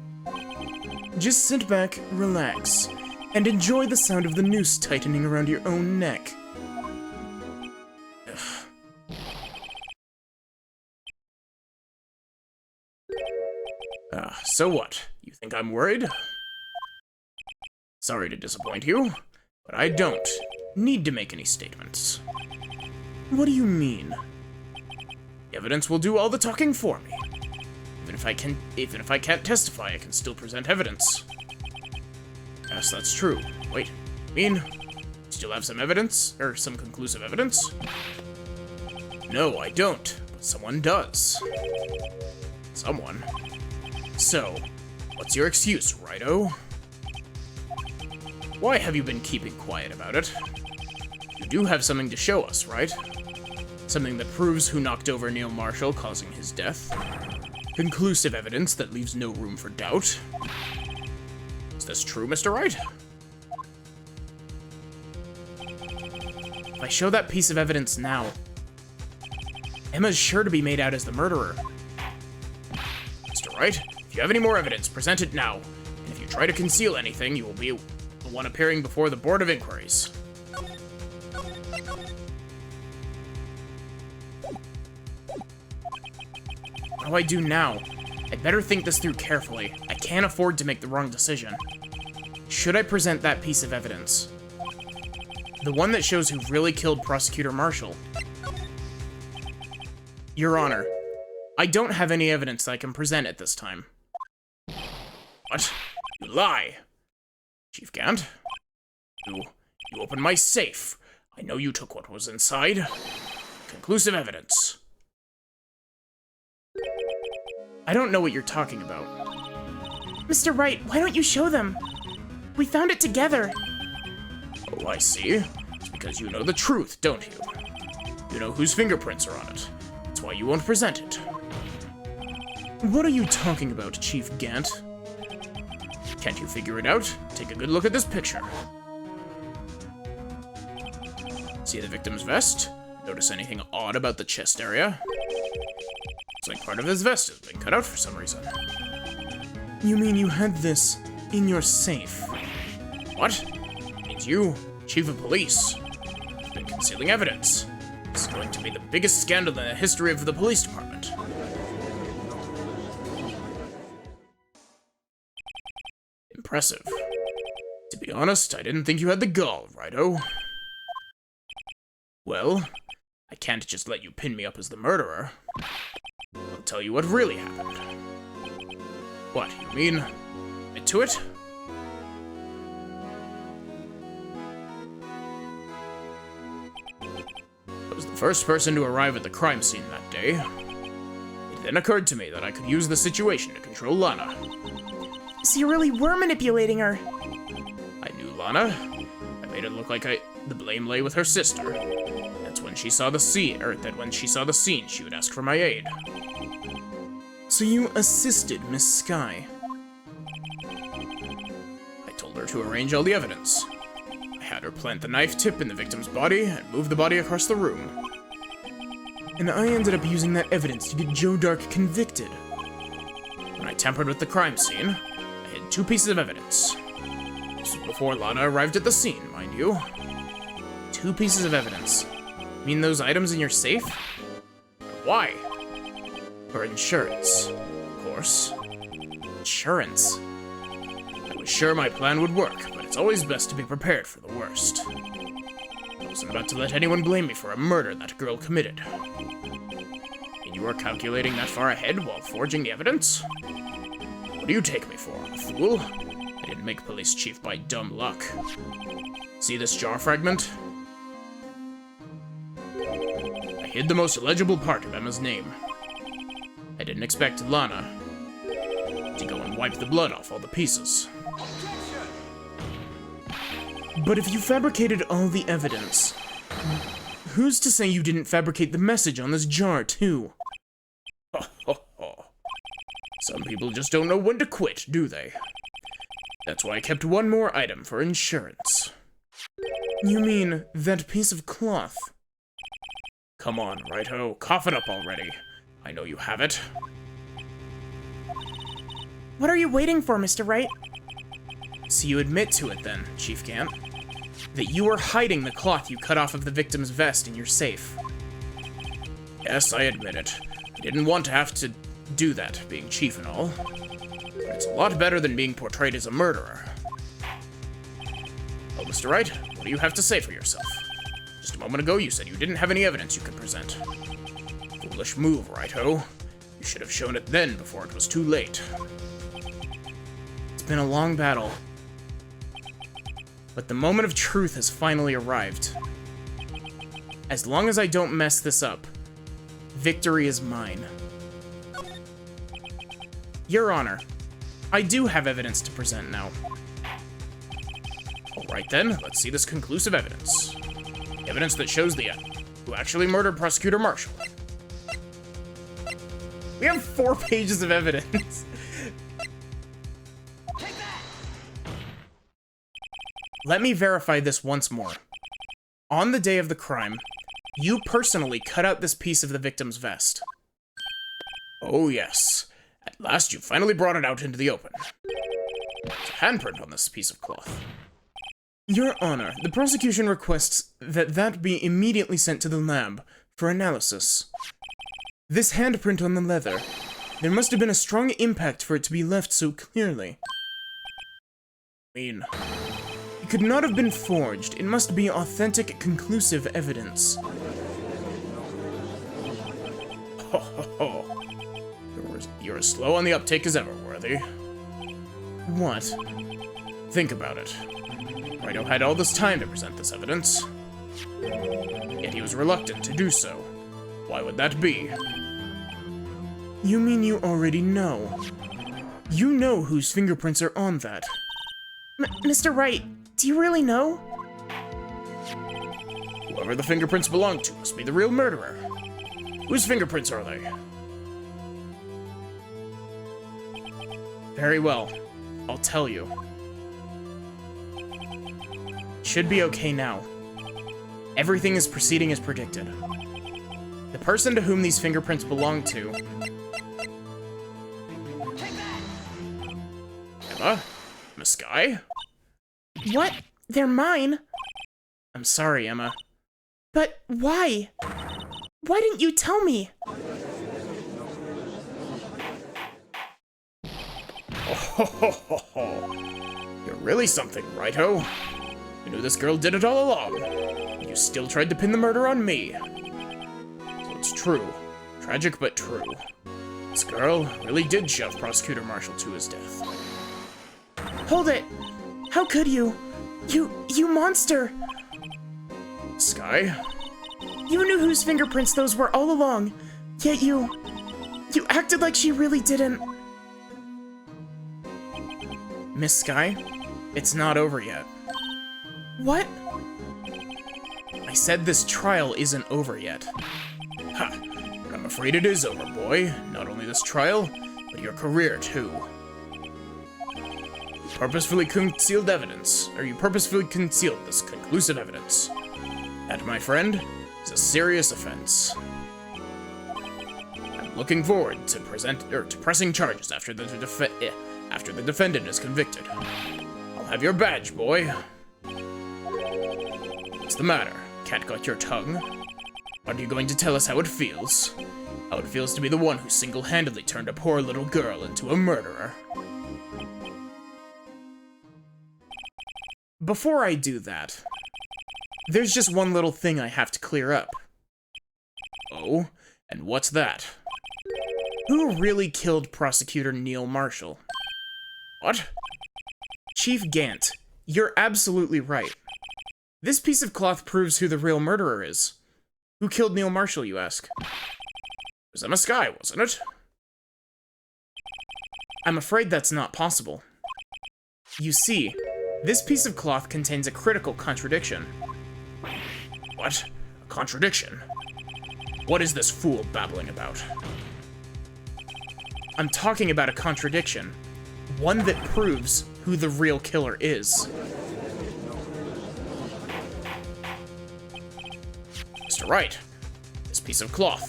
Just sit back, relax, and enjoy the sound of the noose tightening around your own neck. So what? You think I'm worried? Sorry to disappoint you, but I don't need to make any statements. What do you mean? The evidence will do all the talking for me. Even if I can't testify, I can still present evidence. Yes, that's true. Wait, you mean you still have some evidence? Or some conclusive evidence? No, I don't, but someone does. Someone? So, what's your excuse, Righto? Why have you been keeping quiet about it? You do have something to show us, right? Something that proves who knocked over Neil Marshall, causing his death. Conclusive evidence that leaves no room for doubt. Is this true, Mr. Wright? If I show that piece of evidence now, Emma's sure to be made out as the murderer. Mr. Wright, if you have any more evidence, present it now. And if you try to conceal anything, you will be the one appearing before the Board of Inquiries. What do I do now? I'd better think this through carefully. I can't afford to make the wrong decision. Should I present that piece of evidence? The one that shows who really killed Prosecutor Marshall? Your Honor, I don't have any evidence that I can present at this time. What? You lie! Chief Gant? You opened my safe. I know you took what was inside. Conclusive evidence. I don't know what you're talking about. Mr. Wright, why don't you show them? We found it together. Oh, I see. It's because you know the truth, don't you? You know whose fingerprints are on it. That's why you won't present it. What are you talking about, Chief Gant? Can't you figure it out? Take a good look at this picture. See the victim's vest? Notice anything odd about the chest area? Looks like part of his vest has been cut out for some reason. You mean you had this in your safe? What? It means you, Chief of Police, have been concealing evidence. This is going to be the biggest scandal in the history of the police department. Impressive. To be honest, I didn't think you had the gall, Righto. Well, I can't just let you pin me up as the murderer. I'll tell you what really happened. What, you mean admit to it? I was the first person to arrive at the crime scene that day. It then occurred to me that I could use the situation to control Lana. So you really were manipulating her? I knew Lana. I made it look like the blame lay with her sister. That's when she saw the scene, she would ask for my aid. So you assisted Miss Skye? I told her to arrange all the evidence. I had her plant the knife tip in the victim's body and move the body across the room. And I ended up using that evidence to get Joe Dark convicted. When I tampered with the crime scene, I hid 2 pieces of evidence. This was before Lana arrived at the scene, mind you. 2 pieces of evidence? You mean those items in your safe? Why? For insurance, of course. Insurance? I was sure my plan would work, but it's always best to be prepared for the worst. I wasn't about to let anyone blame me for a murder that girl committed. And you were calculating that far ahead while forging the evidence? What do you take me for, a fool? I didn't make police chief by dumb luck. See this jar fragment? I hid the most illegible part of Emma's name. I didn't expect Lana to go and wipe the blood off all the pieces. But if you fabricated all the evidence, who's to say you didn't fabricate the message on this jar, too? Ho, ho, ho. Some people just don't know when to quit, do they? That's why I kept one more item for insurance. You mean that piece of cloth? Come on, Wright-ho, cough it up already. I know you have it. What are you waiting for, Mr. Wright? So you admit to it then, Chief Gant, that you were hiding the cloth you cut off of the victim's vest in your safe. Yes, I admit it. I didn't want to have to do that, being chief and all. But it's a lot better than being portrayed as a murderer. Well, Mr. Wright, what do you have to say for yourself? Just a moment ago, you said you didn't have any evidence you could present. Foolish move, Wright-ho. You should have shown it then, before it was too late. It's been a long battle. But the moment of truth has finally arrived. As long as I don't mess this up, victory is mine. Your Honor, I do have evidence to present now. Alright then, let's see this conclusive evidence. Evidence that shows the who actually murdered Prosecutor Marshall. We have 4 pages of evidence. Let me verify this once more. On the day of the crime, you personally cut out this piece of the victim's vest. Oh yes. At last you finally brought it out into the open. There's a handprint on this piece of cloth. Your Honor, the prosecution requests that be immediately sent to the lab for analysis. This handprint on the leather, there must have been a strong impact for it to be left so clearly. It could not have been forged. It must be authentic, conclusive evidence. Ho, ho, ho. You're as slow on the uptake as ever, Worthy. What? Think about it. Rhino had all this time to present this evidence. Yet he was reluctant to do so. Why would that be? You mean you already know? You know whose fingerprints are on that. Mr. Wright, do you really know? Whoever the fingerprints belong to must be the real murderer. Whose fingerprints are they? Very well. I'll tell you. Should be okay now. Everything is proceeding as predicted. The person to whom these fingerprints belong to... Emma? Miss Sky? What? They're mine? I'm sorry, Emma. But why? Why didn't you tell me? Oh, ho, ho, ho. You're really something, Righto. You knew this girl did it all along. And you still tried to pin the murder on me. So it's true. Tragic, but true. This girl really did shove Prosecutor Marshall to his death. Hold it! How could you? You monster! Sky? You knew whose fingerprints those were all along, yet you acted like she really didn't. Miss Sky, it's not over yet. What? I said this trial isn't over yet. Ha! But I'm afraid it is over, boy. Not only this trial, but your career, too. You purposefully concealed evidence, or you purposefully concealed this conclusive evidence. That, my friend, is a serious offense. I'm looking forward to pressing charges after the defendant is convicted. I'll have your badge, boy. What's the matter? Cat got your tongue? Aren't you going to tell us how it feels? How it feels to be the one who single-handedly turned a poor little girl into a murderer? Before I do that, there's just one little thing I have to clear up. Oh? And what's that? Who really killed Prosecutor Neil Marshall? What? Chief Gant, you're absolutely right. This piece of cloth proves who the real murderer is. Who killed Neil Marshall, you ask? It was Emma Sky, wasn't it? I'm afraid that's not possible. You see, this piece of cloth contains a critical contradiction. What? A contradiction? What is this fool babbling about? I'm talking about a contradiction. One that proves who the real killer is. Mr. Wright, this piece of cloth,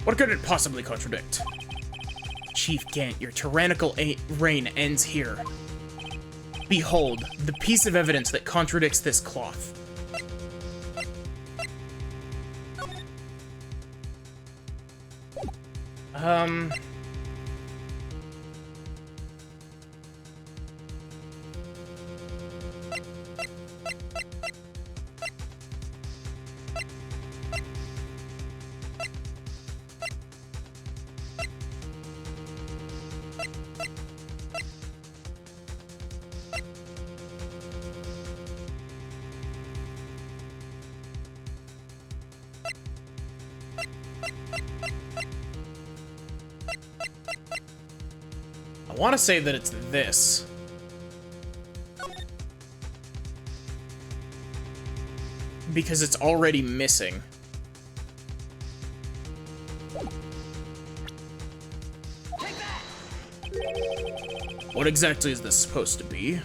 what could it possibly contradict? Chief Gant, your tyrannical reign ends here. Behold, the piece of evidence that contradicts this cloth. I want to say that it's this. Because it's already missing. What exactly is this supposed to be?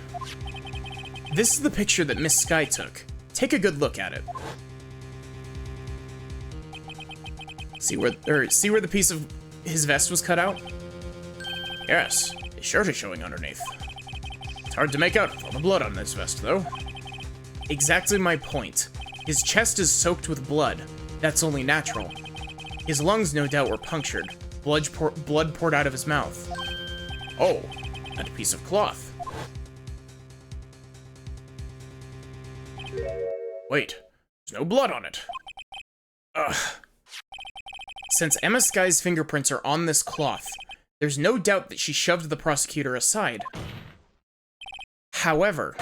This is the picture that Miss Sky took. Take a good look at it. See where the piece of his vest was cut out? Yes, his shirt is showing underneath. It's hard to make out with all the blood on this vest, though. Exactly my point. His chest is soaked with blood. That's only natural. His lungs, no doubt, were punctured. Blood poured out of his mouth. Oh, and a piece of cloth. Wait, there's no blood on it. Ugh. Since Emma Sky's fingerprints are on this cloth, there's no doubt that she shoved the prosecutor aside. However,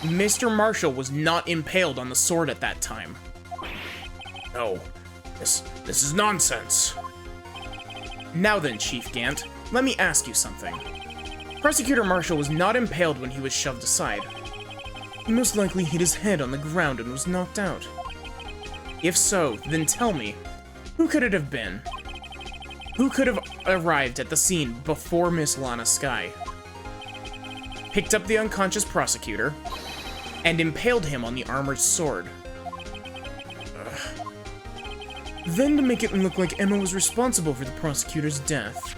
Mr. Marshall was not impaled on the sword at that time. No, this is nonsense. Now then, Chief Gant, let me ask you something. Prosecutor Marshall was not impaled when he was shoved aside. He most likely hit his head on the ground and was knocked out. If so, then tell me, who could it have been? Who could have arrived at the scene before Miss Lana Sky, picked up the unconscious prosecutor, and impaled him on the armored sword? Then, to make it look like Emma was responsible for the prosecutor's death,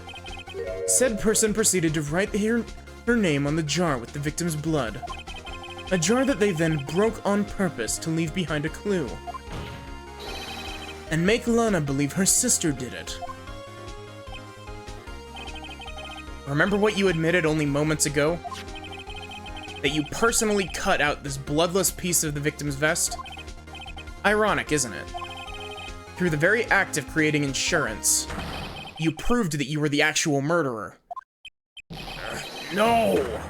said person proceeded to write her name on the jar with the victim's blood. A jar that they then broke on purpose to leave behind a clue. And make Lana believe her sister did it. Remember what you admitted only moments ago? That you personally cut out this bloodless piece of the victim's vest? Ironic, isn't it? Through the very act of creating insurance, you proved that you were the actual murderer. No!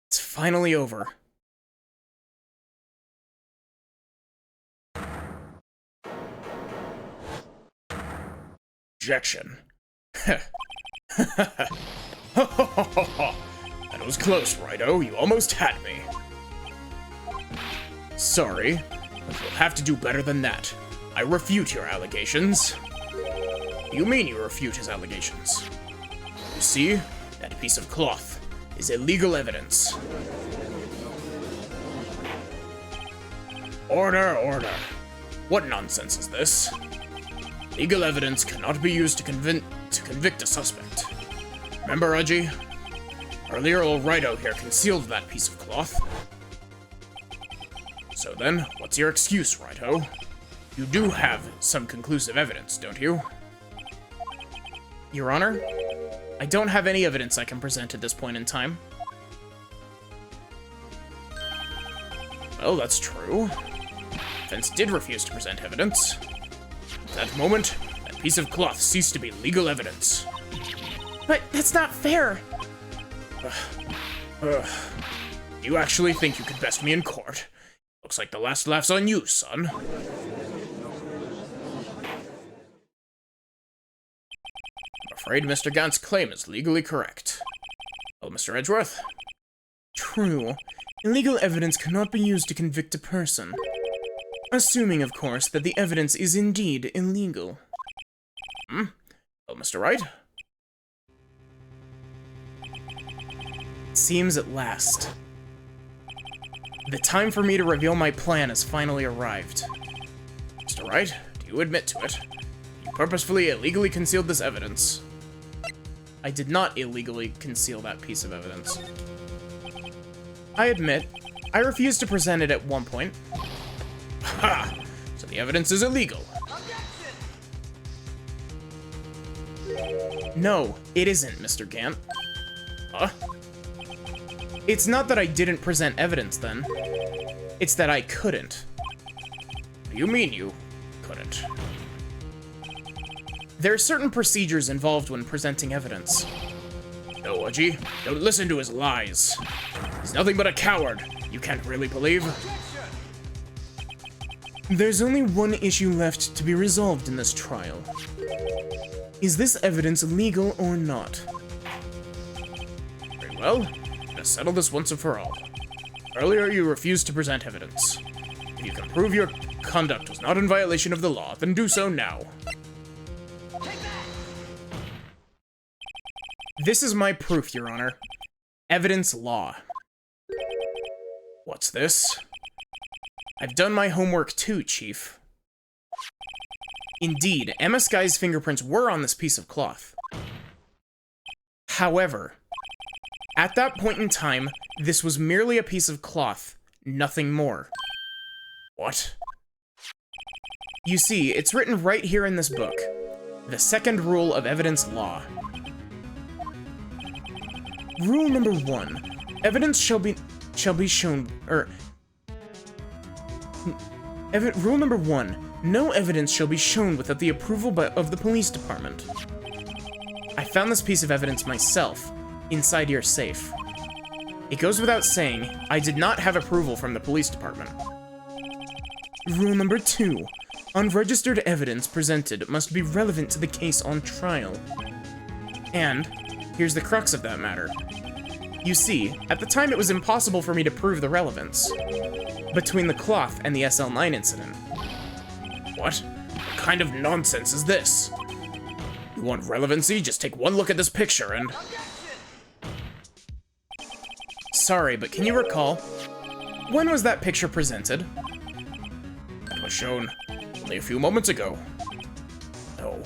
It's finally over. Objection. That was close, Righto. You almost had me. Sorry, but you'll have to do better than that. I refute your allegations. You mean you refute his allegations? You see, that piece of cloth is illegal evidence. Order, order. What nonsense is this? Legal evidence cannot be used to convict a suspect. Remember, Reggie? Earlier, old Righto here concealed that piece of cloth. So then, what's your excuse, Righto? You do have some conclusive evidence, don't you? Your Honor, I don't have any evidence I can present at this point in time. Well, that's true. Defense did refuse to present evidence. At that moment, that piece of cloth ceased to be legal evidence. But that's not fair. You actually think you could best me in court? Looks like the last laugh's on you, son. afraid Mr. Gant's claim is legally correct. Oh, Mr. Edgeworth? True. Illegal evidence cannot be used to convict a person. Assuming, of course, that the evidence is indeed illegal. Oh, Mr. Wright? Seems at last. The time for me to reveal my plan has finally arrived. Mr. Wright, do you admit to it? You purposefully illegally concealed this evidence. I did not illegally conceal that piece of evidence. I admit, I refused to present it at one point. Ha! So the evidence is illegal. No, it isn't, Mr. Gant. Huh? It's not that I didn't present evidence then. It's that I couldn't. What do you mean you couldn't? There are certain procedures involved when presenting evidence. No, Udgy, don't listen to his lies. He's nothing but a coward. You can't really believe. There's only one issue left to be resolved in this trial. Is this evidence legal or not? Very well. Let's settle this once and for all. Earlier, you refused to present evidence. If you can prove your conduct was not in violation of the law, then do so now. This is my proof, Your Honor. Evidence law. What's this? I've done my homework too, Chief. Indeed, Emma Sky's fingerprints were on this piece of cloth. However, at that point in time, this was merely a piece of cloth, nothing more. What? You see, it's written right here in this book. The second rule of evidence law. Rule number 1. Evidence shall be shown, Rule number 1. No evidence shall be shown without the approval of the police department. I found this piece of evidence myself, inside your safe. It goes without saying, I did not have approval from the police department. Rule number 2. Unregistered evidence presented must be relevant to the case on trial. And, here's the crux of that matter. You see, at the time it was impossible for me to prove the relevance between the cloth and the SL-9 incident. What? What kind of nonsense is this? You want relevancy? Just take one look at this picture and... Sorry, but can you recall? When was that picture presented? It was shown only a few moments ago. No.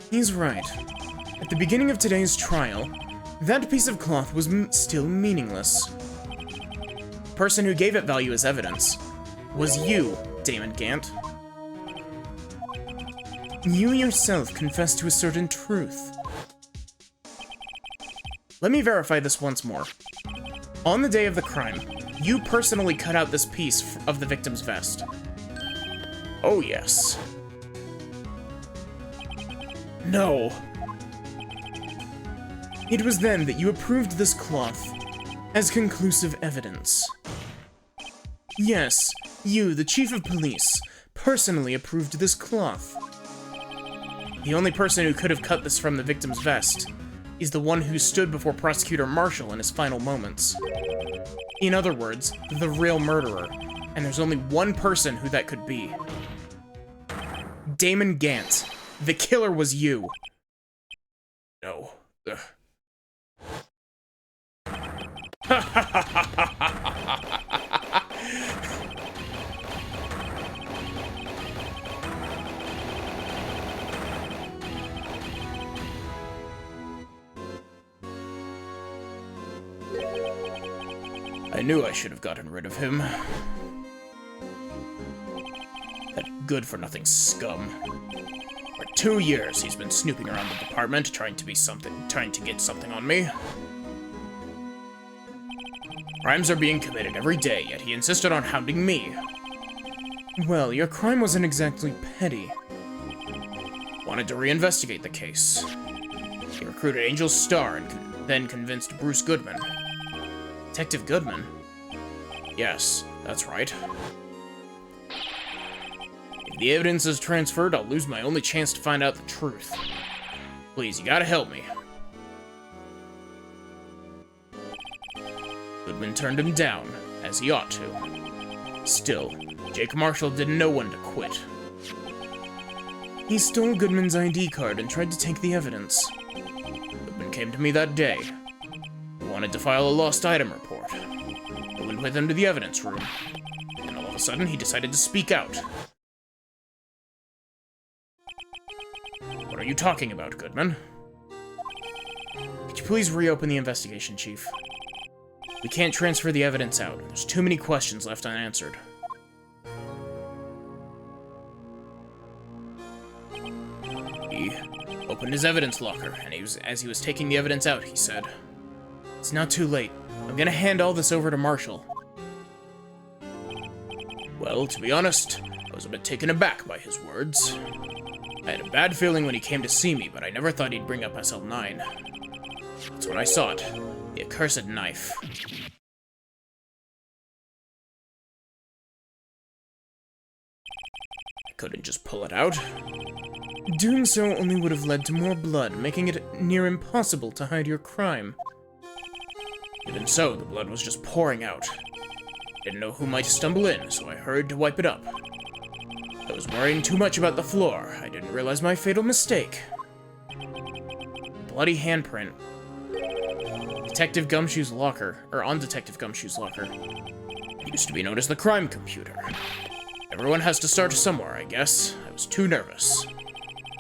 He's right. At the beginning of today's trial, that piece of cloth was still meaningless. The person who gave it value as evidence was you, Damon Gant. You yourself confessed to a certain truth. Let me verify this once more. On the day of the crime, you personally cut out this piece of the victim's vest. Oh, yes. No. It was then that you approved this cloth as conclusive evidence. Yes, you, the chief of police, personally approved this cloth. The only person who could have cut this from the victim's vest is the one who stood before Prosecutor Marshall in his final moments. In other words, the real murderer, and there's only one person who that could be. Damon Gant. The killer was you. No. I knew I should have gotten rid of him. That good-for-nothing scum. For 2 years, he's been snooping around the department, trying to get something on me. Crimes are being committed every day, yet he insisted on hounding me. Well, your crime wasn't exactly petty. Wanted to reinvestigate the case. He recruited Angel Starr and then convinced Bruce Goodman. Detective Goodman? Yes, that's right. If the evidence is transferred, I'll lose my only chance to find out the truth. Please, you gotta help me. Goodman turned him down, as he ought to. Still, Jake Marshall didn't know when to quit. He stole Goodman's ID card and tried to take the evidence. Goodman came to me that day. He wanted to file a lost item report. I went with him to the evidence room, and all of a sudden he decided to speak out. What are you talking about, Goodman? Could you please reopen the investigation, Chief? We can't transfer the evidence out. There's too many questions left unanswered. He opened his evidence locker, and as he was taking the evidence out, he said, "It's not too late. I'm gonna hand all this over to Marshall." Well, to be honest, I was a bit taken aback by his words. I had a bad feeling when he came to see me, but I never thought he'd bring up SL-9. That's when I saw it. The accursed knife. I couldn't just pull it out. Doing so only would have led to more blood, making it near impossible to hide your crime. Even so, the blood was just pouring out. I didn't know who might stumble in, so I hurried to wipe it up. I was worrying too much about the floor. I didn't realize my fatal mistake. Bloody handprint. Detective Gumshoe's locker, or on Detective Gumshoe's locker. It used to be known as the crime computer. Everyone has to start somewhere, I guess. I was too nervous.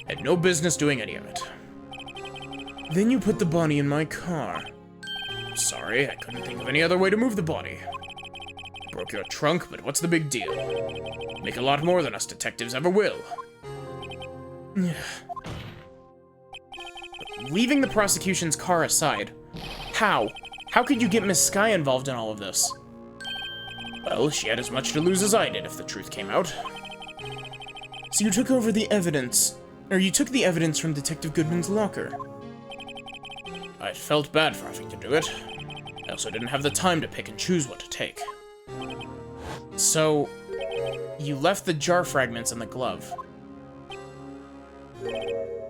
I had no business doing any of it. Then you put the body in my car. I'm sorry, I couldn't think of any other way to move the body. I broke your trunk, but what's the big deal? Make a lot more than us detectives ever will. Leaving the prosecution's car aside, how? How could you get Miss Sky involved in all of this? Well, she had as much to lose as I did if the truth came out. So you took over the evidence, or you took the evidence from Detective Goodman's locker. I felt bad for having to do it. I also didn't have the time to pick and choose what to take. So, you left the jar fragments in the glove.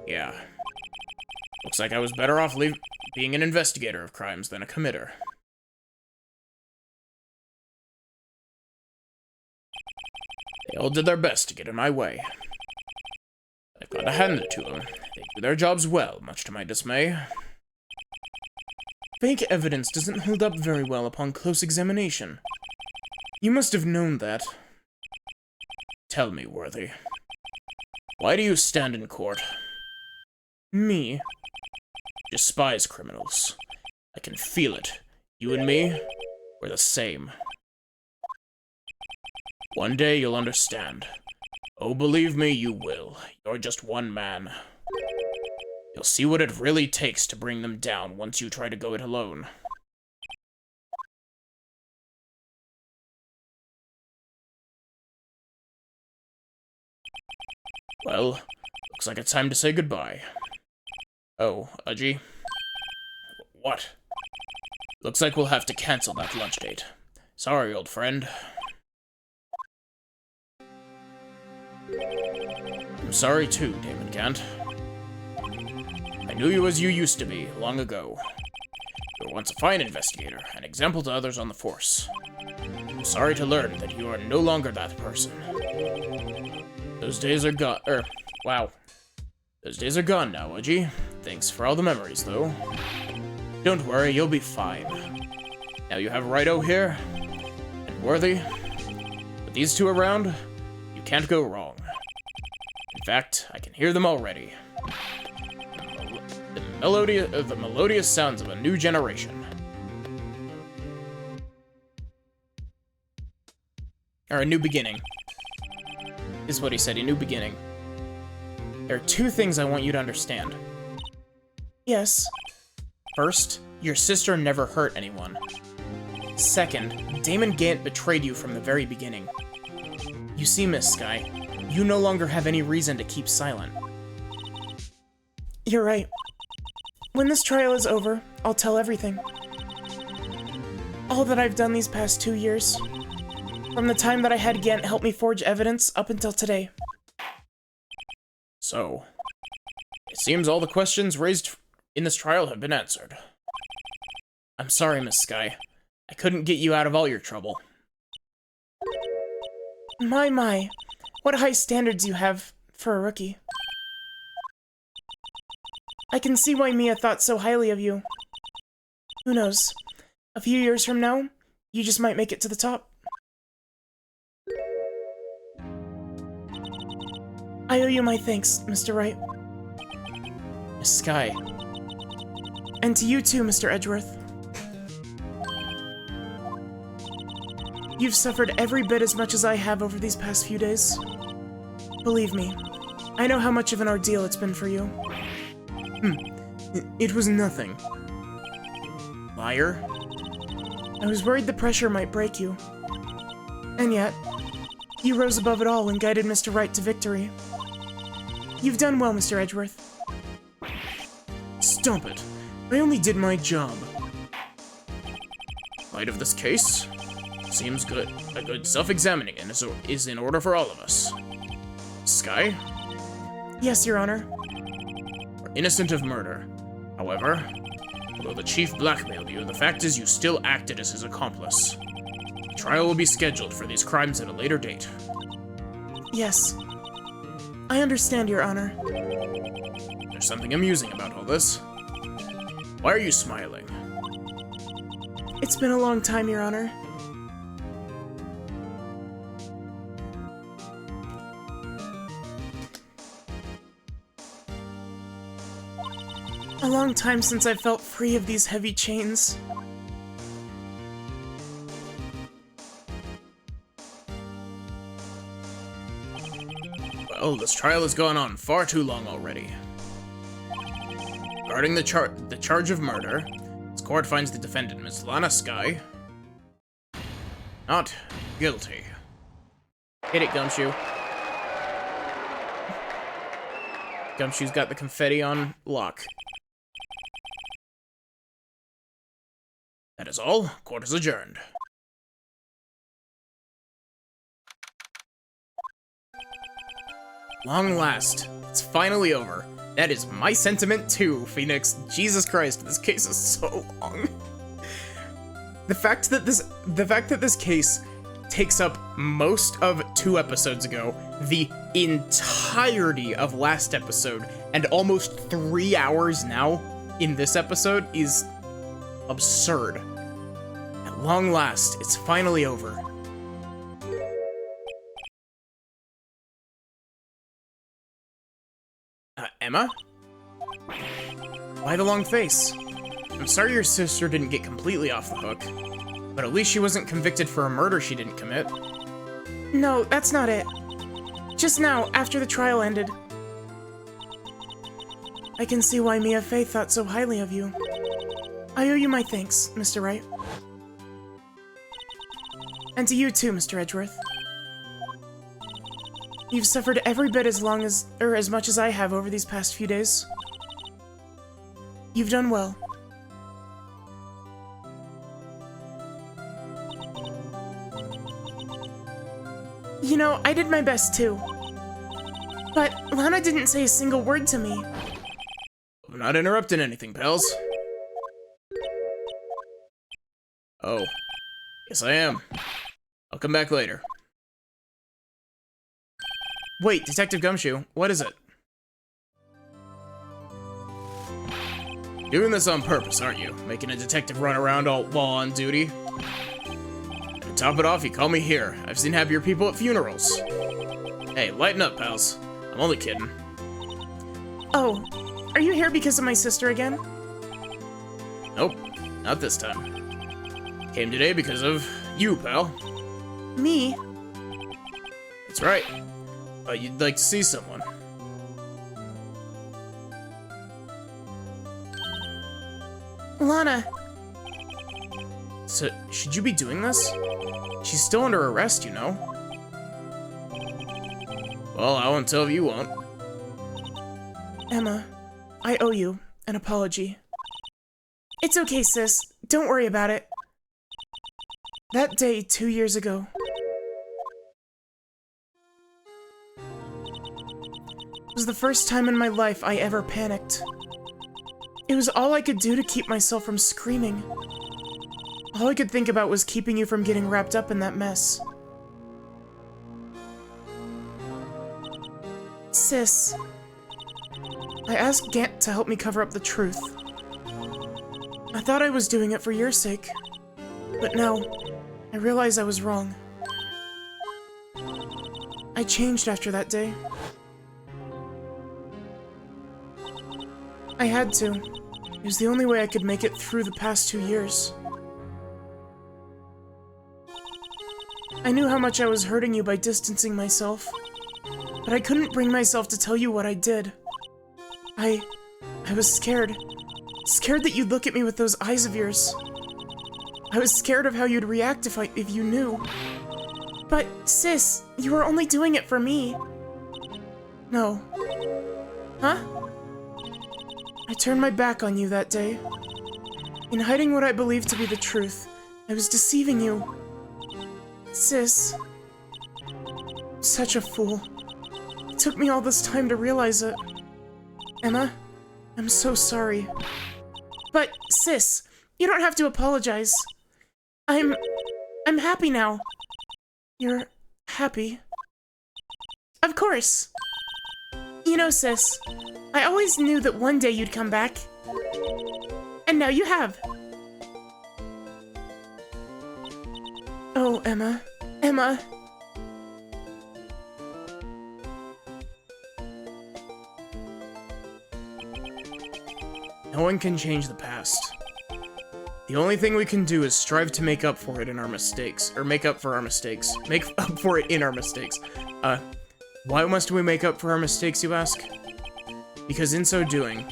Yeah. Looks like I was better off being an investigator of crimes than a committer. They all did their best to get in my way. I've got to hand it to them. They do their jobs well, much to my dismay. Fake evidence doesn't hold up very well upon close examination. You must have known that. Tell me, Worthy. Why do you stand in court? Me? Despise criminals. I can feel it. You and me, we're the same. One day you'll understand. Oh, believe me, you will. You're just one man. You'll see what it really takes to bring them down once you try to go it alone. Well, looks like it's time to say goodbye. Oh, Udgy? What? Looks like we'll have to cancel that lunch date. Sorry, old friend. I'm sorry too, Damon Kent. I knew you as you used to be, long ago. You were once a fine investigator, an example to others on the force. I'm sorry to learn that you are no longer that person. Those days are gone, wow. Those days are gone now, Udgy. Thanks for all the memories, though. Don't worry, you'll be fine. Now you have Wright here, and Worthy. With these two around, you can't go wrong. In fact, I can hear them already. The melodious sounds of a new generation. Or a new beginning. Is what he said, a new beginning. There are two things I want you to understand. Yes. First, your sister never hurt anyone. Second, Damon Gant betrayed you from the very beginning. You see, Miss Sky, you no longer have any reason to keep silent. You're right. When this trial is over, I'll tell everything. All that I've done these past 2 years. From the time that I had Gant help me forge evidence up until today. So, it seems all the questions raised in this trial have been answered. I'm sorry, Miss Sky. I couldn't get you out of all your trouble. My. What high standards you have for a rookie. I can see why Mia thought so highly of you. Who knows? A few years from now, you just might make it to the top. I owe you my thanks, Mr. Wright. Miss Sky. And to you too, Mr. Edgeworth. You've suffered every bit as much as I have over these past few days. Believe me, I know how much of an ordeal it's been for you. It was nothing. Liar. I was worried the pressure might break you. And yet, you rose above it all and guided Mr. Wright to victory. You've done well, Mr. Edgeworth. Stop it. I only did my job. Light of this case? Seems good. A good self-examining is in order for all of us. Sky? Yes, Your Honor. We're innocent of murder. However, although the chief blackmailed you, the fact is you still acted as his accomplice. The trial will be scheduled for these crimes at a later date. Yes. I understand, Your Honor. There's something amusing about all this. Why are you smiling? It's been a long time, Your Honor. A long time since I felt free of these heavy chains. Well, this trial has gone on far too long already. Regarding the charge of murder, this court finds the defendant, Miss Lana Sky, not guilty. Hit it, Gumshoe. Gumshoe's got the confetti on lock. That is all. Court is adjourned. Long last. It's finally over. That is my sentiment too, Phoenix. Jesus Christ, this case is so long. The fact that this case takes up most of 2 episodes ago, the entirety of last episode, and almost 3 hours now in this episode is absurd. At long last, it's finally over. Emma? Why the long face? I'm sorry your sister didn't get completely off the hook, but at least she wasn't convicted for a murder she didn't commit. No, that's not it. Just now, after the trial ended. I can see why Mia Fey thought so highly of you. I owe you my thanks, Mr. Wright. And to you too, Mr. Edgeworth. You've suffered every bit as much as I have over these past few days. You've done well. You know, I did my best too. But Lana didn't say a single word to me. I'm not interrupting anything, pals. Oh. Yes, I am. I'll come back later. Wait, Detective Gumshoe, what is it? Doing this on purpose, aren't you? Making a detective run around while on duty? To top it off, you call me here. I've seen happier people at funerals. Hey, lighten up, pals. I'm only kidding. Oh, are you here because of my sister again? Nope, not this time. Came today because of you, pal. Me? That's right. You'd like to see someone. Lana. So, should you be doing this? She's still under arrest, you know. Well, I won't tell if you won't. Emma, I owe you an apology. It's okay, sis. Don't worry about it. That day 2 years ago, was the first time in my life I ever panicked. It was all I could do to keep myself from screaming. All I could think about was keeping you from getting wrapped up in that mess. Sis, I asked Gant to help me cover up the truth. I thought I was doing it for your sake, but now I realize I was wrong. I changed after that day. I had to. It was the only way I could make it through the past 2 years. I knew how much I was hurting you by distancing myself, but I couldn't bring myself to tell you what I did. I was scared. Scared that you'd look at me with those eyes of yours. I was scared of how you'd react if you knew. But, sis, you were only doing it for me. No. Huh? I turned my back on you that day. In hiding what I believed to be the truth, I was deceiving you. Sis. Such a fool. It took me all this time to realize it. Emma, I'm so sorry. But, sis, you don't have to apologize. I'm happy now. You're happy? Of course. You know, sis, I always knew that one day you'd come back. And now you have. Oh, Emma. Emma. No one can change the past. The only thing we can do is strive to make up for it in our mistakes. Or make up for our mistakes. Make up for it in our mistakes. Why must we make up for our mistakes, you ask? Because in so doing,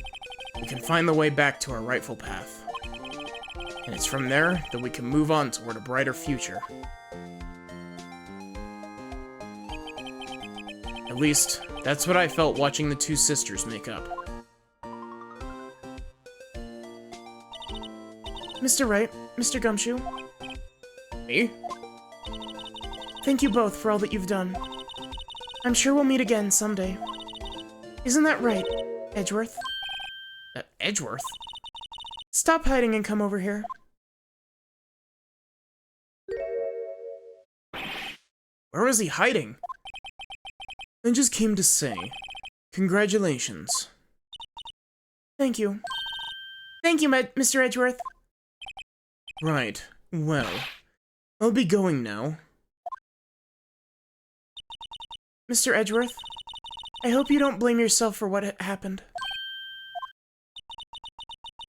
we can find the way back to our rightful path. And it's from there that we can move on toward a brighter future. At least, that's what I felt watching the two sisters make up. Mr. Wright, Mr. Gumshoe. Me? Thank you both for all that you've done. I'm sure we'll meet again someday. Isn't that right, Edgeworth? Edgeworth? Stop hiding and come over here. Where was he hiding? I just came to say, congratulations. Thank you. Thank you, Mr. Edgeworth. Right, well, I'll be going now. Mr. Edgeworth, I hope you don't blame yourself for what happened.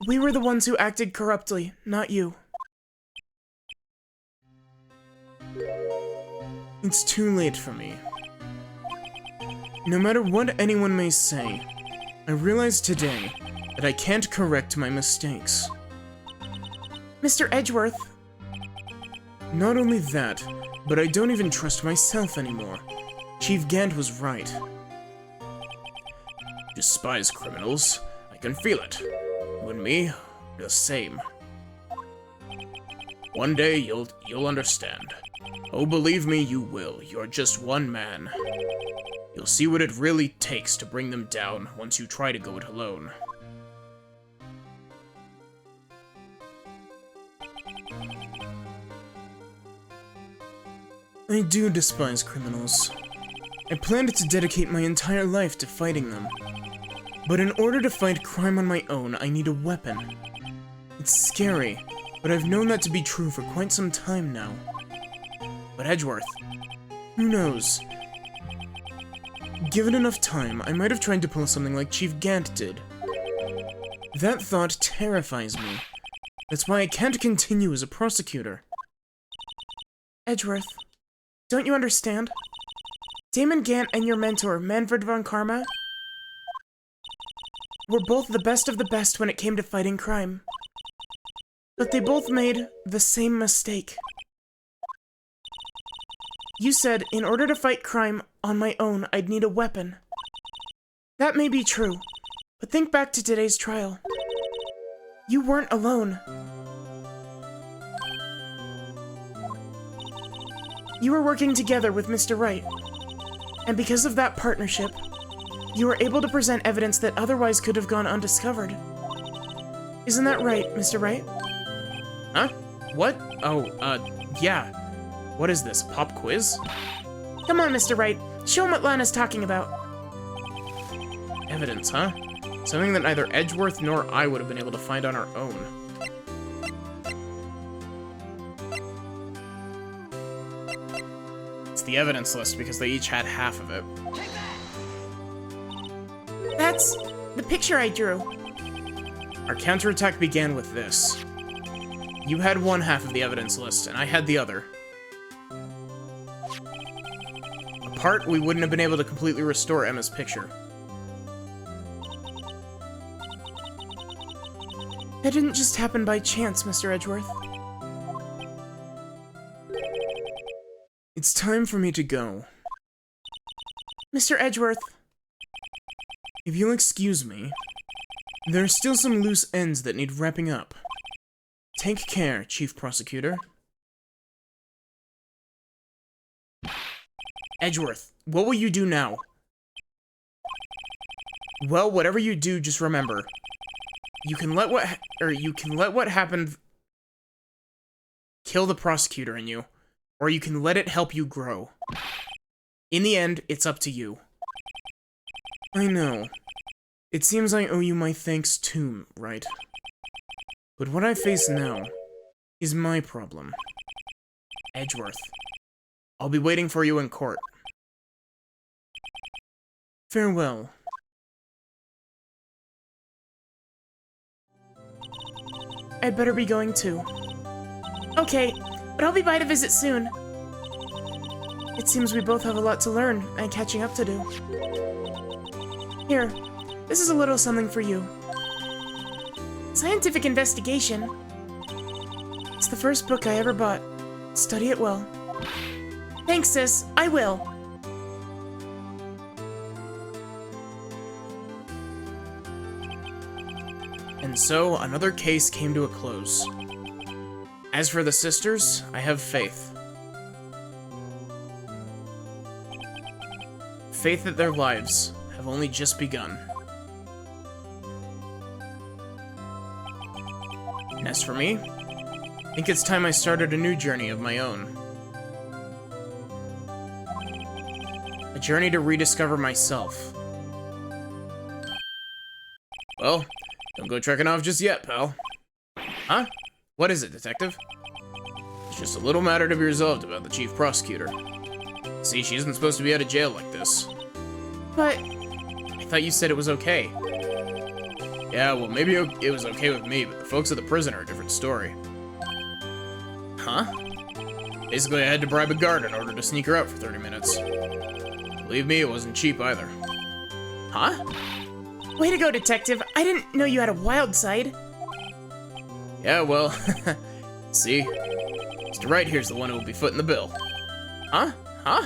We were the ones who acted corruptly, not you. It's too late for me. No matter what anyone may say, I realize today that I can't correct my mistakes. Mr. Edgeworth. Not only that, but I don't even trust myself anymore. Chief Gant was right. Despise criminals. I can feel it. You and me, the same. One day you'll understand. Oh, believe me, you will. You're just one man. You'll see what it really takes to bring them down once you try to go it alone. I do despise criminals. I planned to dedicate my entire life to fighting them. But in order to fight crime on my own, I need a weapon. It's scary, but I've known that to be true for quite some time now. But Edgeworth, who knows? Given enough time, I might have tried to pull something like Chief Gant did. That thought terrifies me. That's why I can't continue as a prosecutor. Edgeworth, don't you understand? Damon Gant and your mentor, Manfred von Karma, were both the best of the best when it came to fighting crime. But they both made the same mistake. You said, in order to fight crime on my own, I'd need a weapon. That may be true, but think back to today's trial. You weren't alone. You were working together with Mr. Wright, and because of that partnership, You were able to present evidence that otherwise could have gone undiscovered. Isn't that right, Mr. Wright? Huh? What? Oh, yeah. What is this, a pop quiz? Come on, Mr. Wright. Show him what Lana's talking about. Evidence, huh? Something that neither Edgeworth nor I would have been able to find on our own. It's the evidence list because they each had half of it. That's the picture I drew. Our counterattack began with this. You had one half of the evidence list, and I had the other. Apart, we wouldn't have been able to completely restore Emma's picture. That didn't just happen by chance, Mr. Edgeworth. It's time for me to go. Mr. Edgeworth. If you'll excuse me, there are still some loose ends that need wrapping up. Take care, Chief Prosecutor. Edgeworth, what will you do now? Well, whatever you do, just remember. You can let what happened kill the prosecutor in you, or you can let it help you grow. In the end, it's up to you. I know. It seems I owe you my thanks too, Wright? But what I face now is my problem. Edgeworth, I'll be waiting for you in court. Farewell. I'd better be going too. Okay, but I'll be by to visit soon. It seems we both have a lot to learn and catching up to do. Here, this is a little something for you. Scientific investigation. It's the first book I ever bought. Study it well. Thanks, sis. I will. And so, another case came to a close. As for the sisters, I have faith. Faith that their lives have only just begun. And as for me, I think it's time I started a new journey of my own. A journey to rediscover myself. Well, don't go trekking off just yet, pal. Huh? What is it, detective? It's just a little matter to be resolved about the chief prosecutor. See, she isn't supposed to be out of jail like this. But I thought you said it was okay. Yeah, well, maybe it was okay with me, but the folks at the prison are a different story. Huh? Basically, I had to bribe a guard in order to sneak her out for 30 minutes. Believe me, it wasn't cheap either. Huh? way to go, detective. I didn't know you had a wild side. Yeah, well, see? Mr. Wright here's the one who will be footing the bill. Huh? Huh?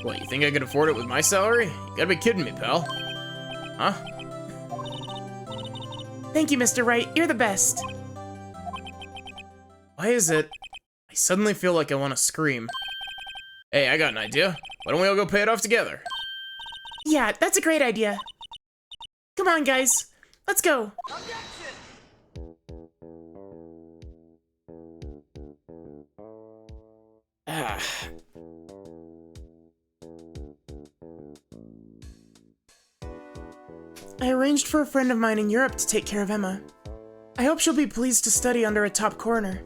What, you think I could afford it with my salary? You gotta be kidding me, pal. Huh? Thank you, Mr. Wright. You're the best. Why is it I suddenly feel like I want to scream? Hey, I got an idea. Why don't we all go pay it off together? Yeah, that's a great idea. Come on, guys. Let's go. Ah. I arranged for a friend of mine in Europe to take care of Emma. I hope she'll be pleased to study under a top coroner.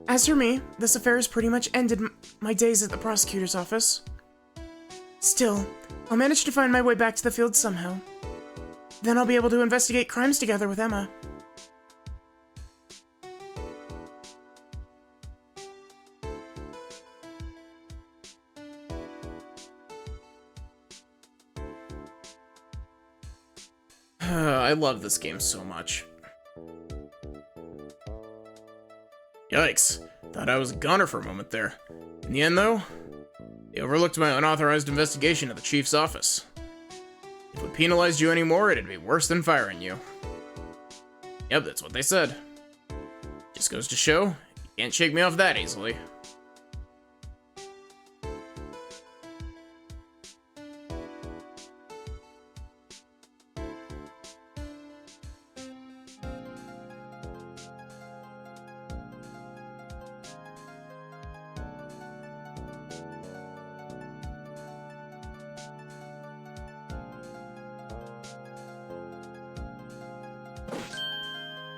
As for me, this affair has pretty much ended my days at the prosecutor's office. Still, I'll manage to find my way back to the field somehow. Then I'll be able to investigate crimes together with Emma. I love this game so much. Yikes. Thought I was a goner for a moment there. In the end, though, they overlooked my unauthorized investigation of the chief's office. If we penalized you anymore, it'd be worse than firing you. Yep, that's what they said. Just goes to show, you can't shake me off that easily.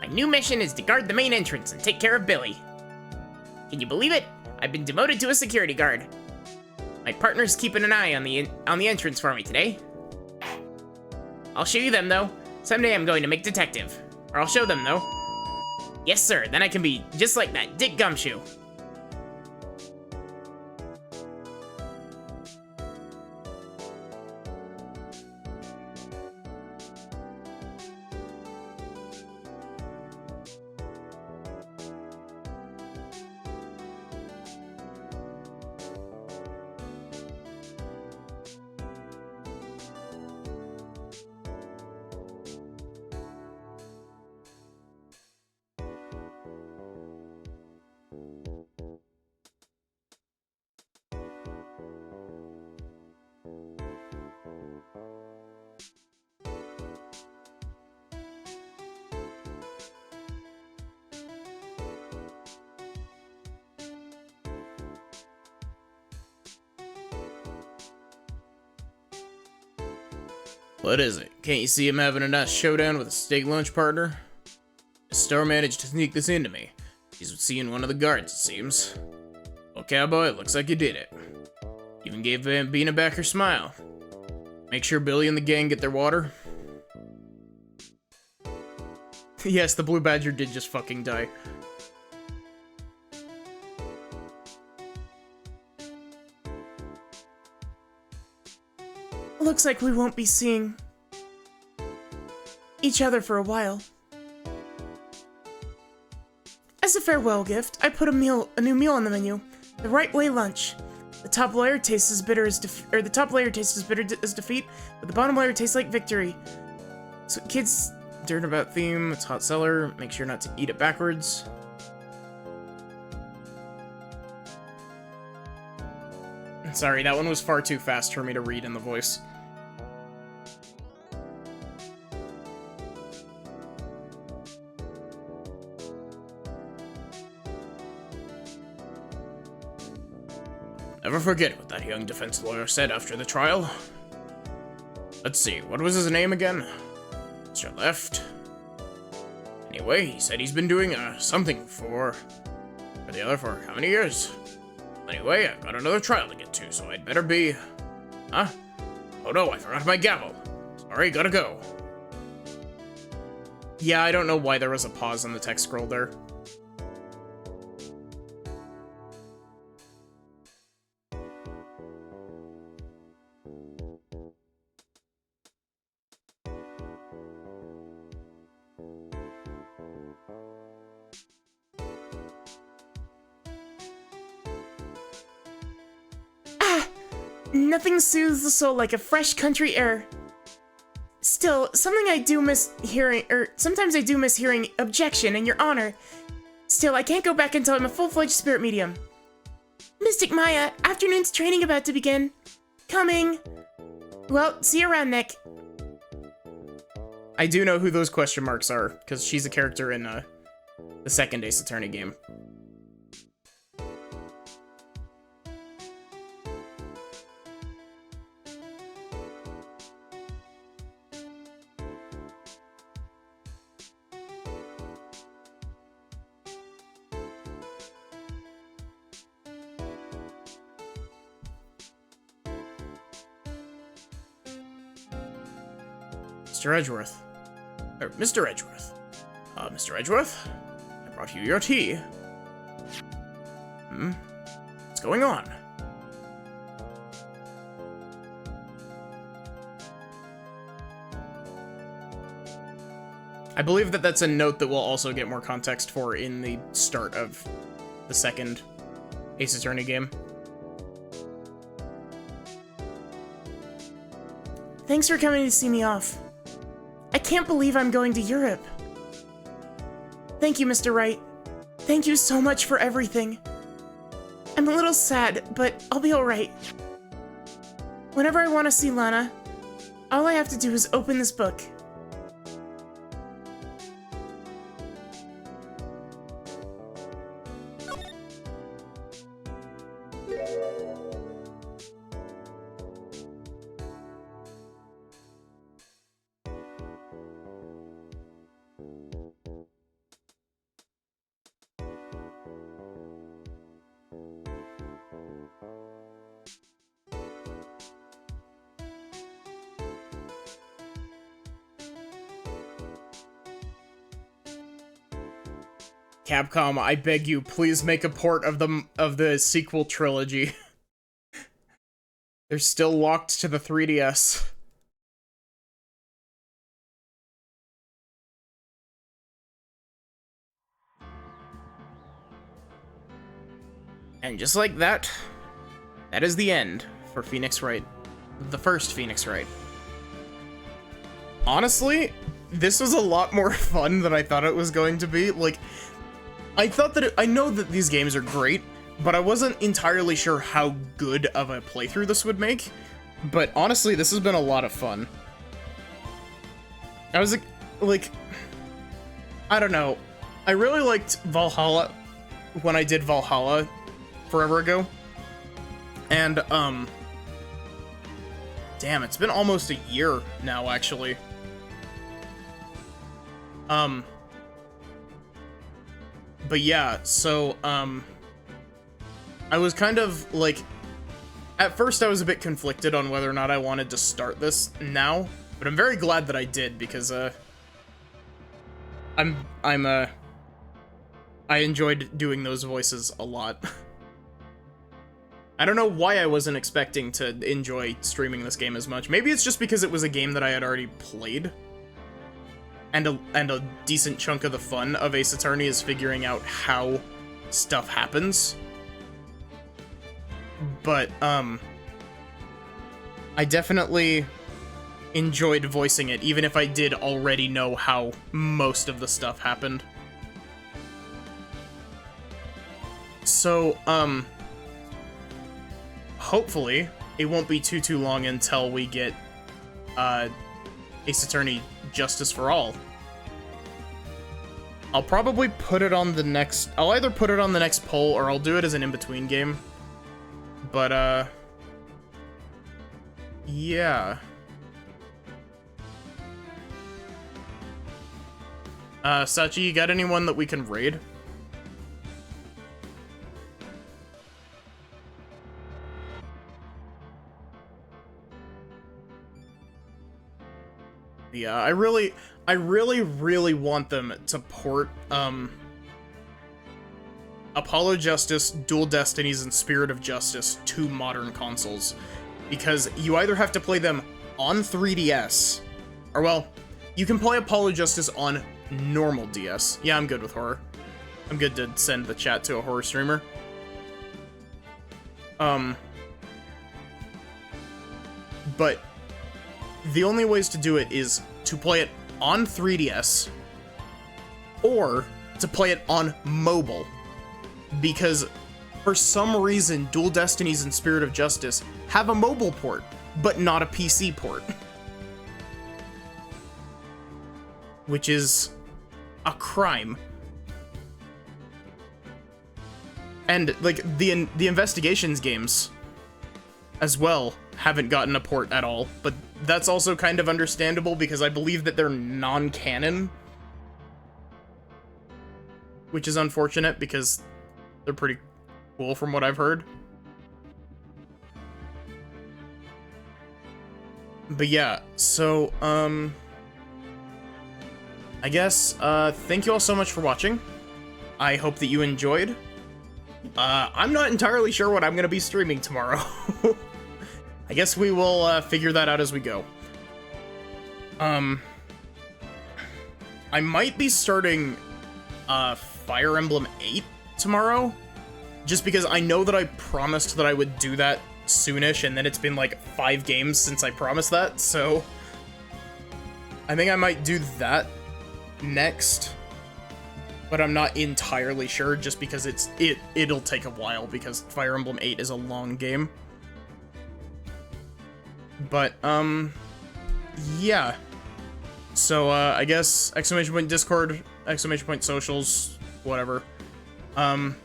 My new mission is to guard the main entrance and take care of Billy. Can you believe it? I've been demoted to a security guard. My partner's keeping an eye on the entrance for me today. I'll show you them, though. Someday I'm going to make detective. Or I'll show them, though. Yes, sir. Then I can be just like that Dick Gumshoe. What is it? Can't you see him having a nice showdown with a steak lunch partner? The star managed to sneak this into me. He's seeing one of the guards, it seems. Well, cowboy, it looks like you did it. Even gave Bambina back her smile. Make sure Billy and the gang get their water. Yes, the blue badger did just fucking die. Looks like we won't be seeing each other for a while. As a farewell gift, I put a new meal on the menu. The Right Way lunch. The top layer tastes as bitter as defeat, but the bottom layer tastes like victory. So kids, turnabout theme, it's hot cellar. Make sure not to eat it backwards. Sorry, that one was far too fast for me to read in the voice. Never forget what that young defense lawyer said after the trial. Let's see, what was his name again? Mr. Left. Anyway, he said he's been doing something for the other for how many years? Anyway, I've got another trial to get to, so I'd better be... Huh? Oh no, I forgot my gavel. Sorry, gotta go. Yeah, I don't know why there was a pause on the text scroll there. Nothing soothes the soul like a fresh country air. Still, something I do miss hearing, sometimes I do miss hearing objection in your honor. Still, I can't go back until I'm a full-fledged spirit medium. Mystic Maya, afternoon's training about to begin. Coming. Well, see you around, Nick. I do know who those question marks are, because she's a character in the second Ace Attorney game. Mr. Edgeworth. Mr. Edgeworth. Mr. Edgeworth? I brought you your tea. What's going on? I believe that that's a note that we'll also get more context for in the start of the second Ace Attorney game. Thanks for coming to see me off. I can't believe I'm going to Europe. Thank you, Mr. Wright. Thank you so much for everything. I'm a little sad, but I'll be alright. Whenever I want to see Lana, all I have to do is open this book. Capcom, I beg you, please make a port of the sequel trilogy. They're still locked to the 3DS. And just like that, that is the end for Phoenix Wright. The first Phoenix Wright. Honestly, this was a lot more fun than I thought it was going to be. Like, I thought that I know that these games are great, but I wasn't entirely sure how good of a playthrough this would make. But honestly, this has been a lot of fun. I was like, I don't know. I really liked Valhalla when I did Valhalla forever ago. And, damn, it's been almost a year now, actually. But yeah, so, I was kind of, like, at first I was a bit conflicted on whether or not I wanted to start this now, but I'm very glad that I did, because, I enjoyed doing those voices a lot. I don't know why I wasn't expecting to enjoy streaming this game as much. Maybe it's just because it was a game that I had already played. And a decent chunk of the fun of Ace Attorney is figuring out how stuff happens. But, I definitely enjoyed voicing it, even if I did already know how most of the stuff happened. So, hopefully, it won't be too long until we get, Ace Attorney Justice for All. I'll probably put it on the next... I'll either put it on the next poll, or I'll do it as an in-between game. But, yeah. Sachi, you got anyone that we can raid? Yeah, I really want them to port, Apollo Justice, Dual Destinies, and Spirit of Justice to modern consoles. Because you either have to play them on 3DS, or well, you can play Apollo Justice on normal DS. Yeah, I'm good with horror. I'm good to send the chat to a horror streamer. But the only ways to do it is to play it on 3DS or to play it on mobile. Because for some reason, Dual Destinies and Spirit of Justice have a mobile port, but not a PC port. Which is a crime. And, like, the Investigations games as well haven't gotten a port at all, but that's also kind of understandable because I believe that they're non-canon. Which is unfortunate because they're pretty cool from what I've heard. But yeah, so, I guess, thank you all so much for watching. I hope that you enjoyed. I'm not entirely sure what I'm gonna be streaming tomorrow. I guess we will, figure that out as we go. I might be starting, Fire Emblem 8 tomorrow, just because I know that I promised that I would do that soonish, and then it's been like 5 games since I promised that, so I think I might do that next, but I'm not entirely sure just because it'll take a while because Fire Emblem 8 is a long game. But yeah. So I guess exclamation point Discord, exclamation point socials, whatever. I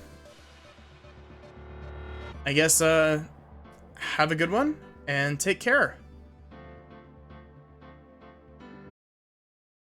guess have a good one and take care.